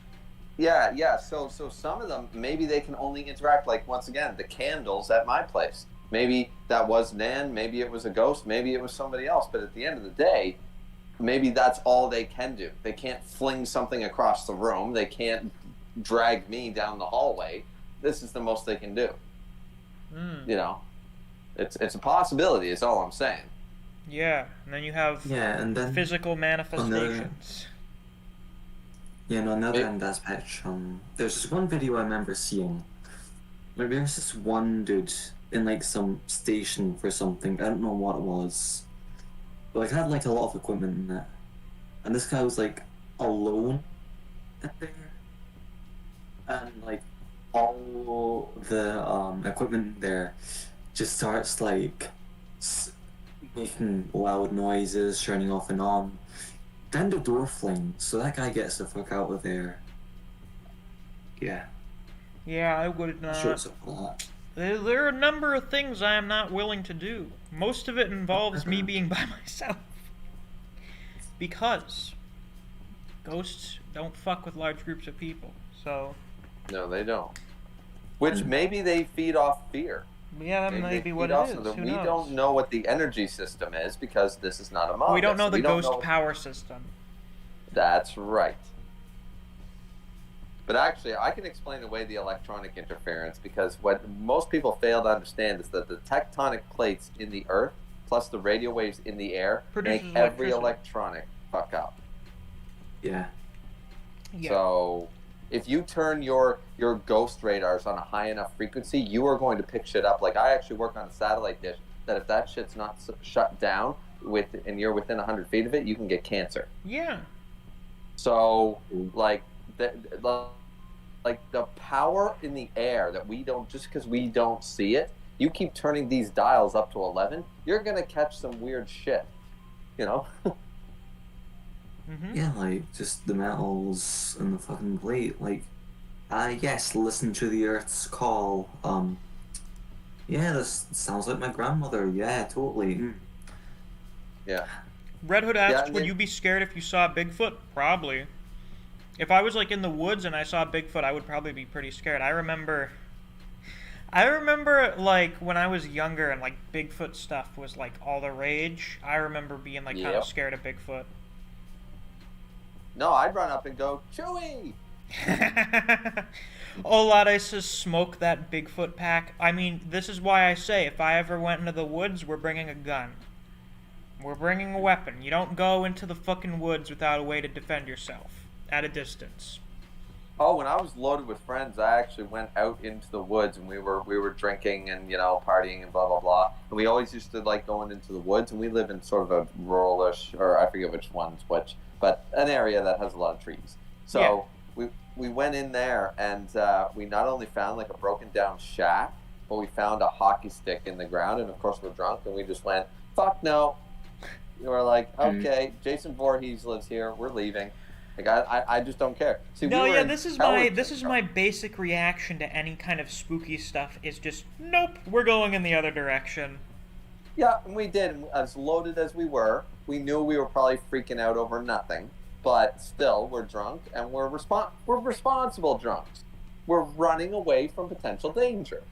Yeah. So some of them, maybe they can only interact, like, once again, the candles at my place. Maybe that was Nan, maybe it was a ghost, maybe it was somebody else. But at the end of the day, maybe that's all they can do. They can't fling something across the room. They can't drag me down the hallway. This is the most they can do. You know, it's a possibility. Is all I'm saying. Yeah, and then you have and then physical manifestations. on another end aspect, there's this one video I remember seeing. Where there's this one dude in like some station for something. I don't know what it was, but it had like a lot of equipment in it. and this guy was like alone there, and like all the equipment there just starts like making loud noises, turning off and on. Then the door flings, so that guy gets the fuck out of there. Yeah, Yeah, I would not. shorts up for that. There are a number of things I am not willing to do. Most of it involves me being by myself. Because ghosts don't fuck with large groups of people. So, No, they don't. Which maybe they feed off fear. yeah, that Maybe may they be feed what it off is. something. Who We knows? don't know what the energy system is because this is not among We don't us. know the We don't ghost know- power system. That's right. But actually, I can explain away the electronic interference because what most people fail to understand is that the tectonic plates in the Earth plus the radio waves in the air Produces make every electricity. electronic fuck up. Yeah. Yeah. So if you turn your ghost radars on a high enough frequency, you are going to pick shit up. Like, I actually work on a satellite dish that if that shit's not shut down and you're within 100 feet of it, you can get cancer. Yeah. So, like the power in the air that we don't, just because we don't see it, you keep turning these dials up to 11, you're gonna catch some weird shit, you know? Mm-hmm. Yeah, like just the metals and the fucking plate. Like, yes, listen to the Earth's call. Yeah, this sounds like my grandmother. Yeah, totally. Yeah. Red Hood asked, and would then- you be scared if you saw Bigfoot? Probably. If I was like in the woods and I saw Bigfoot, I would probably be pretty scared. I remember like when I was younger and like Bigfoot stuff was like all the rage. I remember being like kind Yep. of scared of Bigfoot. No, I'd run up and go, Chewy! Olade says smoke that Bigfoot pack. I mean, this is why I say if I ever went into the woods, we're bringing a gun. We're bringing a weapon. You don't go into the fucking woods without a way to defend yourself at a distance. Oh, when I was loaded with friends, I actually went out into the woods and we were drinking and, you know, partying and blah, blah, blah. And we always used to like going into the woods, and we live in sort of a ruralish, or I forget which one's which, but an area that has a lot of trees. So we went in there and we not only found like a broken down shack, but we found a hockey stick in the ground. And of course we're drunk and we just went, fuck no. We were like, okay, Jason Voorhees lives here. We're leaving. Like I just don't care. See, No, we were yeah, in this is Pelican. my basic reaction to any kind of spooky stuff is just nope, we're going in the other direction. Yeah, and we did. And as loaded as we were, we knew we were probably freaking out over nothing. But still, we're drunk and we're responsible drunks. We're running away from potential danger.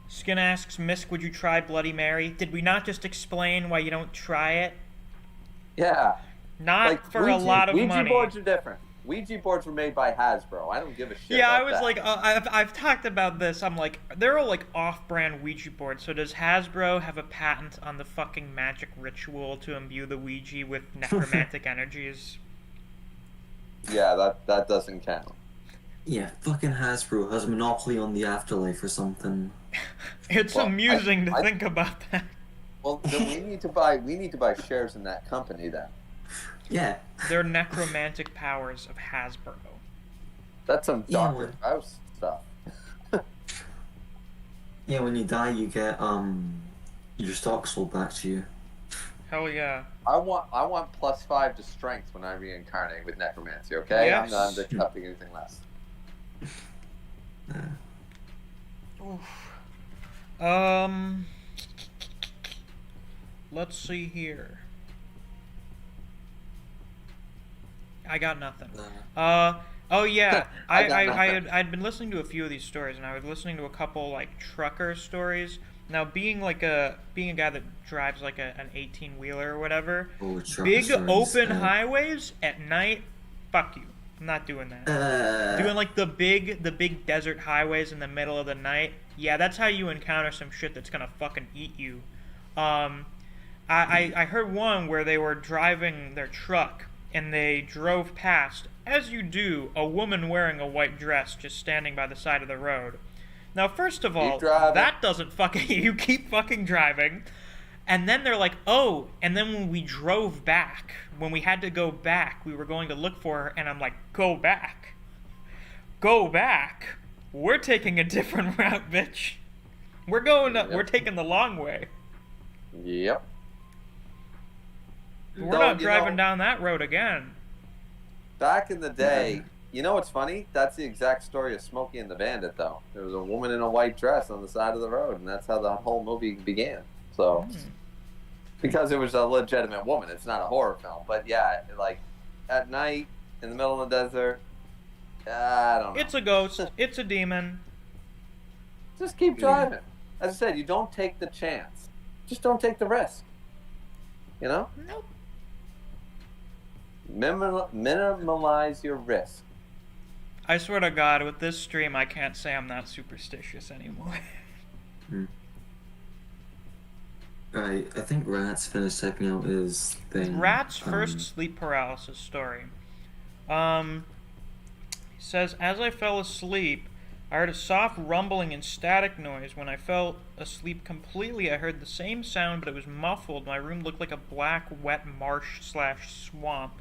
Skin asks, Misc, would you try Bloody Mary? Did we not just explain why you don't try it? Yeah. Not Like, for a lot of Ouija money. boards are different. Ouija boards were made by Hasbro. I don't give a shit Yeah, I about was that. like, I've talked about this. I'm like, they're all like off-brand Ouija boards. So does Hasbro have a patent on the fucking magic ritual to imbue the Ouija with necromantic energies? Yeah, that doesn't count. Yeah, fucking Hasbro has a monopoly on the afterlife or something. It's Well, amusing to I- think about that. Well, then we need to buy shares in that company then. Yeah. They're necromantic powers of Hasbro. That's some Yeah, Dr. House stuff. Yeah, when you die, you get your stock sold back to you. Hell yeah. I want +5 to strength when I reincarnate with necromancy, okay? Yes. I'm not accepting anything less. Oof. Let's see here. I got nothing. Oh yeah, I got nothing. I'd been listening to a few of these stories, and I was listening to a couple like trucker stories. Now, being a guy that drives like an 18-wheeler or whatever, Oh, trucker big stories, open highways at night, fuck you. I'm not doing that. Doing like the big desert highways in the middle of the night, yeah, that's how you encounter some shit that's gonna fucking eat you. I heard one where they were driving their truck and they drove past, as you do, a woman wearing a white dress just standing by the side of the road. Now, first of all, driving. that doesn't fucking... You keep fucking driving. And then they're like, oh, and then when we drove back, when we had to go back, we were going to look for her, and I'm like, go back. Go back. We're taking a different route, bitch. We're going up, we're taking the long way. Yep. We're Though, not you driving know, down that road again. Back in the day, you know what's funny? That's the exact story of Smokey and the Bandit, though. There was a woman in a white dress on the side of the road, and that's how the whole movie began. So, because it was a legitimate woman, it's not a horror film. But yeah, like at night in the middle of the desert, I don't know. It's a ghost. It's a demon. Just keep driving. As I said, you don't take the chance. Just don't take the risk. You know? Nope. Minimize your risk. I swear to God, with this stream, I can't say I'm not superstitious anymore. Right, I think Rat's finished typing out his thing. Rat's first sleep paralysis story. He says, as I fell asleep, I heard a soft rumbling and static noise. When I fell asleep completely, I heard the same sound, but it was muffled. My room looked like a black, wet marsh/swamp.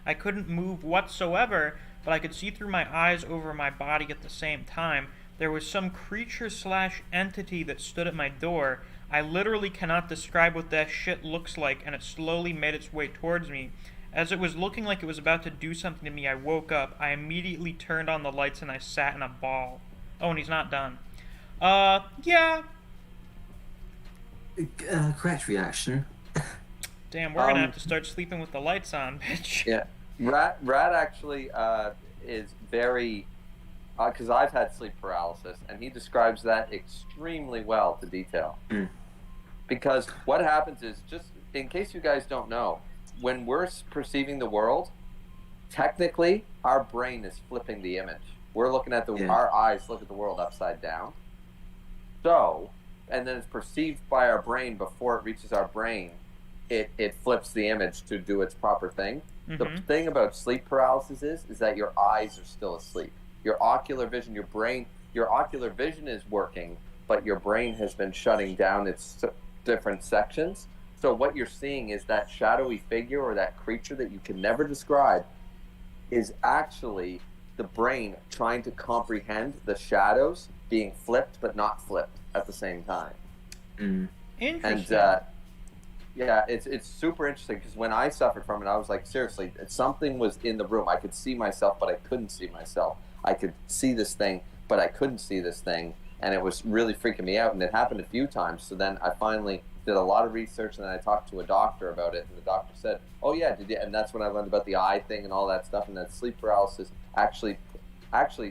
I couldn't move whatsoever, but I could see through my eyes over my body at the same time. There was some creature/entity that stood at my door. I literally cannot describe what that shit looks like, and it slowly made its way towards me. As it was looking like it was about to do something to me, I woke up. I immediately turned on the lights and I sat in a ball. Oh, and he's not done. Yeah. Correct reaction. Damn, we're gonna have to start sleeping with the lights on, bitch. Yeah. Rat actually is very... because I've had sleep paralysis, and he describes that extremely well to detail. Because what happens is, just in case you guys don't know, when we're perceiving the world, technically, our brain is flipping the image. We're looking at our eyes look at the world upside down. So, and then it's perceived by our brain before it reaches our brain. It flips the image to do its proper thing. The thing about sleep paralysis is that your eyes are still asleep. Your ocular vision, your ocular vision is working, but your brain has been shutting down its different sections. So what you're seeing is that shadowy figure or that creature that you can never describe is actually the brain trying to comprehend the shadows being flipped but not flipped at the same time. Interesting. And yeah, it's super interesting because when I suffered from it, I was like, seriously, something was in the room. I could see myself, but I couldn't see myself. I could see this thing, but I couldn't see this thing, and it was really freaking me out, and it happened a few times. So then I finally did a lot of research, and then I talked to a doctor about it, and the doctor said, oh yeah, and that's when I learned about the eye thing and all that stuff, and that sleep paralysis, actually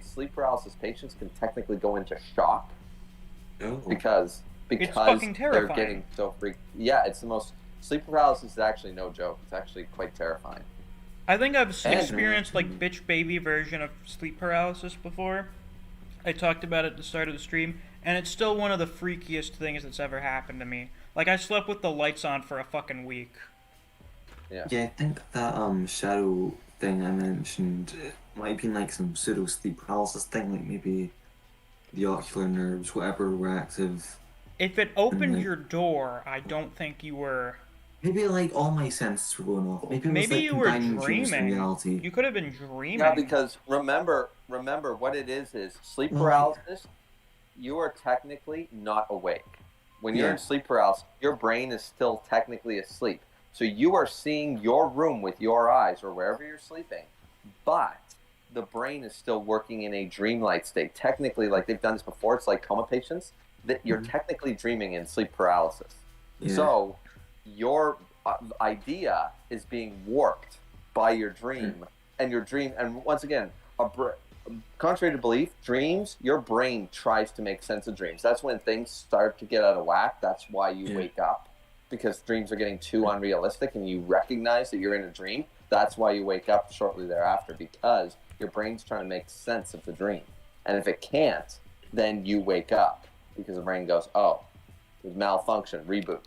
sleep paralysis patients can technically go into shock because it's fucking terrifying. They're getting so freaked. Yeah, it's the most, sleep paralysis is actually no joke. It's actually quite terrifying. I think I've experienced like bitch baby version of sleep paralysis before. I talked about it at the start of the stream, and it's still one of the freakiest things that's ever happened to me. Like, I slept with the lights on for a fucking week. Yeah, I think that shadow thing I mentioned might have been like some pseudo sleep paralysis thing, like maybe the ocular nerves, whatever, were active. If it opened your door, I don't think you were... Maybe like all my senses were going off. Maybe it was Maybe like you were combining dreams and dreaming. reality. You could have been dreaming. Yeah, because remember what it is sleep paralysis, you are technically not awake. When you're in sleep paralysis, your brain is still technically asleep. So you are seeing your room with your eyes or wherever you're sleeping, but the brain is still working in a dreamlike state. Technically, like they've done this before, it's like coma patients, that you're technically dreaming in sleep paralysis. Yeah. So your idea is being warped by your dream, and your dream, and once again, contrary to belief, dreams, your brain tries to make sense of dreams. That's when things start to get out of whack. That's why you wake up, because dreams are getting too unrealistic and you recognize that you're in a dream. That's why you wake up shortly thereafter, because your brain's trying to make sense of the dream. And if it can't, then you wake up because the brain goes, oh, there's malfunction, reboot,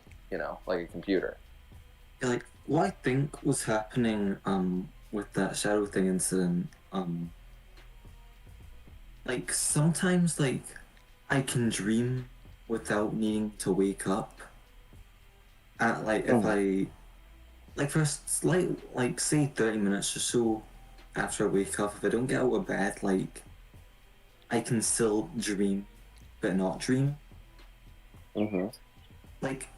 like a computer. Yeah, like what I think was happening with that shadow thing incident, like sometimes like I can dream without needing to wake up. Like if I, like for like say 30 minutes or so after I wake up, if I don't get out of bed, like I can still dream, but not dream. Like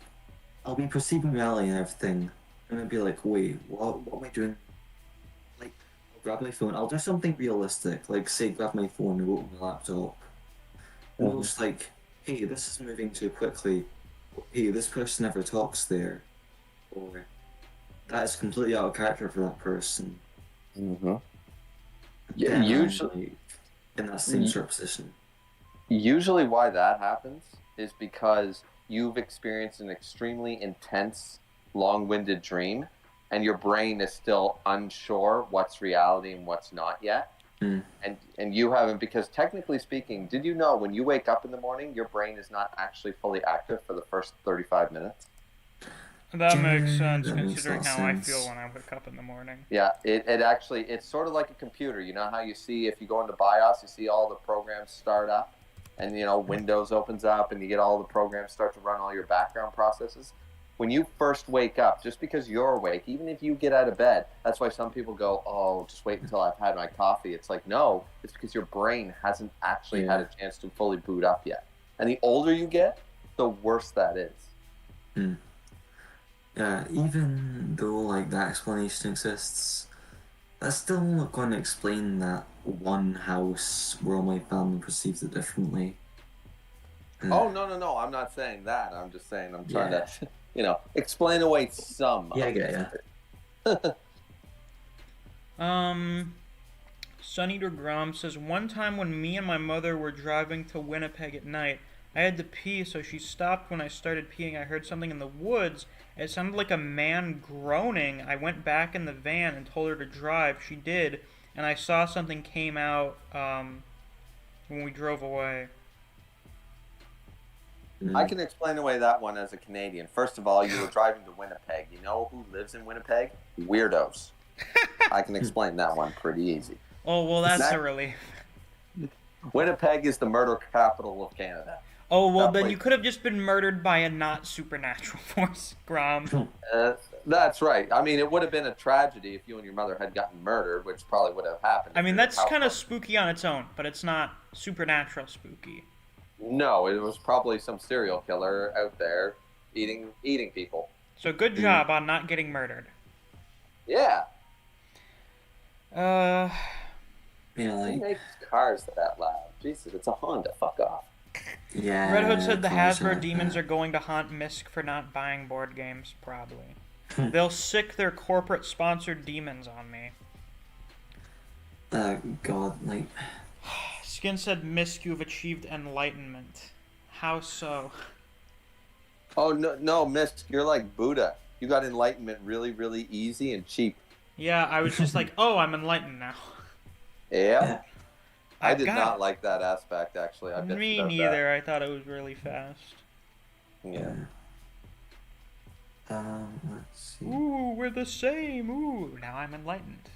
I'll be perceiving reality and everything, and I'll be like, wait, what am I doing? Like I'll grab my phone. I'll do something realistic, like say grab my phone and open my laptop. And it's just like, hey, this is moving too quickly. Hey, this person never talks there. Or that is completely out of character for that person. Yeah, Then I'm, usually like, in that same sort of position. Usually why that happens is because you've experienced an extremely intense, long-winded dream, and your brain is still unsure what's reality and what's not yet. And you haven't, because technically speaking, did you know when you wake up in the morning, your brain is not actually fully active for the first 35 minutes? That makes sense, That makes considering a lot how I sense. feel when I wake up in the morning. Yeah, it actually, it's sort of like a computer. You know how you see, if you go into BIOS, you see all the programs start up, and, you know, Windows opens up, and you get all the programs start to run all your background processes. When you first wake up, just because you're awake, even if you get out of bed, that's why some people go, oh, just wait until I've had my coffee. It's like, no, it's because your brain hasn't actually had a chance to fully boot up yet. And the older you get, the worse that is. Yeah, even though like that explanation exists, that's still not going to explain that one house where all my family perceives it differently. Oh, no, I'm not saying that. I'm just saying I'm trying to, you know, explain away some. Yeah, I get ya. Sunny DeGrom says, one time when me and my mother were driving to Winnipeg at night, I had to pee, so she stopped when I started peeing. I heard something in the woods. It sounded like a man groaning. I went back in the van and told her to drive. She did, and I saw something came out when we drove away. I can explain away that one as a Canadian. First of all, you were driving to Winnipeg. You know who lives in Winnipeg? Weirdos. I can explain that one pretty easy. Oh, well, that's a relief. Winnipeg is the murder capital of Canada. Oh, well, then you could have just been murdered by a not supernatural force, Grom. That's right. I mean, it would have been a tragedy if you and your mother had gotten murdered, which probably would have happened. I mean, that's kind of spooky on its own, but it's not supernatural spooky. No, it was probably some serial killer out there eating people. So good job on not getting murdered. Yeah. Yeah, Who makes cars that loud? Jesus, it's a Honda. Fuck off. Yeah. Red Hood said the cars Hasbro like demons that. are going to haunt Misc for not buying board games, probably. They'll sick their corporate-sponsored demons on me. God, like... Skin said, Misc, you've achieved enlightenment. How so? Oh, no, Misc, you're like Buddha. You got enlightenment really, really easy and cheap. Yeah, I was just like, oh, I'm enlightened now. Yeah. I did got not it. like that aspect, actually. I bitched Me about neither. I thought it was really fast. That. Yeah. Let's see. Ooh, we're the same. Ooh, now I'm enlightened.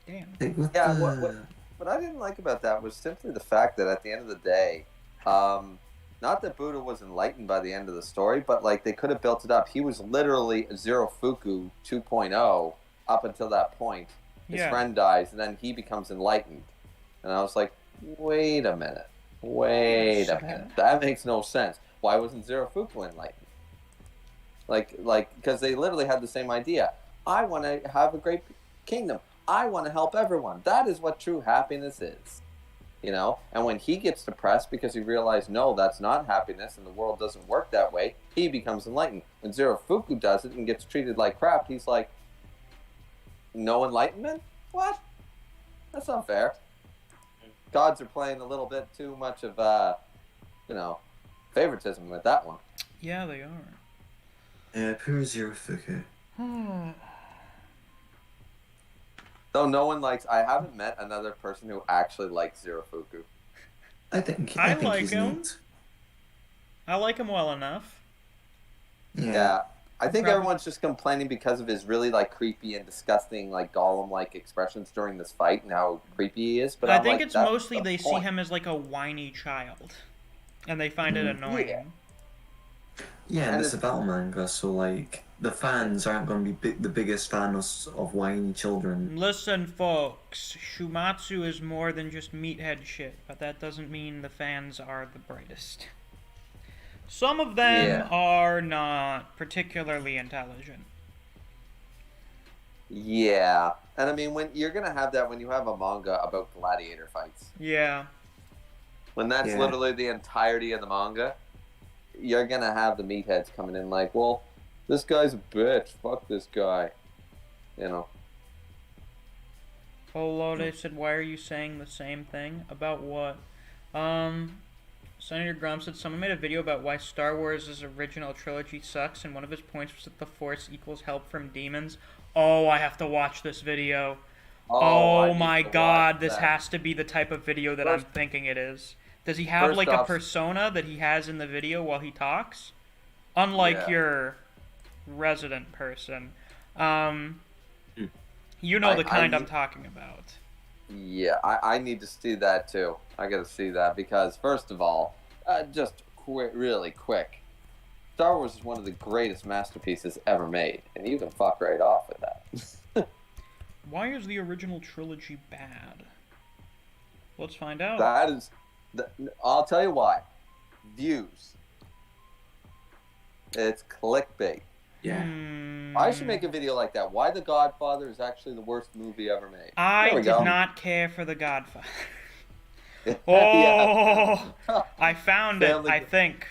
Damn. Like, with Yeah, the... what I didn't like about that was simply the fact that at the end of the day, not that Buddha was enlightened by the end of the story, but like they could have built it up. He was literally Zero Fuku 2.0 up until that point. His friend dies, and then he becomes enlightened. And I was like, wait a minute. That makes no sense. Why wasn't Zero Fuku enlightened? Like, because they literally had the same idea. I want to have a great kingdom. I want to help everyone. That is what true happiness is. You know? And when he gets depressed because he realized, no, that's not happiness and the world doesn't work that way, he becomes enlightened. When Zero Fuku does it and gets treated like crap, he's like, no enlightenment? What? That's not fair. Gods are playing a little bit too much of, favoritism with that one. Yeah, they are. Yeah, poor Zero Fuku. Though no one likes... I haven't met another person who actually likes Zero Fuku. I think like he's him. neat. I like him well enough. Yeah. I think everyone's just complaining because of his really, like, creepy and disgusting, like, Gollum-like expressions during this fight and how creepy he is. But I I'm think like, it's that's mostly the they see point. him as, like, a whiny child. And they find it annoying. Yeah, and And it's a battle manga, so like the fans aren't going to be the biggest fans of whiny children. Listen, folks, Shumatsu is more than just meathead shit, but that doesn't mean the fans are the brightest. Some of them Yeah. are not particularly intelligent. Yeah, and I mean, when you're gonna have that when you have a manga about gladiator fights, Yeah. when that's Yeah. literally the entirety of the manga, you're gonna have the meatheads coming in like, well, this guy's a bitch. Fuck this guy. You know. Oh, Lode said, why are you saying the same thing? About what? Senator Grum said, someone made a video about why Star Wars' original trilogy sucks, and one of his points was that the Force equals help from demons. Oh, I have to watch this video. I Oh need my to watch god, this that. has to be the type of video that I'm First- thinking it is. Does he have first like a off- persona that he has in the video while he talks? Unlike Yeah. your resident person. You know the I kind I'm need- talking about. Yeah, I need to see that too. I gotta see that because first of all, just really quick, Star Wars is one of the greatest masterpieces ever made, and you can fuck right off with that. Why is the original trilogy bad? Let's find out. That is, I'll tell you why. Views. It's clickbait. Yeah. I should make a video like that. Why The Godfather is actually the worst movie ever made. I There we did go. not care for The Godfather. Yeah. Oh, I found it, Family- I think.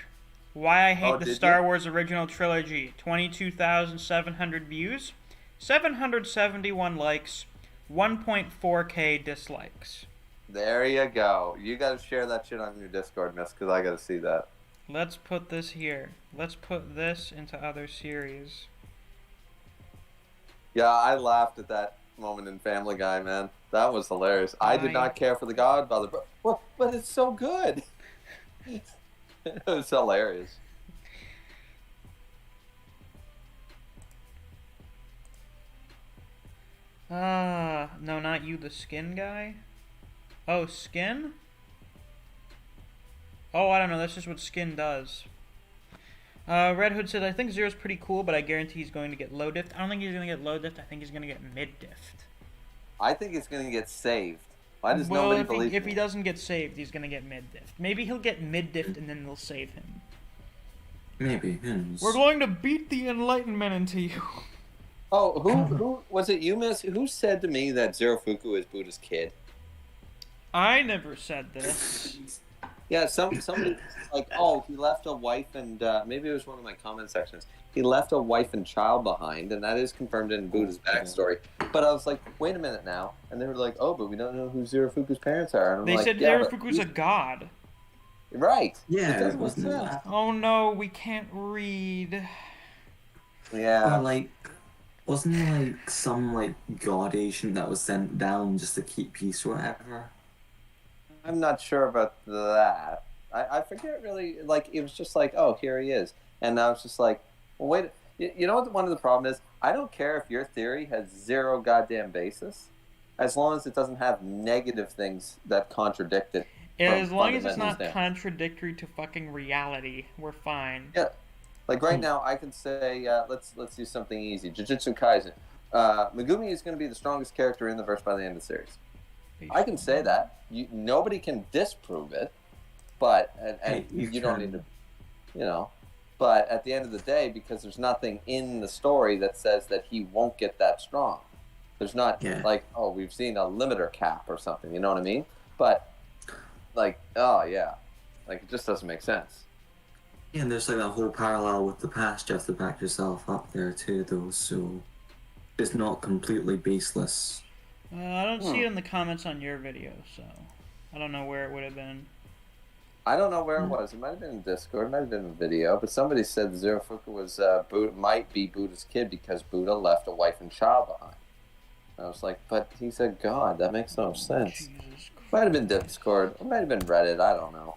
Why I hate Oh, the did Star you? Wars original trilogy. 22,700 views, 771 likes, 1.4k dislikes. There you go. You gotta share that shit on your Discord, miss, because I gotta see that. Let's put this here. Let's put this into other series. Yeah, I laughed at that moment in Family Guy, man. That was hilarious. I did not care for The Godfather, but it's so good. It was hilarious. No, not you, the skin guy? Oh, skin? Oh, I don't know, that's just what skin does. Red Hood said, I think Zero's pretty cool, but I guarantee he's going to get low diffed. I don't think he's going to get low diffed, I think he's going to get mid diffed. I think it's gonna get saved. Why does Well, nobody if believe if me? he doesn't get saved, he's going to get mid diffed. Maybe he'll get mid diffed and then they'll save him. Maybe. Who knows? We're going to beat the Enlightenment into you. Oh, who was it? You, miss? Who said to me that Zero Fuku is Buddha's kid? I never said this. Yeah, somebody like, oh, he left a wife and maybe it was one of my comment sections. He left a wife and child behind, and that is confirmed in Buddha's backstory. But I was like, wait a minute now, and they were like, oh, but we don't know who Zerafuku's parents are. And I'm They like, said yeah, but Zerafuku's a god. right. Yeah, it doesn't make wasn't sense. that? Oh no, we can't read. Yeah. Or like, wasn't there like some like god agent that was sent down just to keep peace or whatever? I'm not sure about that. I forget really. Like, it was just like, oh, here he is, and I was just like, well, wait. You know what? One of the problem is, I don't care if your theory has zero goddamn basis, as long as it doesn't have negative things that contradict it. As long as it's not fundamentals contradictory to fucking reality, we're fine. Yeah. Like right now, I can say, let's do something easy. Jujutsu Kaisen. Megumi is going to be the strongest character in the verse by the end of the series. I can say that. Nobody can disprove it, but and Hey, you don't need to, you know. But at the end of the day, because there's nothing in the story that says that he won't get that strong. There's not like, oh, we've seen a limiter cap or something. You know what I mean? But like, oh yeah, like it just doesn't make sense. Yeah, and there's like that whole parallel with the past. You have to back yourself up there too, though. So it's not completely baseless. I don't see it in the comments on your video, so I don't know where it would have been. I don't know where it was. It might have been in Discord. It might have been in a video. But somebody said Zerafuku was might be Buddha's kid because Buddha left a wife and child behind. And I was like, but he's a god. That makes no sense. Jesus Christ. Might have been Discord. It might have been Reddit. I don't know.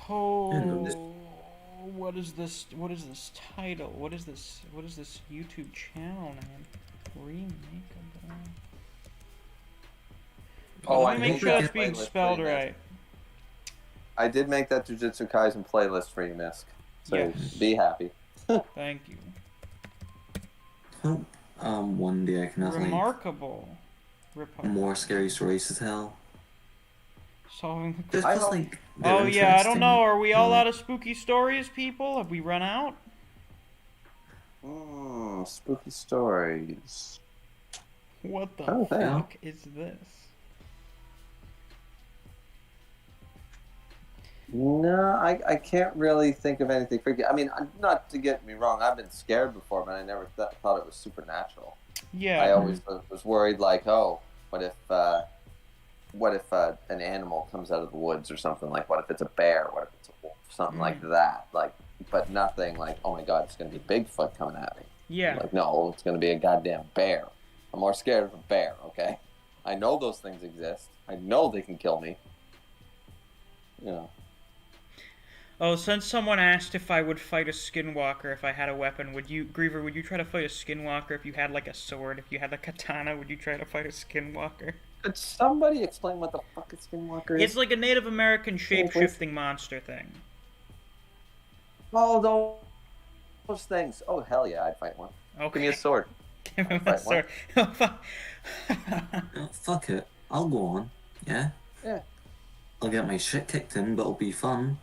Oh, what is this? What is this title? What is this? What is this YouTube channel name? Remake of Oh, Let I me make made sure that that's being playlist spelled for you, Misk. right. I did make that Jujutsu Kaisen playlist for you, Misk. So Yes. be happy. Thank you. Hope one day I can have like Remarkable. Republic. more scary stories to tell. Solving the Just I 'cause, hope- like they're Oh yeah, I don't interesting, know. Are we all you know? out of spooky stories, people? Have we run out? Spooky stories. What the Oh, yeah. fuck is this? No, I can't really think of anything freaky. I mean, not to get me wrong, I've been scared before, but I never thought it was supernatural. Yeah. I always was worried, like, oh, what if an animal comes out of the woods or something? Like, what if it's a bear? What if it's a wolf? Something like that. Like, but nothing like, oh my god, it's gonna be Bigfoot coming at me. Yeah. Like, no, it's gonna be a goddamn bear. I'm more scared of a bear. Okay, I know those things exist. I know they can kill me. You know. Oh, since someone asked if I would fight a skinwalker if I had a weapon, would you, Griever, would you try to fight a skinwalker if you had like a sword? If you had a katana, would you try to fight a skinwalker? Could somebody explain what the fuck a skinwalker is? It's like a Native American shape-shifting monster thing. Oh, those things. Oh, hell yeah, I'd fight one. Okay. Give me a sword. Give him I'd a fight sword. Oh, fuck it. I'll go on. Yeah? Yeah. I'll get my shit kicked in, but it'll be fun.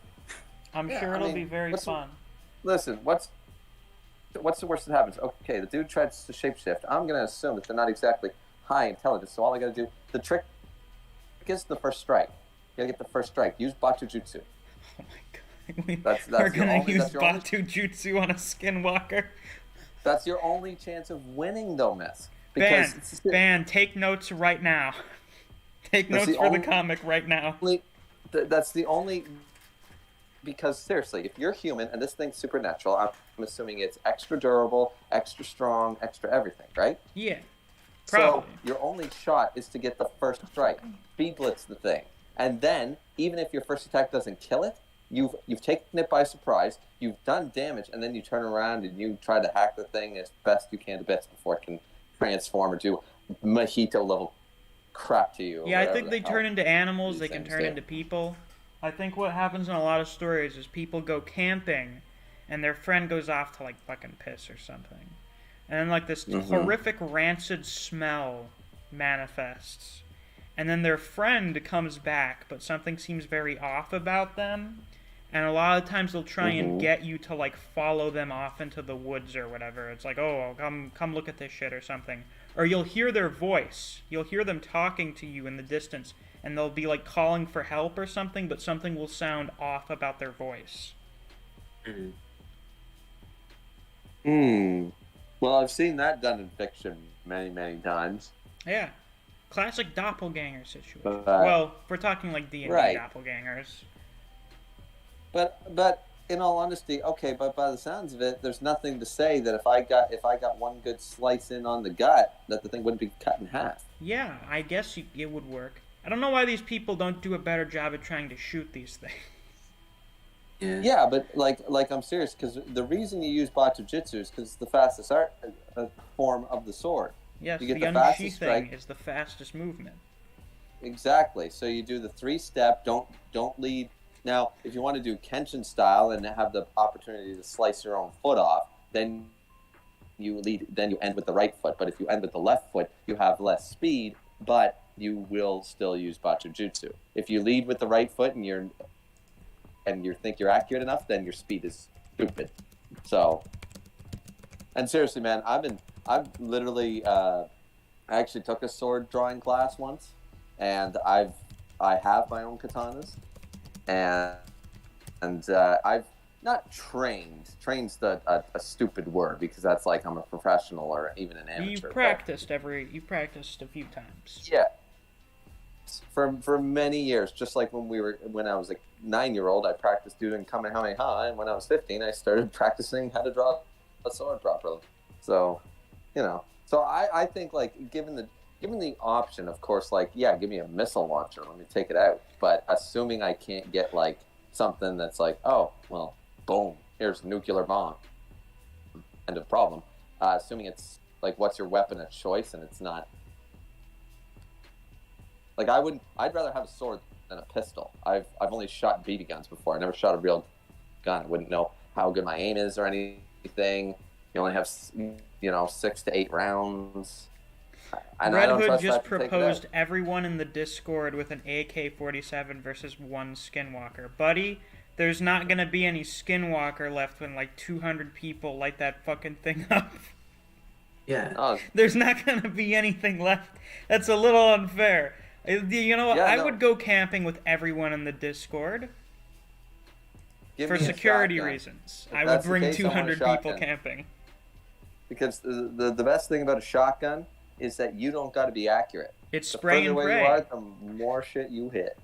I'm Yeah, sure I it'll mean, be very what's- fun. Listen, what's the worst that happens? Okay, the dude tries to shapeshift. I'm gonna assume that they're not exactly high intelligence, so all I gotta do, the trick is the first strike. You gotta get the first strike. Use Batu Jutsu. Oh my god. That's We're your gonna only- use that's your only- Batu Jutsu on a skinwalker. That's your only chance of winning, though, Misc. Ban, take notes right now. Take That's notes the for the only- comic right now. That's the only. Because seriously, if you're human and this thing's supernatural, I'm assuming it's extra durable, extra strong, extra everything, right? Yeah. Probably. So your only shot is to get the first strike. Speed blitz the thing. And then, even if your first attack doesn't kill it, you've taken it by surprise, you've done damage, and then you turn around and you try to hack the thing as best you can to bits before it can transform or do mojito level crap to you. or Yeah, I whatever think the they hell turn into animals, these they can things turn do. into people. I think what happens in a lot of stories is people go camping and their friend goes off to like fucking piss or something. And then like this horrific rancid smell manifests. And then their friend comes back, but something seems very off about them. And a lot of times they'll try and get you to like follow them off into the woods or whatever. It's like, oh, come look at this shit or something. Or you'll hear their voice. You'll hear them talking to you in the distance. And they'll be like calling for help or something, but something will sound off about their voice. Well, I've seen that done in fiction many, many times. Yeah. Classic doppelganger situation. But, well, we're talking like D&D right. doppelgangers. But in all honesty, okay, but by the sounds of it, there's nothing to say that if I got one good slice in on the gut, that the thing wouldn't be cut in half. Yeah, I guess it would work. I don't know why these people don't do a better job at trying to shoot these things. Yeah, but like I'm serious, because the reason you use Batu Jitsu is because it's the fastest form of the sword. Yes, You get the the unsheath fastest thing strike. is the fastest movement. Exactly. So you do the 3-step. Don't lead. Now, if you want to do Kenshin style and have the opportunity to slice your own foot off, then you lead. Then you end with the right foot. But if you end with the left foot, you have less speed, but you will still use Batu Jutsu. If you lead with the right foot and you think you're accurate enough, then your speed is stupid. So, and seriously, man, I've literally, I actually took a sword drawing class once, and I have my own katanas, and I've not trained. Trained's a stupid word because that's like I'm a professional or even an amateur. You practiced a few times. Yeah. For many years, just like when I was a 9-year-old, I practiced doing Kamehameha, and when I was 15, I started practicing how to draw a sword properly. So, so I think like given the option, of course, like give me a missile launcher, let me take it out. But assuming I can't get like something that's like, oh well, boom, here's a nuclear bomb, end of problem. Assuming it's like what's your weapon of choice, and it's not. Like I'd rather have a sword than a pistol. I've only shot BB guns before. I never shot a real gun. I wouldn't know how good my aim is or anything. You only have 6 to 8 rounds. And I Red don't Hood trust just that to take it proposed out. everyone in the Discord with an AK-47 versus one Skinwalker. Buddy, there's not gonna be any Skinwalker left when like 200 people light that fucking thing up. Yeah. Oh, There's not gonna be anything left. That's a little unfair. You know what? Yeah, I no. would go camping with everyone in the Discord give for me a security shotgun. reasons. If I would that's the bring case, I want a 200 people shotgun. camping. Because the best thing about a shotgun is that you don't got to be accurate. It's The spray further and away pray. you are, the more shit you hit.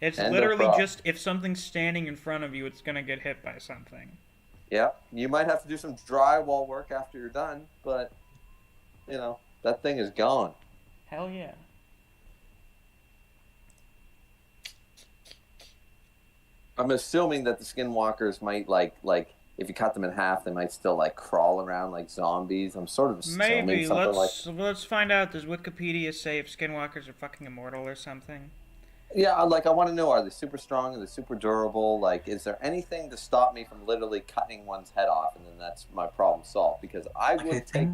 It's End of literally prop. just if something's standing in front of you, it's gonna get hit by something. Yeah, you might have to do some drywall work after you're done, but that thing is gone. Hell yeah. I'm assuming that the skinwalkers might like if you cut them in half, they might still like crawl around like zombies. I'm sort of assuming Maybe. something Let's find out. Does Wikipedia say if skinwalkers are fucking immortal or something? Yeah, I want to know, are they super strong? Are they super durable? Like, is there anything to stop me from literally cutting one's head off, and then that's my problem solved? Because I would Okay, take...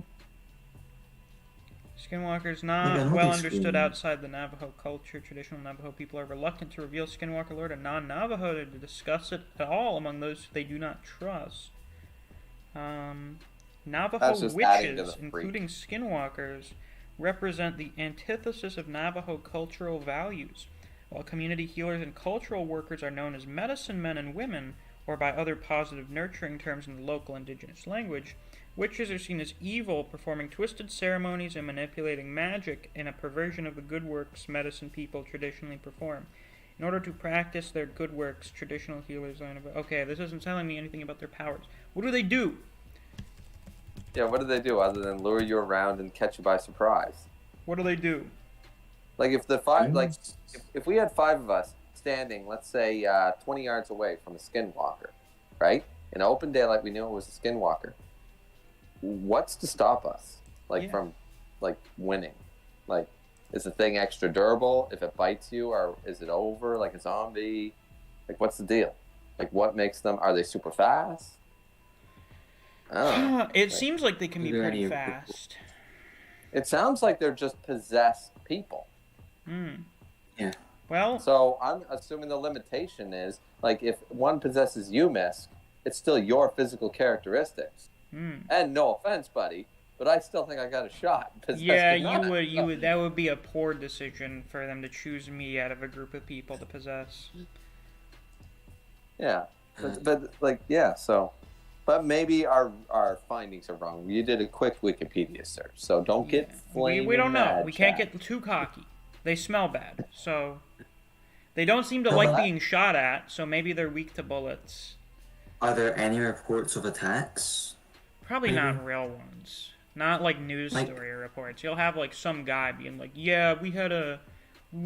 Skinwalkers Maybe not another well understood screen. outside the Navajo culture. Traditional Navajo people are reluctant to reveal Skinwalker lore to non-Navajo to discuss it at all among those they do not trust. Navajo That's just adding to witches, the freak. including Skinwalkers, represent the antithesis of Navajo cultural values. While community healers and cultural workers are known as medicine men and women, or by other positive nurturing terms in the local indigenous language, witches are seen as evil, performing twisted ceremonies and manipulating magic in a perversion of the good works medicine people traditionally perform. In order to practice their good works, traditional healers learn about... Okay, this isn't telling me anything about their powers. What do they do? Yeah, what do they do other than lure you around and catch you by surprise? What do they do? Like, if the five... Like, if we had 5 of us standing, let's say, 20 yards away from a skinwalker, right? In open daylight, we knew it was a skinwalker. What's to stop us, from, winning? Like, is the thing extra durable if it bites you, or is it over like a zombie? Like, what's the deal? Like, what makes them... Are they super fast? I don't know. It seems like they can be Is there pretty any- fast. It sounds like they're just possessed people. Yeah. Well, So I'm assuming the limitation is, like, if one possesses you, Misc, it's still your physical characteristics. And no offense, buddy, but I still think I got a shot. yeah, possessing none. you would. That would be a poor decision for them to choose me out of a group of people to possess. Yeah, but so. But maybe our findings are wrong. You did a quick Wikipedia search, so don't get flaming We don't know. mad, We can't chat. get too cocky. They smell bad, so they don't seem to Well, like that- being shot at. So maybe they're weak to bullets. Are there any reports of attacks? Probably Maybe. not real ones. Not like news Like- story reports. You'll have like some guy being like, "Yeah, we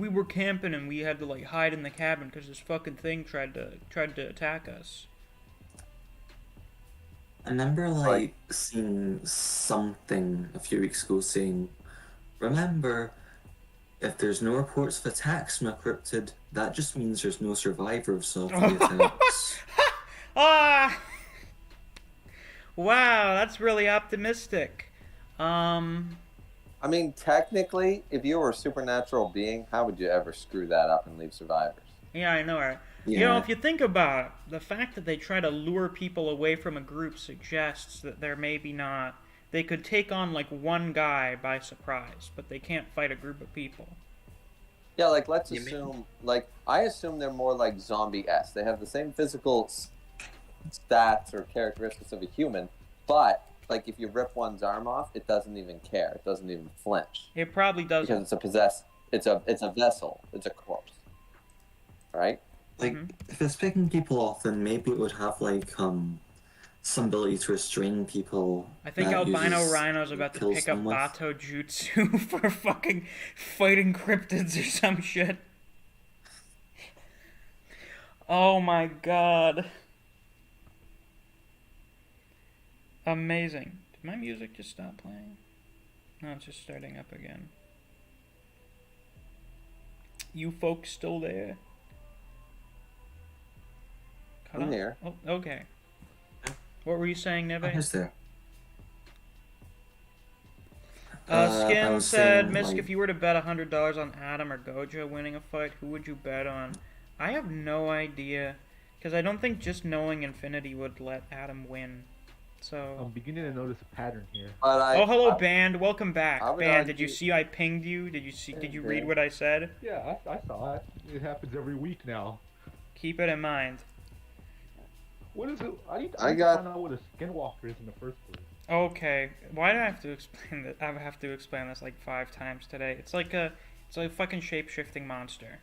were camping and we had to like hide in the cabin because this fucking thing tried to attack us." I remember seeing something a few weeks ago saying, remember, if there's no reports of attacks from a cryptid, that just means there's no survivors of the attacks. Ah! Wow, that's really optimistic. I mean, technically, if you were a supernatural being, how would you ever screw that up and leave survivors? Yeah, I know, right? Yeah. You know, if you think about it, the fact that they try to lure people away from a group suggests that they're maybe not... They could take on, like, one guy by surprise, but they can't fight a group of people. Yeah, like, let's You mean- assume, I assume they're more like zombie-esque. They have the same physical stats or characteristics of a human, but, like, if you rip one's arm off, it doesn't even care. It doesn't even flinch. It probably Because doesn't. it's a possessed... It's a vessel. It's a corpse. Right? Like, if it's picking people off, then maybe it would have, some ability to restrain people. I think that albino uses- rhino's about to kills pick up them with. Bato Jutsu for fucking fighting cryptids or some shit. Oh my god. Amazing. Did my music just stop playing? No, it's just starting up again. You folks still there? Cut I'm off? here. Oh, okay. What were you saying, Neve? Who's there? I Skin was said, saying, Misc, like- if you were to bet $100 on Adam or Gojo winning a fight, who would you bet on? I have no idea, because I don't think just knowing Infinity would let Adam win. So. I'm beginning to notice a pattern here. Oh, hello, Band. Welcome back. I would Band, did you argue- see I pinged you? Did you see? Did you read Okay. what I said? Yeah, I saw it. It happens every week now. Keep it in mind. What is it? I need to I find got- out what a skinwalker is in the first place. Okay, why do I have to explain that? I have to explain this like 5 times today. It's like a fucking shape-shifting monster.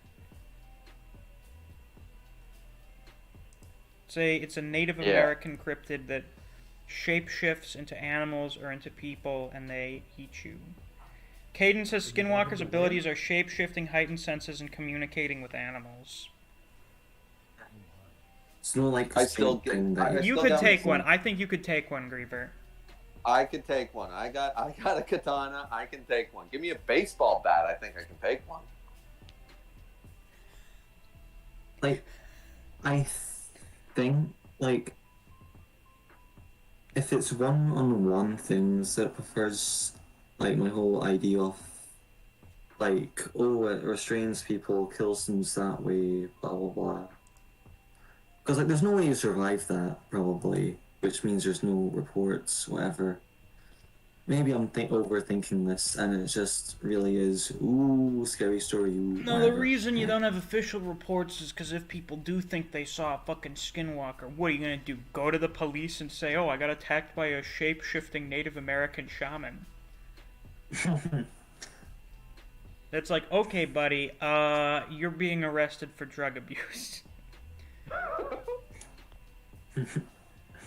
It's a Native Yeah. American cryptid that shape-shifts into animals or into people, and they eat you. Caden says Skinwalker's abilities are shape-shifting, heightened senses, and communicating with animals. It's not like I the still same get- thing I that You still could got take the one. same- I think you could take one, Griever. I could take one. I got a katana. I can take one. Give me a baseball bat. I think I can take one. like I think like if it's one-on-one things that prefers like my whole idea of like, oh, it restrains people, kills them that way, blah blah blah. Because like there's no way you survive that probably, which means there's no reports, whatever. Maybe I'm overthinking this, and it just really is, ooh, scary story. Ooh, No, the whatever. reason you Yeah. don't have official reports is because if people do think they saw a fucking skinwalker, what are you gonna do? Go to the police and say, oh, I got attacked by a shape-shifting Native American shaman? It's like, okay, buddy, you're being arrested for drug abuse.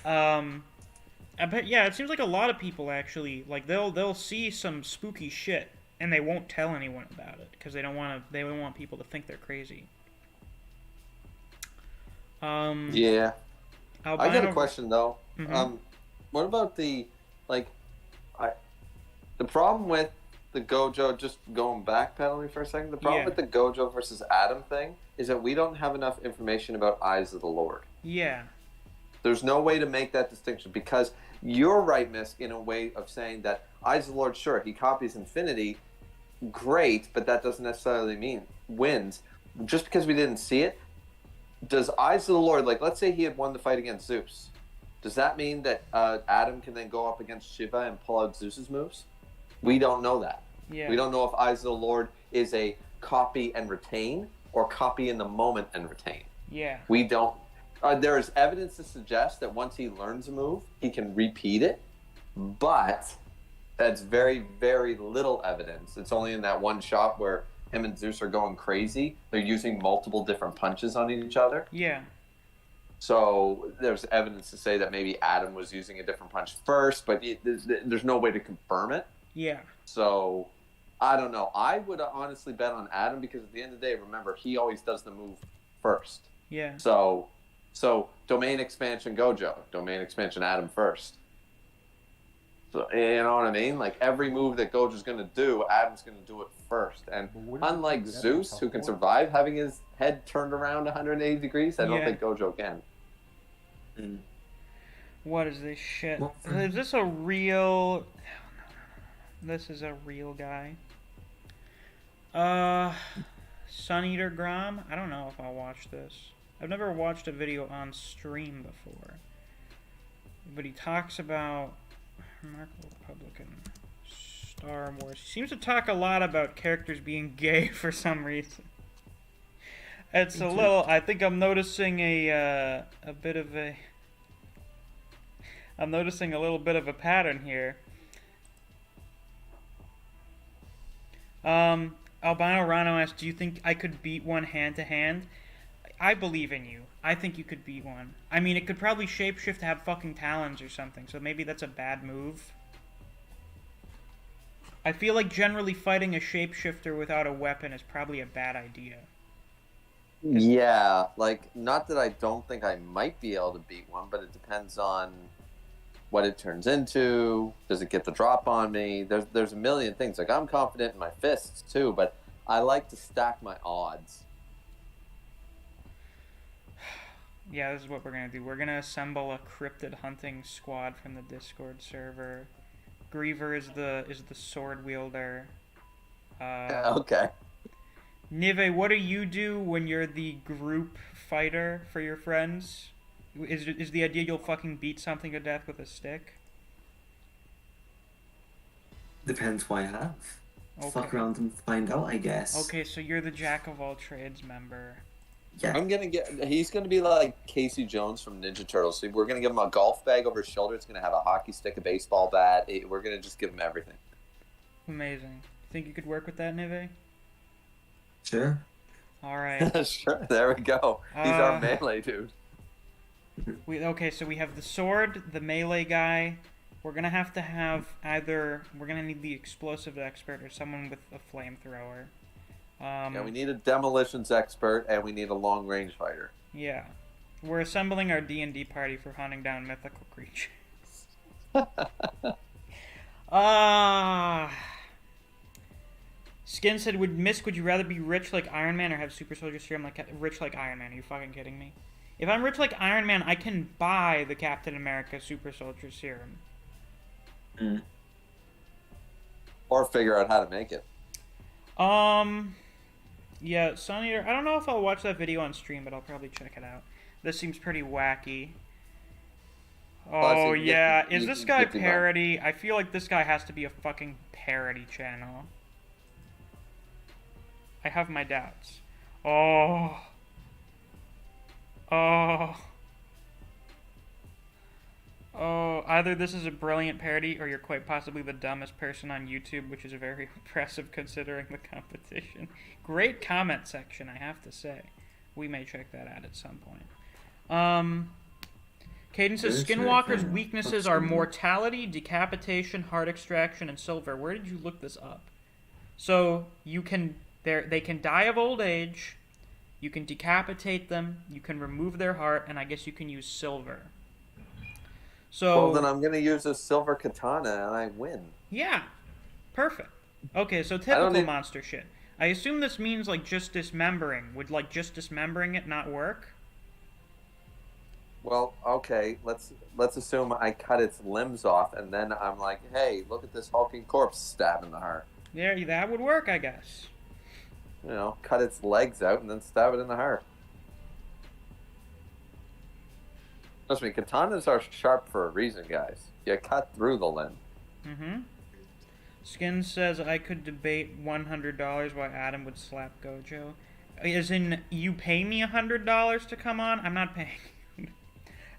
I bet, yeah, it seems like a lot of people actually, like, they'll see some spooky shit and they won't tell anyone about it because they don't want people to think they're crazy. Yeah. I got a Albino- question though. Mhm. What about the problem with the Gojo? Just going backpedaling for a second. The problem Yeah. with the Gojo versus Adam thing is that we don't have enough information about Eyes of the Lord. Yeah. There's no way to make that distinction because you're right, Misc, in a way of saying that Eyes of the Lord, sure, he copies Infinity, great, but that doesn't necessarily mean wins. Just because we didn't see it, does Eyes of the Lord, like, let's say he had won the fight against Zeus, does that mean that Adam can then go up against Shiva and pull out Zeus's moves? We don't know that. Yeah. We don't know if Eyes of the Lord is a copy and retain or copy in the moment and retain. Yeah. We don't. There is evidence to suggest that once he learns a move, he can repeat it, but that's very, very little evidence. It's only in that one shot where him and Zeus are going crazy. They're using multiple different punches on each other. Yeah. So there's evidence to say that maybe Adam was using a different punch first, but there's no way to confirm it. Yeah. So I don't know. I would honestly bet on Adam because at the end of the day, remember, he always does the move first. Yeah. So domain expansion Gojo, domain expansion Adam first. So you know what I mean? Like every move that Gojo's gonna do, Adam's gonna do it first. And But wouldn't unlike that be Zeus, who can tough? survive having his head turned around 180 degrees, I don't Yeah. think Gojo can. What is this shit? Well, Is this a real... This is a real guy. Sun Eater Grom? I don't know if I'll watch this. I've never watched a video on stream before. But he talks about Remarkable Republican, Star Wars. He seems to talk a lot about characters being gay for some reason. It's a little... I think I'm noticing a bit of a... I'm noticing a little bit of a pattern here. Albino Rano asks, do you think I could beat one hand to hand? I believe in you. I think you could beat one. I mean, it could probably shapeshift to have fucking talons or something, so maybe that's a bad move. I feel like generally fighting a shapeshifter without a weapon is probably a bad idea. Yeah, like, not that I don't think I might be able to beat one, but it depends on what it turns into. Does it get the drop on me? There's a million things. Like, I'm confident in my fists, too, but I like to stack my odds. Yeah, this is what we're gonna do. We're gonna assemble a cryptid hunting squad from the Discord server. Griever is the sword wielder. Okay. Nive, what do you do when you're the group fighter for your friends? Is the idea you'll fucking beat something to death with a stick? Depends what I have. Okay. Fuck around and find out, I guess. Okay, so you're the jack of all trades member. Yeah. He's gonna be like Casey Jones from Ninja Turtles. So we're gonna give him a golf bag over his shoulder. It's gonna have a hockey stick, a baseball bat. We're gonna just give him everything. Amazing. Think you could work with that, Nive? Sure. Alright. Sure, there we go. He's our melee dude. Okay, so we have the sword, the melee guy. We're gonna have we're gonna need the explosive expert or someone with a flamethrower. Yeah, we need a demolitions expert and we need a long range fighter. Yeah. We're assembling our D&D party for hunting down mythical creatures. Skin said, Misc, would you rather be rich like Iron Man or have super soldier serum like rich like Iron Man? Are you fucking kidding me? If I'm rich like Iron Man, I can buy the Captain America super soldier serum. Mm. Or figure out how to make it. Yeah, Sun Eater, I don't know if I'll watch that video on stream, but I'll probably check it out. This seems pretty wacky. Oh, yeah. Is this guy parody? I feel like this guy has to be a fucking parody channel. I have my doubts. Oh. Oh, either this is a brilliant parody or you're quite possibly the dumbest person on YouTube, which is very impressive considering the competition. Great comment section, I have to say. We may check that out at some point. Caden says, Skinwalker's weaknesses are mortality, decapitation, heart extraction, and silver. Where did you look this up? So, they can die of old age, you can decapitate them, you can remove their heart, and I guess you can use silver. So, well, then I'm going to use a silver katana and I win. Yeah. Perfect. Okay, so typical monster shit. I assume this means, like, just dismembering. Would, like, just dismembering it not work? Well, okay, let's assume I cut its limbs off and then I'm like, hey, look at this hulking corpse stab in the heart. Yeah, that would work, I guess. You know, cut its legs out and then stab it in the heart. Trust me, katanas are sharp for a reason, guys. You cut through the limb. Mm-hmm. Skin says I could debate $100 while Adam would slap Gojo. As in, you pay me $100 to come on? I'm not paying you.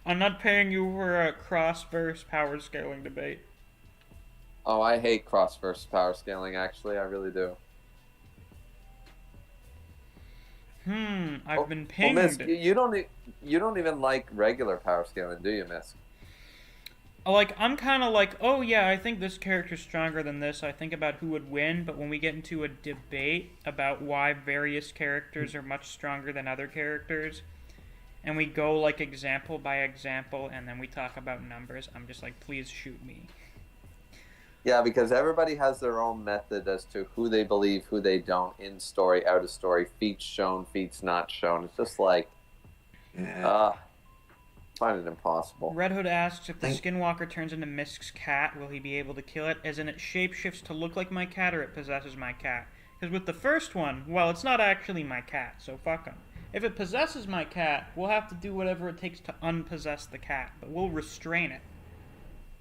I'm not paying you for a cross-verse power scaling debate. Oh, I hate cross-verse power scaling, actually. I really do. I've been pinged. Well, Misc, you don't even like regular power scaling, do you, Misc? Like, I'm kind of like, oh yeah, I think this character's stronger than this. I think about who would win, but when we get into a debate about why various characters are much stronger than other characters, and we go like example by example, and then we talk about numbers, I'm just like, please shoot me. Yeah, because everybody has their own method as to who they believe, who they don't, in story, out of story, feats shown, feats not shown. It's just like, I find it impossible. Red Hood asks, if the Skinwalker turns into Misc's cat, will he be able to kill it? As in, it shapeshifts to look like my cat, or it possesses my cat? Because with the first one, well, it's not actually my cat, so fuck him. If it possesses my cat, we'll have to do whatever it takes to unpossess the cat, but we'll restrain it.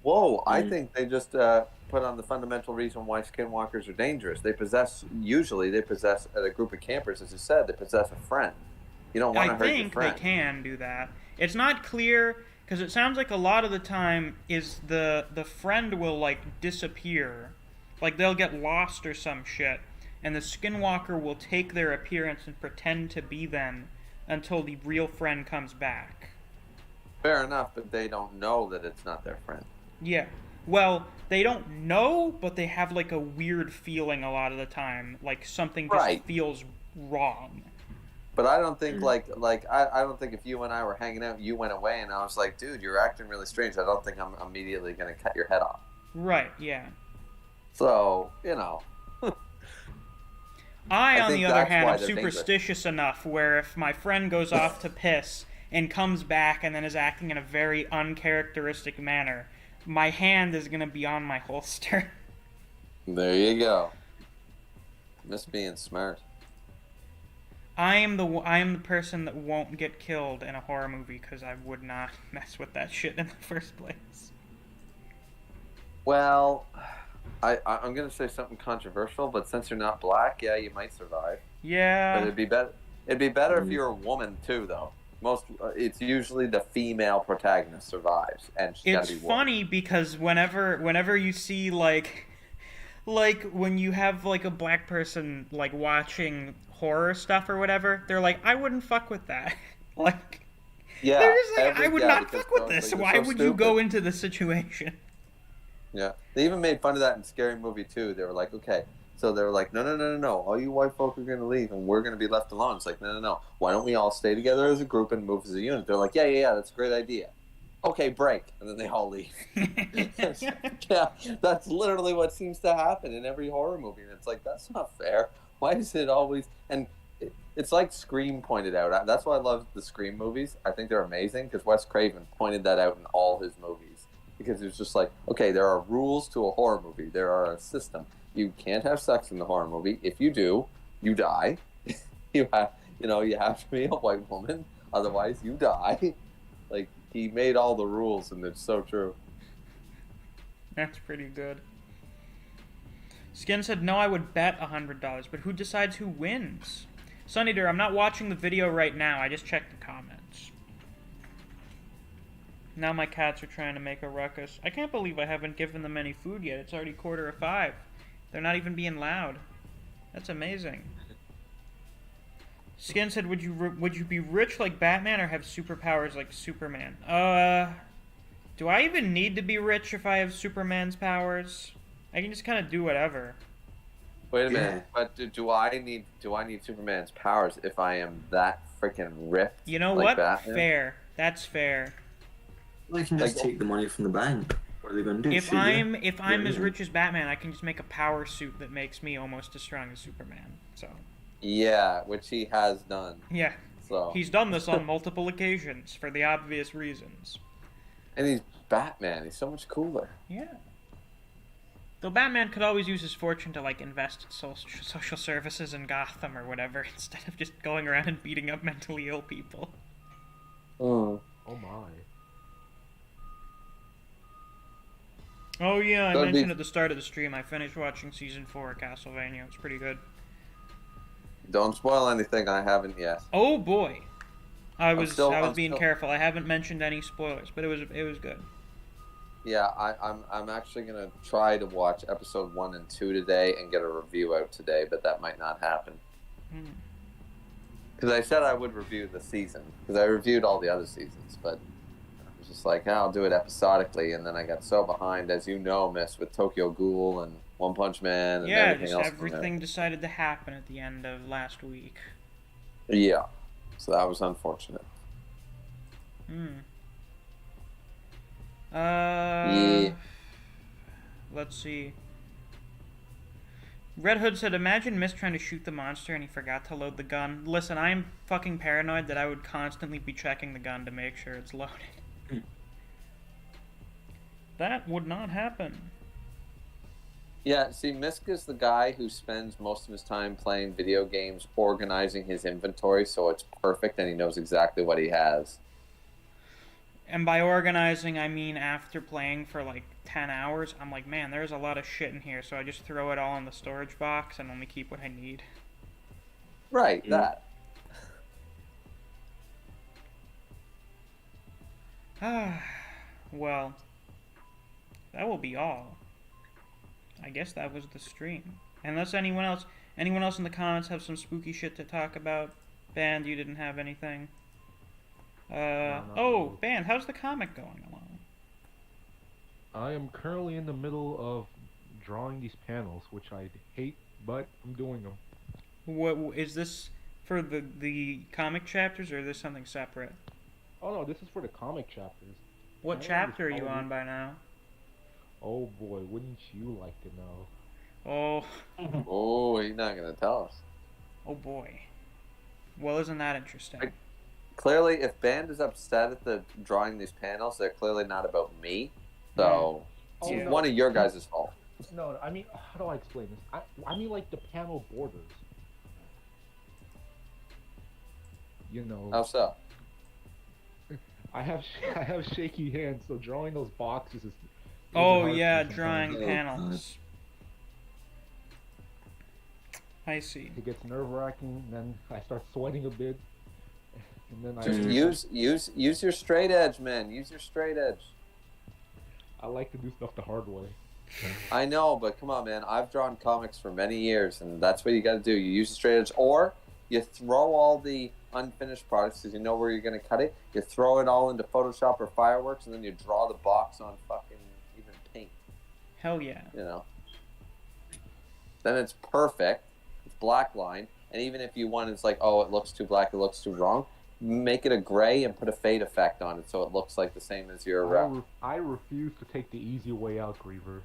Whoa, I think they just put on the fundamental reason why skinwalkers are dangerous. Usually they possess a group of campers, as you said, they possess a friend. You don't want to hurt your friend. I think they can do that. It's not clear, because it sounds like a lot of the time is the friend will, like, disappear. Like, they'll get lost or some shit, and the skinwalker will take their appearance and pretend to be them until the real friend comes back. Fair enough, but they don't know that it's not their friend. Yeah. Well, they don't know, but they have, like, a weird feeling a lot of the time. Like, something just feels wrong. But I don't think, I don't think if you and I were hanging out, you went away, and I was like, dude, you're acting really strange. I don't think I'm immediately going to cut your head off. Right, yeah. So, you know. I on the other hand, am superstitious enough where if my friend goes off to piss and comes back and then is acting in a very uncharacteristic manner, my hand is gonna be on my holster. There you go. Miss being smart. I am the person that won't get killed in a horror movie because I would not mess with that shit in the first place. Well, I'm gonna say something controversial, but since you're not black, yeah, you might survive. Yeah. But it'd be better. It'd be better if you're a woman too, though. It's usually the female protagonist survives, and she's gotta It's be woman. funny because whenever you see like when you have like a black person like watching horror stuff or whatever, they're like, I wouldn't fuck with that. Like, Yeah, they're just like, I would not because fuck with they're this. like, Why they're so would you go stupid. into the situation? Yeah, they even made fun of that in Scary Movie 2. They were like, okay, so they were like, no, all you white folk are gonna leave, and we're gonna be left alone. It's like, no, why don't we all stay together as a group and move as a unit? They're like, yeah, that's a great idea. Okay, break, and then they all leave. Yeah, that's literally what seems to happen in every horror movie, and it's like, that's not fair. Why is it always? And it's like Scream pointed out. That's why I love the Scream movies. I think they're amazing because Wes Craven pointed that out in all his movies. Because it's just like, okay, there are rules to a horror movie. There are a system. You can't have sex in the horror movie. If you do, you die. you have to be a white woman. Otherwise, you die. Like, he made all the rules, and it's so true. That's pretty good. Skin said, no, I would bet $100, but who decides who wins? Sunny Dear, I'm not watching the video right now. I just checked the comments. Now my cats are trying to make a ruckus. I can't believe I haven't given them any food yet. It's already 4:45. They're not even being loud. That's amazing. Skin said, would you be rich like Batman or have superpowers like Superman? Do I even need to be rich if I have Superman's powers? I can just kind of do whatever. Wait a minute, but do I need Superman's powers if I am that freaking ripped? You know like what? Batman? Fair. That's fair. They can just Like- take the money from the bank. What are they going to do? If shoot you? I'm as Yeah. rich as Batman, I can just make a power suit that makes me almost as strong as Superman. So Yeah, which he has done. yeah, So he's done this on multiple occasions for the obvious reasons. and he's Batman. He's so much cooler. Yeah. Though Batman could always use his fortune to like invest in social services in Gotham or whatever instead of just going around and beating up mentally ill people. Mm. Oh my. Oh yeah, I That'd mentioned be- at the start of the stream I finished watching season 4 of Castlevania. It's pretty good. Don't spoil anything. I haven't yet. Oh boy. I was I'm being still- careful. I haven't mentioned any spoilers, but it was good. Yeah, I'm actually gonna try to watch episode 1 and 2 today and get a review out today, but that might not happen. Hmm. Because I said I would review the season, because I reviewed all the other seasons, but I was just like, I'll do it episodically, and then I got so behind, as you know, Miss, with Tokyo Ghoul and One Punch Man and Yeah, everything just else. everything decided to happen at the end of last week. Yeah, so that was unfortunate. Yeah. Let's see. Red Hood said, imagine Misc trying to shoot the monster and he forgot to load the gun. Listen, I'm fucking paranoid that I would constantly be checking the gun to make sure it's loaded. That would not happen. Yeah, see, Misk is the guy who spends most of his time playing video games, organizing his inventory so it's perfect and he knows exactly what he has. And by organizing, I mean after playing for like 10 hours, I'm like, man, there's a lot of shit in here, so I just throw it all in the storage box and only keep what I need. Right, that. Well, that will be all. I guess that was the stream. Unless anyone else in the comments have some spooky shit to talk about. Band, you didn't have anything. not Oh, really. Band, how's the comic going along? I am currently in the middle of drawing these panels, which I hate, but I'm doing them. What is this for the comic chapters, or is this something separate? Oh no, this is for the comic chapters. What I chapter are you already- on by now? Oh boy, wouldn't you like to know? Oh, Oh, he's not going to tell us. oh boy. Well, isn't that interesting? clearly, if Band is upset at the drawing these panels, they're clearly not about me. So Oh, it's no. one of your guys' fault. No, I mean, how do I explain this? I mean, like the panel borders. You know. How so? I have shaky hands, so drawing those boxes is. Oh hard for yeah, me sometimes. drawing Oh, panels. I see. It gets nerve-wracking, then I start sweating a bit, and then Just use your straight edge, man. Use your straight edge. I like to do stuff the hard way. I know, but come on, man. I've drawn comics for many years, and that's what you got to do. You use the straight edge, or you throw all the unfinished products because you know where you're going to cut it. You throw it all into Photoshop or Fireworks, and then you draw the box on fucking even paint. Hell yeah. You know. Then it's perfect. It's black line, and even if you want, it's like, oh, it looks too black, it looks too wrong. Make it a gray and put a fade effect on it so it looks like the same as your. I refuse to take the easy way out, Griever.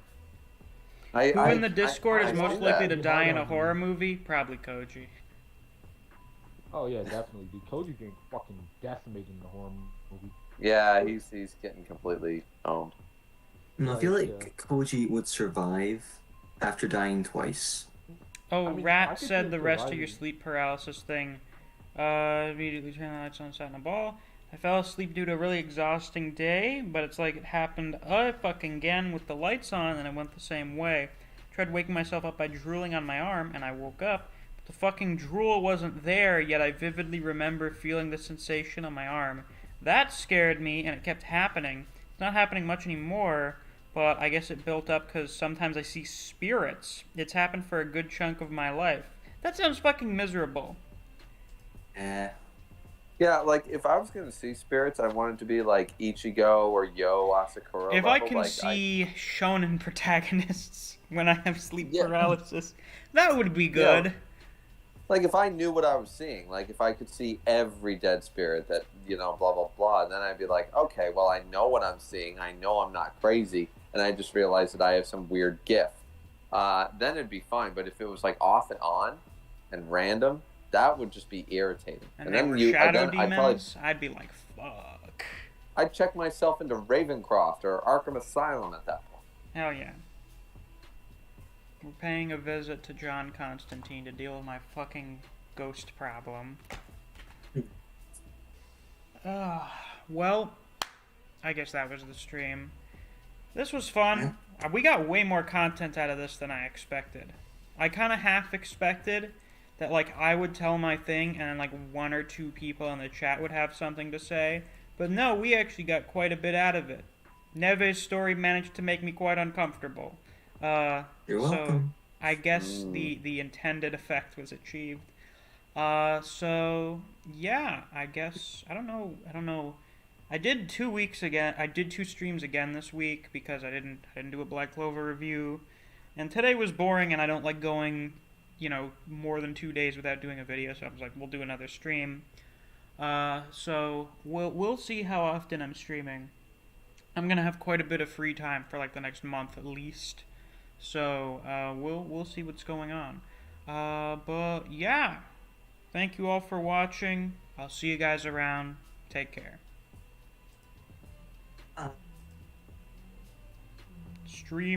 Who in the Discord is most likely to that. die in a horror movie? Probably Koji. Oh yeah, definitely. Dude, Koji getting fucking decimated in the horror movie. Yeah, he's getting completely owned. No, I feel Like, like Koji would survive after dying twice. Oh, I mean, I Rat could see said him the rest of your surviving. sleep paralysis thing. Immediately turned the lights on, sat in a ball. I fell asleep due to a really exhausting day, but it's like it happened fucking again with the lights on, and it went the same way. Tried waking myself up by drooling on my arm, and I woke up. But the fucking drool wasn't there, yet I vividly remember feeling the sensation on my arm. That scared me, and it kept happening. It's not happening much anymore, but I guess it built up because sometimes I see spirits. It's happened for a good chunk of my life. That sounds fucking miserable. Yeah, like if I was gonna see spirits, I wanted to be like Ichigo or Yo Asakura. If level. I can like, see shonen protagonists when I have sleep Yeah. paralysis, that would be good. Yeah. Like if I knew what I was seeing, like if I could see every dead spirit that blah blah blah, then I'd be like, okay, well I know what I'm seeing. I know I'm not crazy, and I just realized that I have some weird gift. Then it'd be fine. But if it was like off and on, and random, that would just be irritating. And they were shadow demons, I'd be like, fuck. I'd check myself into Ravencroft or Arkham Asylum at that point. Hell yeah. We're paying a visit to John Constantine to deal with my fucking ghost problem. Well, I guess that was the stream. This was fun. We got way more content out of this than I expected. I kind of half expected that like I would tell my thing and like one or two people in the chat would have something to say. But no, we actually got quite a bit out of it. Neve's story managed to make me quite uncomfortable. You're welcome. So I guess the intended effect was achieved. So yeah, I guess I don't know. I did 2 weeks again. I did 2 streams again this week because I didn't do a Black Clover review. And today was boring and I don't like going more than 2 days without doing a video, so I was like, we'll do another stream. So we'll see how often I'm streaming. I'm gonna have quite a bit of free time for like the next month at least. So we'll see what's going on. But yeah, thank you all for watching. I'll see you guys around. Take care. Stream.